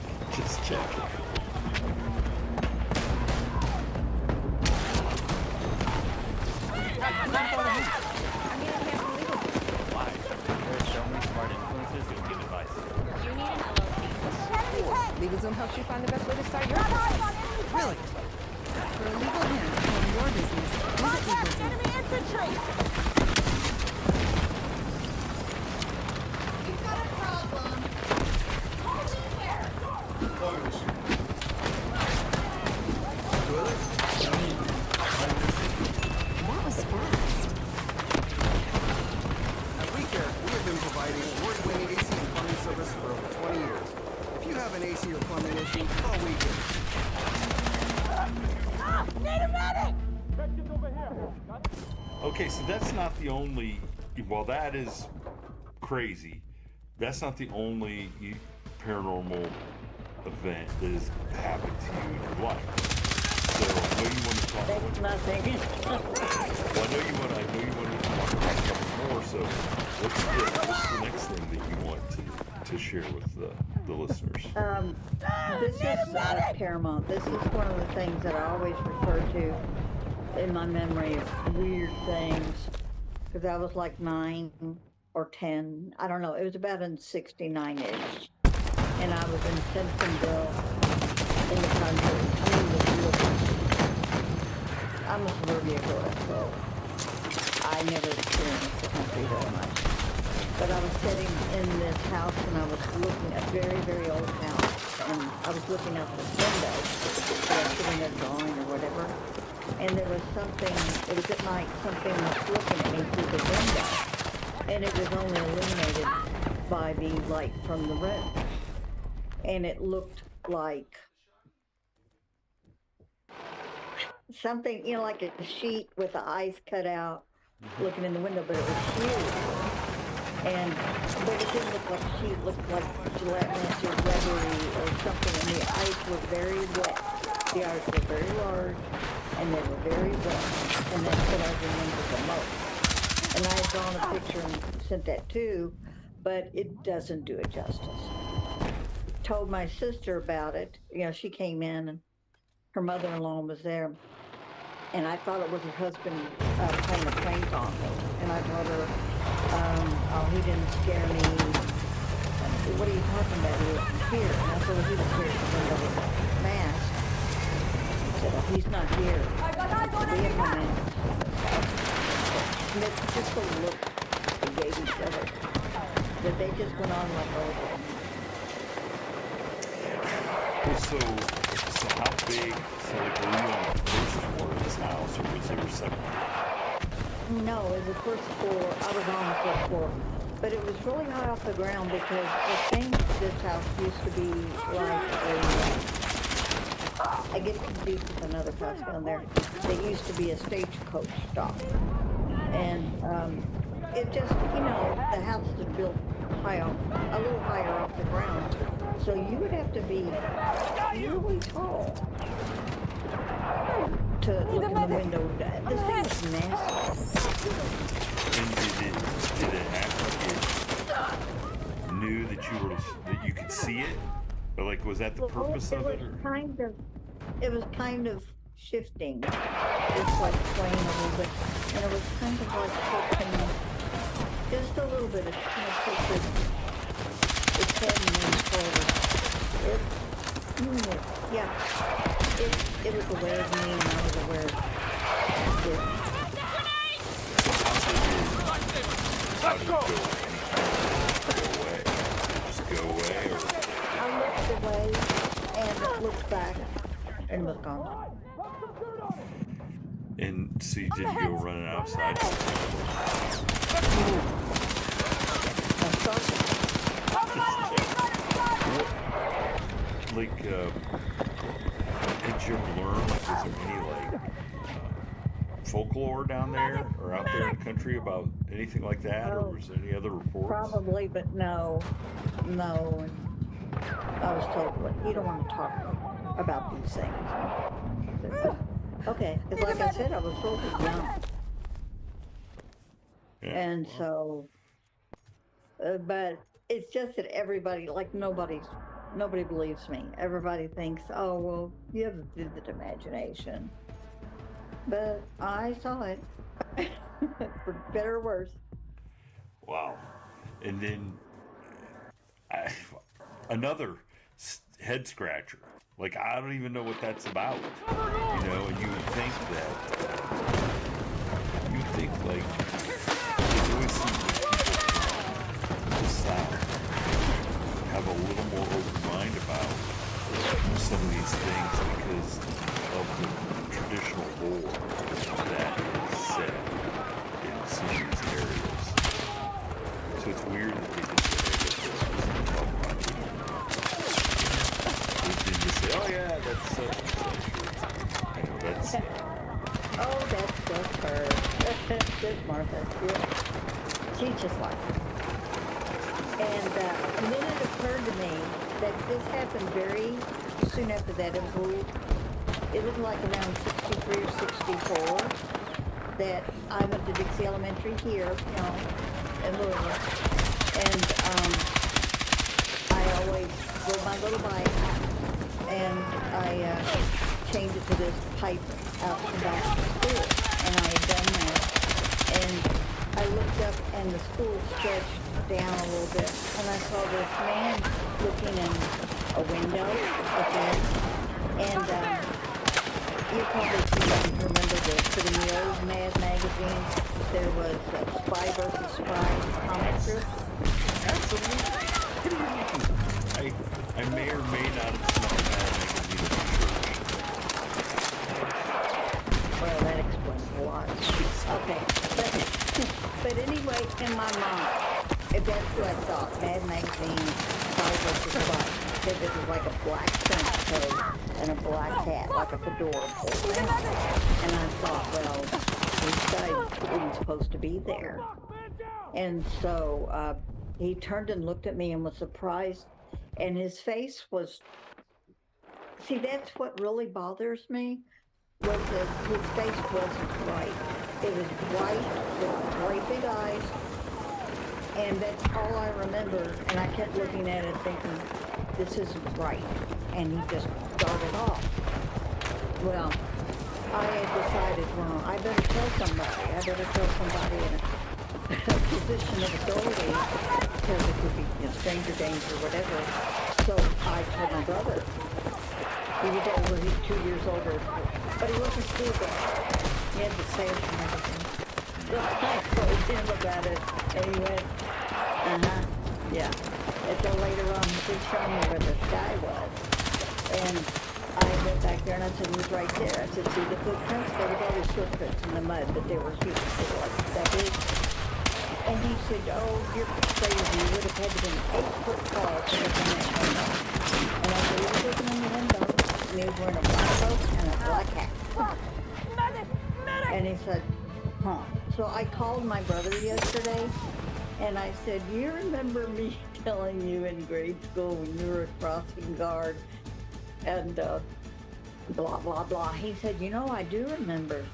Why? There's so many smart influencers who give advice. You need an LLC. LegalZoom helps you find the best way to start your business. Really? For a legal hand on your business, visit LegalZoom. infantry! You've got a problem. Hold in there. That was fast. At WeCare, we have been providing award-winning AC and plumbing service for over 20 years. If you have an AC or plumbing issue, call WeCare. Need a medic! Okay, so that's not the only. Well, that is crazy. That's not the only paranormal event that has happened to you in your life. So I know you want to talk. That's nothing. Well, I know you want to talk about a couple more. So what's the next thing that you want to share with the listeners? This is paramount. This is one of the things that I always refer to in my memory of weird things, because I was like 9 or 10. I don't know. It was about in 69-ish. And I was in Simpsonville in the country. I'm a suburbia girl, so I never experienced the country very much. But I was sitting in this house and I was looking at a very, very old house. And I was looking out the window. I was sitting there drawing or whatever. And there was something, it was at night, something was looking at me through the window. And it was only illuminated by the light from the room. And it looked like something, you know, like a sheet with the eyes cut out, looking in the window, but it was huge. But it didn't look like a sheet, it looked like gelatinous or rubbery or something, and the eyes were very wet. The eyes were very large, and they were very wet, and that's what I remember the most. And I had drawn a picture and sent that too, but it doesn't do it justice. Told my sister about it. You know, she came in, and her mother-in-law was there, and I thought it was her husband playing a prank on me. And I told her, oh, he didn't scare me. What are you talking about? He wasn't here. And I said, well, he was here because he had a mask. I said, oh, he's not here. We have no mask. And it's just a look they gave each other. That they just went on like over. Well, so how big? So like, were you on the first floor of this house, or was there a second floor? No, it was the first floor. I was on the first floor. But it was really high off the ground because I think this house used to be like I get confused with another house down there. It used to be a stagecoach stop. And it just, you know, the house is built high off, a little higher off the ground. So you would have to be really tall to look in the window. This thing is massive. And did it act like it knew that you could see it? Or like, was that the purpose of it? It was kind of shifting. It's like swaying a little bit. And it was kind of like tilting, just a little bit. It kind of tilted its head and then forward. It was aware of me and I was aware of it. Let's go! Just go away, or? I looked away and it looked back and was gone. And so you didn't go running outside? Like, did you ever learn, like, was there any, like, folklore down there or out there in the country about anything like that, or was there any other reports? Probably, but no. And I was told, look, you don't want to talk about these things. Okay, because like I said, I was really young. Yeah. And so, but it's just that everybody, like nobody believes me. Everybody thinks, oh, well, you have a vivid imagination. But I saw it, for better or worse. Wow. And then another head scratcher. Like, I don't even know what that's about, you know, and you would think think, like, it always seems like people from the South have a little more open mind about some of these things because of the traditional lore that is set in some of these areas. So it's weird that they just talk about it. They just say, oh yeah, that's such and such. You know, that's... Oh, that's just her. That's Martha. Yeah. She's just like her. And then it occurred to me that this happened very soon after that. It was like around 63 or 64 that I went to Dixie Elementary here, you know, in Louisville. And I always rode my little bike and I changed it to this pipe out the back of the school. And I had done that. And I looked up and the school stretched down a little bit. And I saw this man looking in a window, okay? And you probably remember this, but in the old Mad magazine, there was Spy vs. Spy comic strip. Absolutely. What do you mean? I may or may not have snuck a Mad magazine at church. Well, that explains a lot. Okay, but anyway, in my mind, if that's what I thought, Mad magazine, Spy vs. Spy, that this was like a black trench coat and a black hat, like a fedora. And I thought, well, this guy isn't supposed to be there. And so he turned and looked at me and was surprised. And his face was, see, that's what really bothers me, was that his face wasn't right. It was white with bright big eyes. And that's all I remember. And I kept looking at it thinking, this isn't right. And he just darted off. Well, I had decided, well, I better tell somebody. I better tell somebody in a position of authority, because it could be, you know, stranger danger or whatever. So I told my brother. He was older, he's 2 years older, but he wasn't school guy. He had the sash and everything. So I told him about it, and he went, yeah. And so later on, he did show me where the sky was. And I went back there and I said, it was right there. I said, see the footprints? There was all these footprints in the mud, but they were huge. They were like that big. And he said, oh, you're crazy. You would have had to be 8 foot tall to look in that window. And I said, he was looking in the window, and he was wearing a black coat and a black hat. And he said, huh. So I called my brother yesterday, and I said, you remember me telling you in grade school when you were a crossing guard and blah, blah, blah. He said, you know, I do remember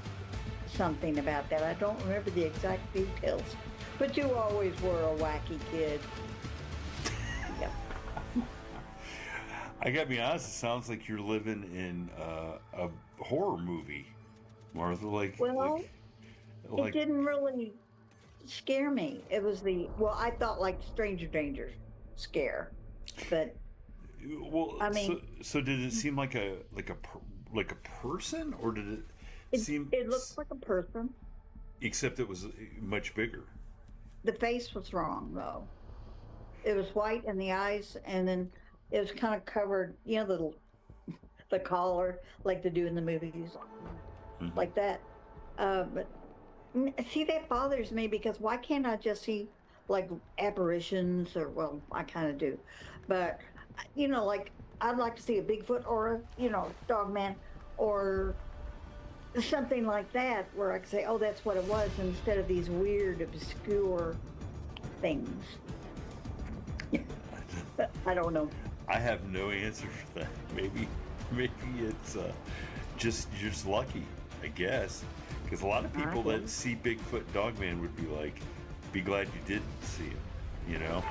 something about that. I don't remember the exact details, but you always were a wacky kid. Yep. I gotta be honest, it sounds like you're living in a horror movie, Martha. Well, it didn't really scare me. It was I thought like Stranger Danger scare, but well, I mean, so did it seem like a person, or did it seem? It looked like a person, except it was much bigger. The face was wrong though. It was white in the eyes, and then it was kind of covered, you know, the collar like they do in the movies, like that. But see, that bothers me because why can't I just see like apparitions or, well, I kind of do, but you know, like I'd like to see a Bigfoot or a, you know, Dogman or something like that where I could say, oh, that's what it was, instead of these weird, obscure things. I don't know. I have no answer for that. Maybe it's just lucky, I guess. Because a lot of people that see Bigfoot Dogman would be like, be glad you didn't see him, you know?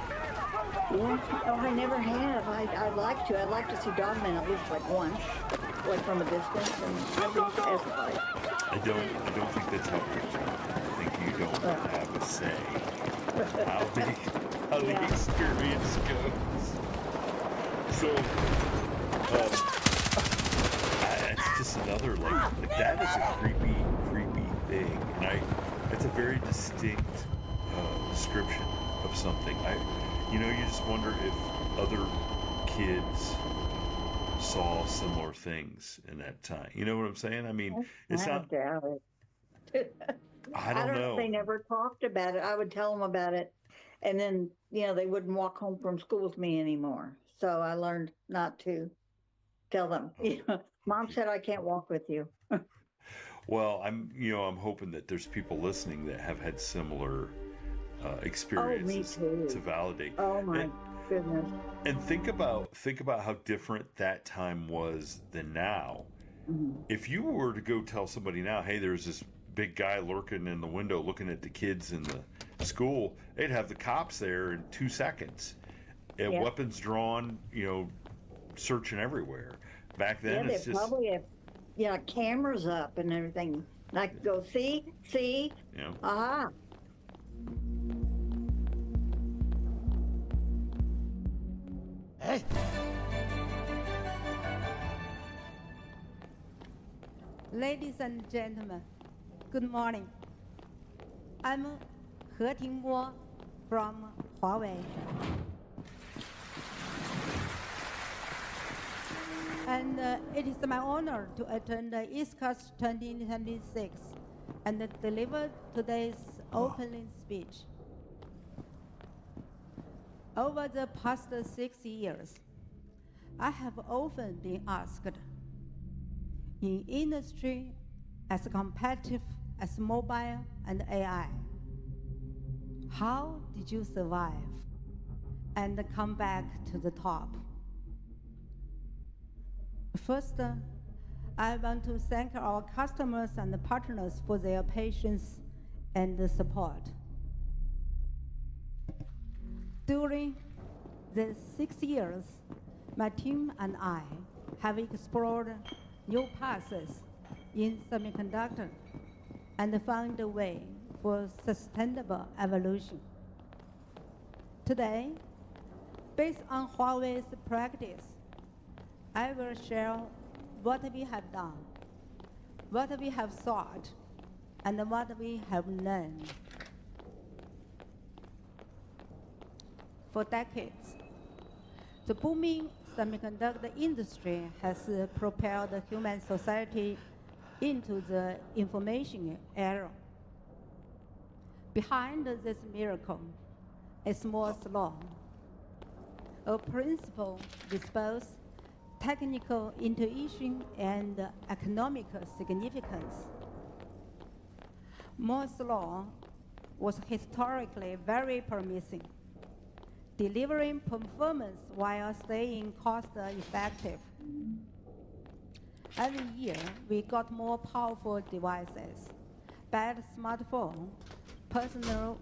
Yeah, oh, I never have. I'd like to. I'd like to see Dogman at least like once, like from a distance, and at least as a fight. I don't think that's how it works. I think you don't have a say how the experience goes. So, it's just another like that is a creepy thing, and it's a very distinct description of something. You just wonder if other kids saw similar things in that time. You know what I'm saying? I mean, it's not. Doubt it. I don't know. They never talked about it. I would tell them about it, and then they wouldn't walk home from school with me anymore. So I learned not to tell them. Mom said I can't walk with you. Well, I'm hoping that there's people listening that have had similar experiences to validate. Oh my goodness. And think about how different that time was than now. Mm-hmm. If you were to go tell somebody now, hey, there's this big guy lurking in the window looking at the kids in the school, they'd have the cops there in 2 seconds. And weapons drawn, searching everywhere. Back then, it's just probably have cameras up and everything. I could go see, aha. Hey. Ladies and gentlemen, good morning. I'm He Tingbo from Huawei. And it is my honor to attend the ISCAS 2026 and deliver today's opening speech. Over the past 6 years, I have often been asked, in industry as competitive as mobile and AI, how did you survive and come back to the top? First, I want to thank our customers and partners for their patience and support. During the 6 years, my team and I have explored new paths in semiconductor and found a way for sustainable evolution. Today, based on Huawei's practice, I will share what we have done, what we have thought, and what we have learned. For decades, the booming semiconductor industry has propelled human society into the information era. Behind this miracle is Moore's law, a principle with both technical intuition and economic significance. Moore's law was historically very promising, delivering performance while staying cost-effective. Every year, we got more powerful devices, better smartphones, personal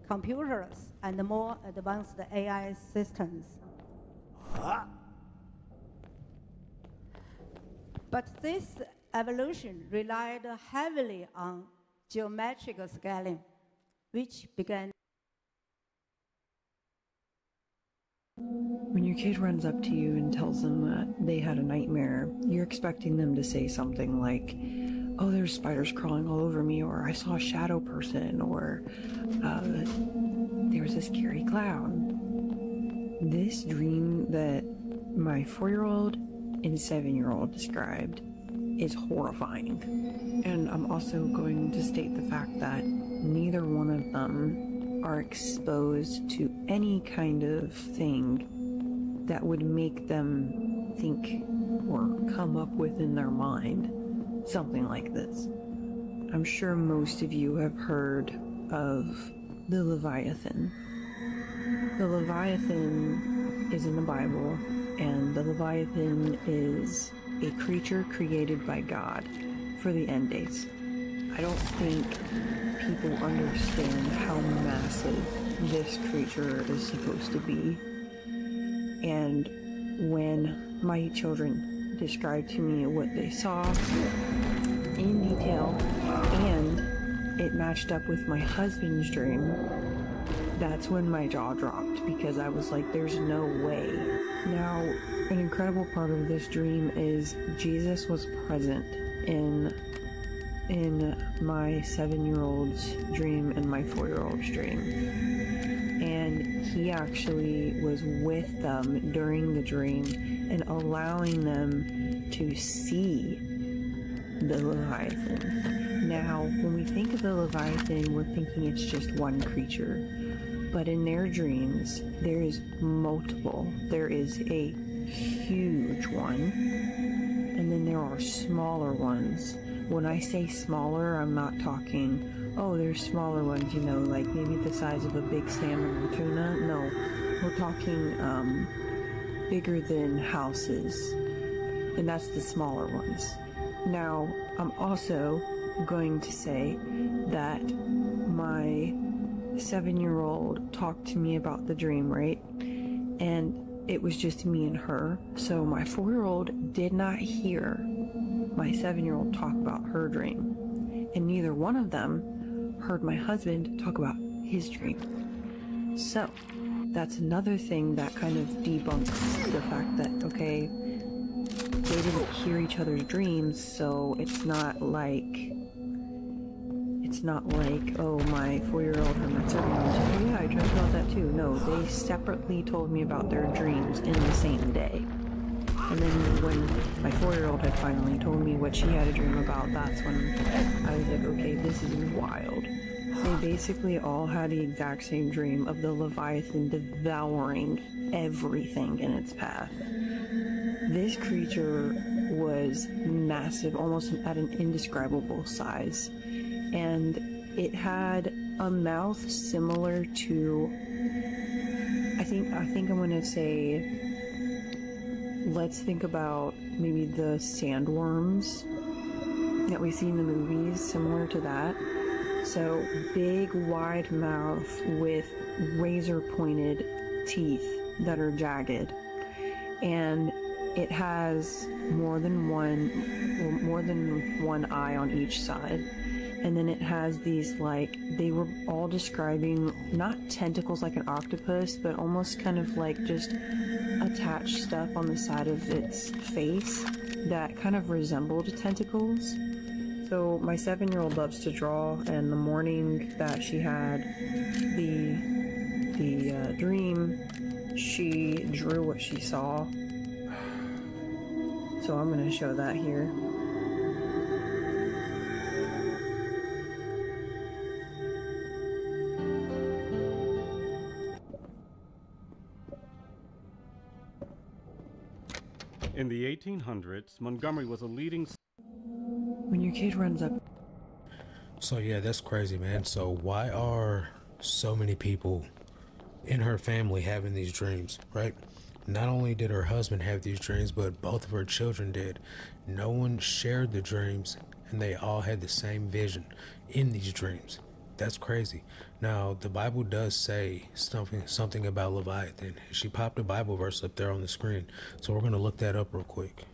computers, and more advanced AI systems. But this evolution relied heavily on geometric scaling, which began. When your kid runs up to you and tells them that they had a nightmare, you're expecting them to say something like, oh, there's spiders crawling all over me, or I saw a shadow person, or there was a scary clown. This dream that my 4-year-old and 7-year-old described is horrifying. And I'm also going to state the fact that neither one of them are exposed to any kind of thing that would make them think or come up with in their mind something like this. I'm sure most of you have heard of the Leviathan. The Leviathan is in the Bible, and the Leviathan is a creature created by God for the end days. I don't think people understand how massive this creature is supposed to be. And when my children described to me what they saw in detail, and it matched up with my husband's dream, that's when my jaw dropped, because I was like, there's no way. Now, an incredible part of this dream is Jesus was present in in my 7-year-old's dream and my 4-year-old's dream. And he actually was with them during the dream and allowing them to see the Leviathan. Now, when we think of the Leviathan, we're thinking it's just one creature. But in their dreams, there is multiple. There is a huge one, and then there are smaller ones. When I say smaller, I'm not talking, oh, there's smaller ones, you know, like maybe the size of a big salmon or tuna. No, we're talking bigger than houses, and that's the smaller ones. Now, I'm also going to say that my 7-year-old talked to me about the dream, right? And it was just me and her. So my 4-year-old did not hear my 7-year-old talk about her dream. And neither one of them heard my husband talk about his dream. So that's another thing that kind of debunks the fact that, okay, they didn't hear each other's dreams, so it's not like, oh, my 4-year-old heard my 7-year-old say, oh yeah, I dreamt about that too. No, they separately told me about their dreams in the same day. And then when my 4-year-old had finally told me what she had a dream about, that's when I was like, okay, this is wild. They basically all had the exact same dream of the Leviathan devouring everything in its path. This creature was massive, almost at an indescribable size. And it had a mouth similar to, I think I'm gonna say, let's think about maybe the sandworms that we see in the movies, similar to that. So big, wide mouth with razor-pointed teeth that are jagged, and it has more than one eye on each side. And then it has these, like, they were all describing not tentacles like an octopus, but almost kind of like just attached stuff on the side of its face that kind of resembled tentacles. So my 7-year-old loves to draw, and the morning that she had the dream, she drew what she saw. So I'm going to show that here. In the 1800s, Montgomery was a leading... When your kid runs up... So yeah, that's crazy, man. So why are so many people in her family having these dreams, right? Not only did her husband have these dreams, but both of her children did. No one shared the dreams, and they all had the same vision in these dreams. That's crazy. Now, the Bible does say something about Leviathan. She popped a Bible verse up there on the screen, so we're going to look that up real quick.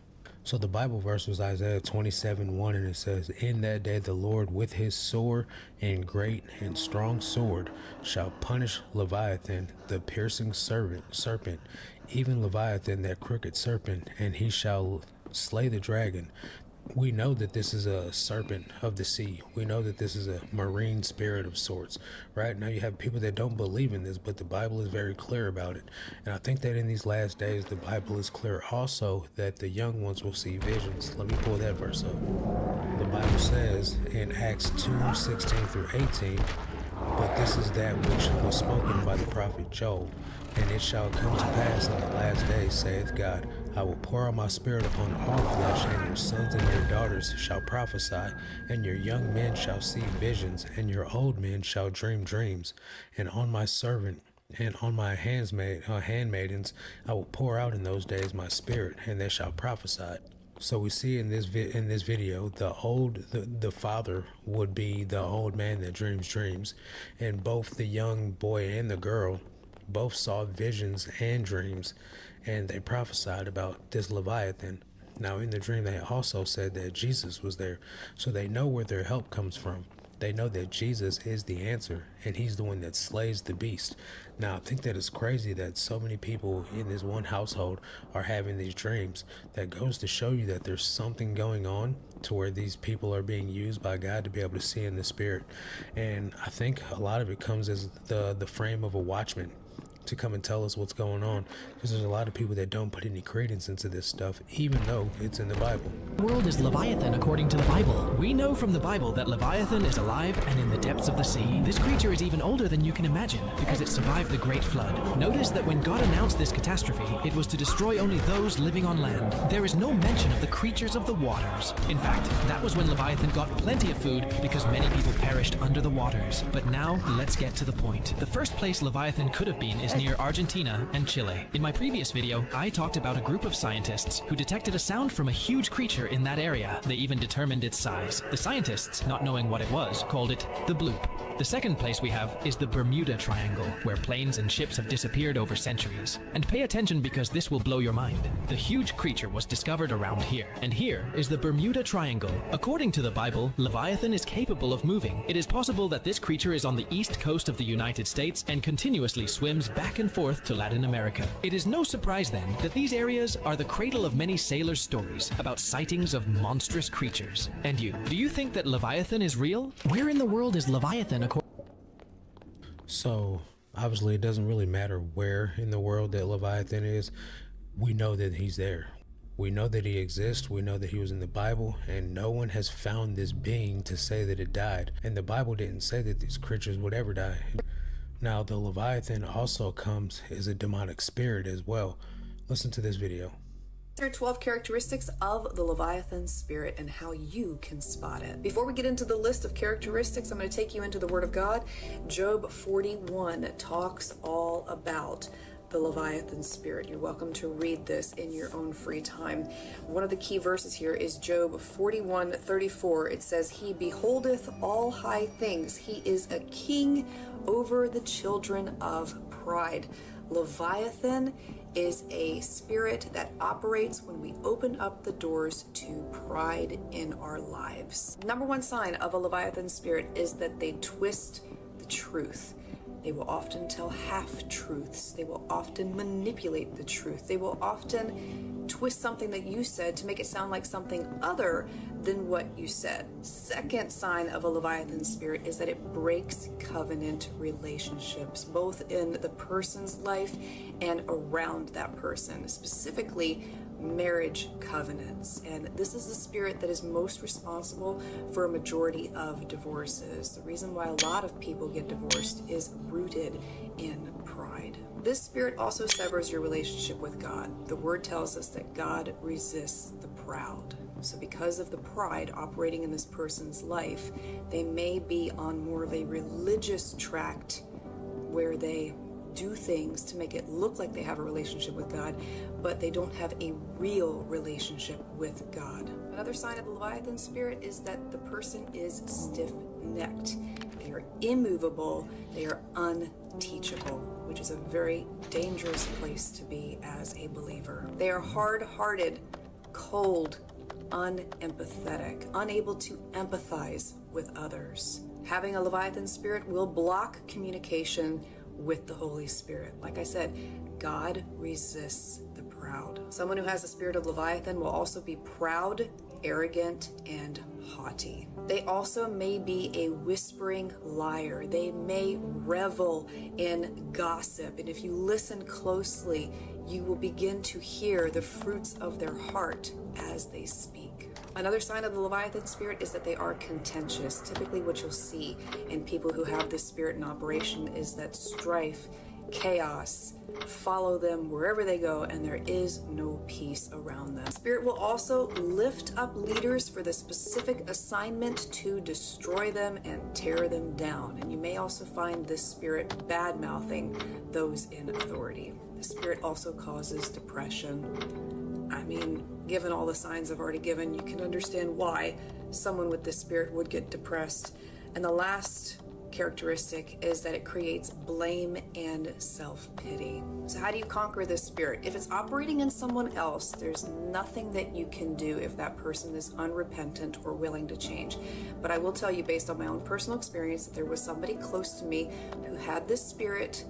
So the Bible verse was Isaiah 27:1, and it says, "In that day the Lord with his sore and great and strong sword shall punish Leviathan, the piercing serpent, even Leviathan, that crooked serpent, and he shall slay the dragon." We know that this is a serpent of the sea. We know that this is a marine spirit of sorts. Right now you have people that don't believe in this, but the Bible is very clear about it. And I think that in these last days, the Bible is clear also that the young ones will see visions. Let me pull that verse up. The Bible says in Acts 2:16 through 18, "But this is that which was spoken by the prophet Joel. And it shall come to pass in the last days, saith God, I will pour out my spirit upon all flesh, and your sons and your daughters shall prophesy, and your young men shall see visions, and your old men shall dream dreams. And on my servant and on my handmaidens I will pour out in those days my spirit, and they shall prophesy." So we see in this video, the father would be the old man that dreams dreams, and both the young boy and the girl both saw visions and dreams, and they prophesied about this Leviathan. Now in the dream they also said that Jesus was there, so they know where their help comes from. They know that Jesus is the answer, and he's the one that slays the beast. Now, I think that it's crazy that so many people in this one household are having these dreams. That goes to show you that there's something going on to where these people are being used by God to be able to see in the spirit. And I think a lot of it comes as the frame of a watchman to come and tell us what's going on, because there's a lot of people that don't put any credence into this stuff, even though it's in the Bible. The world is Leviathan according to the Bible. We know from the Bible that Leviathan is alive and in the depths of the sea. This creature is even older than you can imagine because it survived the Great Flood. Notice that when God announced this catastrophe, it was to destroy only those living on land. There is no mention of the creatures of the waters. In fact, that was when Leviathan got plenty of food because many people perished under the waters. But now, let's get to the point. The first place Leviathan could have been is near Argentina and Chile. In my previous video, I talked about a group of scientists who detected a sound from a huge creature in that area. They even determined its size. The scientists, not knowing what it was, called it the bloop. The second place we have is the Bermuda Triangle, where planes and ships have disappeared over centuries. And pay attention because this will blow your mind. The huge creature was discovered around here, and here is the Bermuda Triangle. According to the Bible, Leviathan is capable of moving. It is possible that this creature is on the east coast of the United States and continuously swims back and forth to Latin America. It is no surprise then that these areas are the cradle of many sailors' stories about sightings of monstrous creatures. And you, do you think that Leviathan is real? Where in the world is Leviathan? So obviously it doesn't really matter where in the world that Leviathan is. We know that he's there. We know that he exists. We know that he was in the Bible, and no one has found this being to say that it died. And the Bible didn't say that these creatures would ever die. Now, the Leviathan also comes as a demonic spirit as well. Listen to this video. There are 12 characteristics of the Leviathan spirit and how you can spot it. Before we get into the list of characteristics, I'm going to take you into the Word of God. Job 41 talks all about the Leviathan spirit. You're welcome to read this in your own free time. One of the key verses here is Job 41:34. It says, "He beholdeth all high things. He is a king over the children of pride." Leviathan is a spirit that operates when we open up the doors to pride in our lives. Number one sign of a Leviathan spirit is that they twist the truth. They will often tell half-truths. They will often manipulate the truth. They will often twist something that you said to make it sound like something other than what you said. Second sign of a Leviathan spirit is that it breaks covenant relationships, both in the person's life and around that person, specifically marriage covenants. And this is the spirit that is most responsible for a majority of divorces. The reason why a lot of people get divorced is rooted in pride. This spirit also severs your relationship with God. The word tells us that God resists the proud. So because of the pride operating in this person's life, they may be on more of a religious tract where they do things to make it look like they have a relationship with God, but they don't have a real relationship with God. Another sign of the Leviathan spirit is that the person is stiff-necked. They are immovable. They are unteachable, which is a very dangerous place to be as a believer. They are hard-hearted, cold, unempathetic, unable to empathize with others. Having a Leviathan spirit will block communication with the Holy Spirit. Like I said, God resists the proud. Someone who has the spirit of Leviathan will also be proud, arrogant, and haughty. They also may be a whispering liar. They may revel in gossip. And if you listen closely, you will begin to hear the fruits of their heart as they speak. Another sign of the Leviathan spirit is that they are contentious. Typically what you'll see in people who have this spirit in operation is that strife, chaos follow them wherever they go, and there is no peace around them. Spirit will also lift up leaders for the specific assignment to destroy them and tear them down. And you may also find this spirit bad-mouthing those in authority. The spirit also causes depression. I mean, given all the signs I've already given, you can understand why someone with this spirit would get depressed. And the last characteristic is that it creates blame and self-pity. So how do you conquer this spirit? If it's operating in someone else, there's nothing that you can do if that person is unrepentant or willing to change. But I will tell you, based on my own personal experience, that there was somebody close to me who had this spirit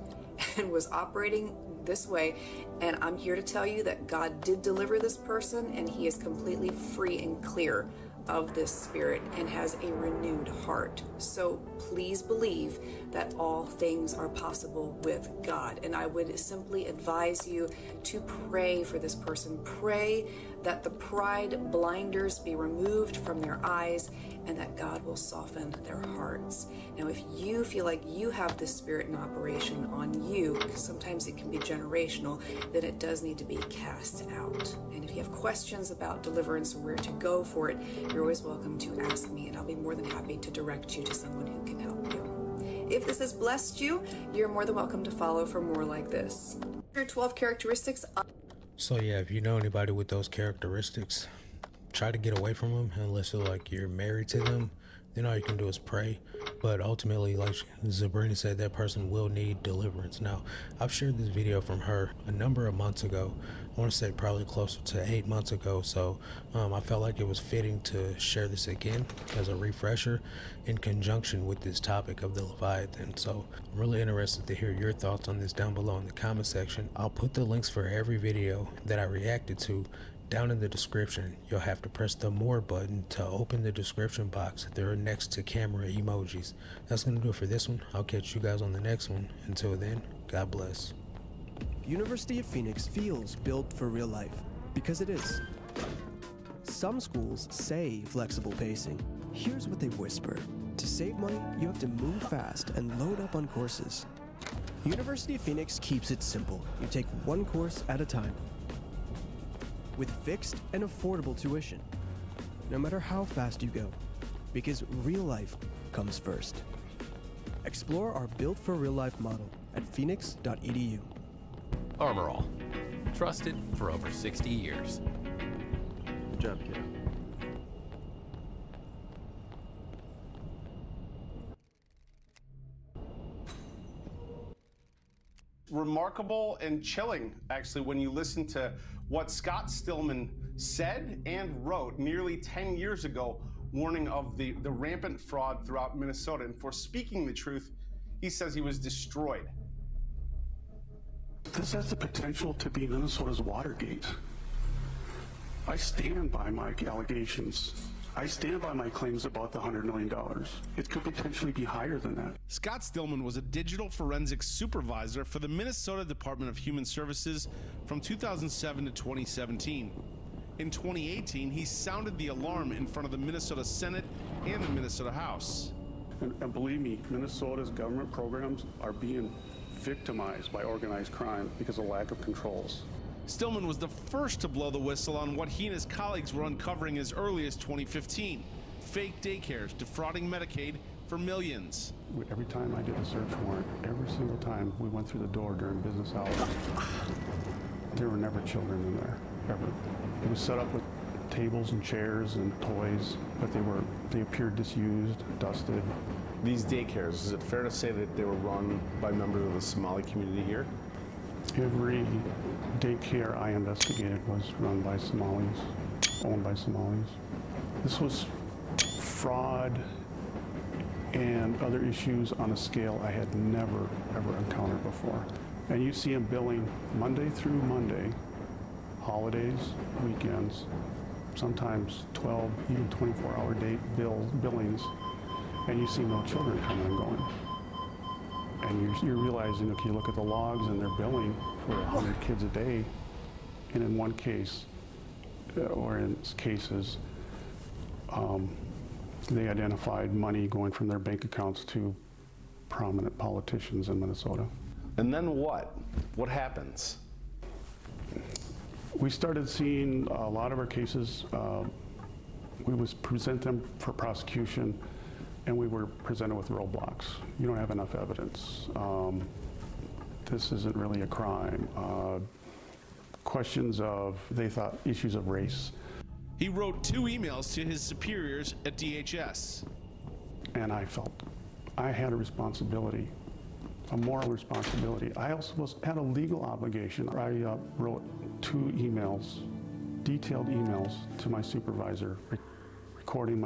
and was operating this way, and I'm here to tell you that God did deliver this person, and he is completely free and clear of this spirit and has a renewed heart. So please believe that all things are possible with God. And I would simply advise you to pray for this person. Pray that the pride blinders be removed from their eyes and that God will soften their hearts. Now, if you feel like you have this spirit in operation on you, because sometimes it can be generational, then it does need to be cast out. And if you have questions about deliverance or where to go for it, you're always welcome to ask me, and I'll be more than happy to direct you to someone who can help you. If this has blessed you, you're more than welcome to follow for more like this. Here are 12 characteristics. So yeah, if you know anybody with those characteristics, try to get away from them unless you're like you're married to them. Then all you can do is pray. But ultimately, like Sabrina said, that person will need deliverance. Now, I've shared this video from her a number of months ago. I want to say probably closer to 8 months ago. So I felt like it was fitting to share this again as a refresher in conjunction with this topic of the Leviathan. So I'm really interested to hear your thoughts on this down below in the comment section. I'll put the links for every video that I reacted to down in the description. You'll have to press the more button to open the description box. They're next to camera emojis. That's gonna do it for this one. I'll catch you guys on the next one. Until then, God bless. University of Phoenix feels built for real life, because it is. Some schools say flexible pacing. Here's what they whisper. To save money, you have to move fast and load up on courses. University of Phoenix keeps it simple. You take one course at a time, with fixed and affordable tuition, no matter how fast you go, because real life comes first. Explore our Built for Real Life model at phoenix.edu. Armor All. Trusted for over 60 years. Good job, kid. Remarkable and chilling, actually, when you listen to what Scott Stillman said and wrote nearly 10 years ago, warning of the rampant fraud throughout Minnesota. And for speaking the truth, he says he was destroyed. This has the potential to be Minnesota's Watergate. I stand by my allegations. I stand by my claims about the $100 million. It could potentially be higher than that. Scott Stillman was a digital forensics supervisor for the Minnesota Department of Human Services from 2007 to 2017. In 2018, he sounded the alarm in front of the Minnesota Senate and the Minnesota House. And believe me, Minnesota's government programs are being victimized by organized crime because of lack of controls. Stillman was the first to blow the whistle on what he and his colleagues were uncovering as early as 2015. Fake daycares defrauding Medicaid for millions. Every time I did a search warrant, every single time we went through the door during business hours, there were never children in there, ever. It was set up with tables and chairs and toys, but they appeared disused, dusted. These daycares, is it fair to say that they were run by members of the Somali community here? Every daycare I investigated was run by Somalis, owned by Somalis. This was fraud and other issues on a scale I had never, ever encountered before. And you see them billing Monday through Monday, holidays, weekends, sometimes 12, even 24-hour billings, and you see no children coming and going. And you're realizing, okay, look at the logs and they're billing for 100 kids a day. And in one case, or in cases, they identified money going from their bank accounts to prominent politicians in Minnesota. And then what? What happens? We started seeing a lot of our cases, we would present them for prosecution, and we were presented with roadblocks. You don't have enough evidence. This isn't really a crime. Questions of, they thought, issues of race. He wrote 2 emails to his superiors at DHS. And I felt I had a responsibility, a moral responsibility. I also had a legal obligation. I wrote 2 emails, detailed emails to my supervisor, recording my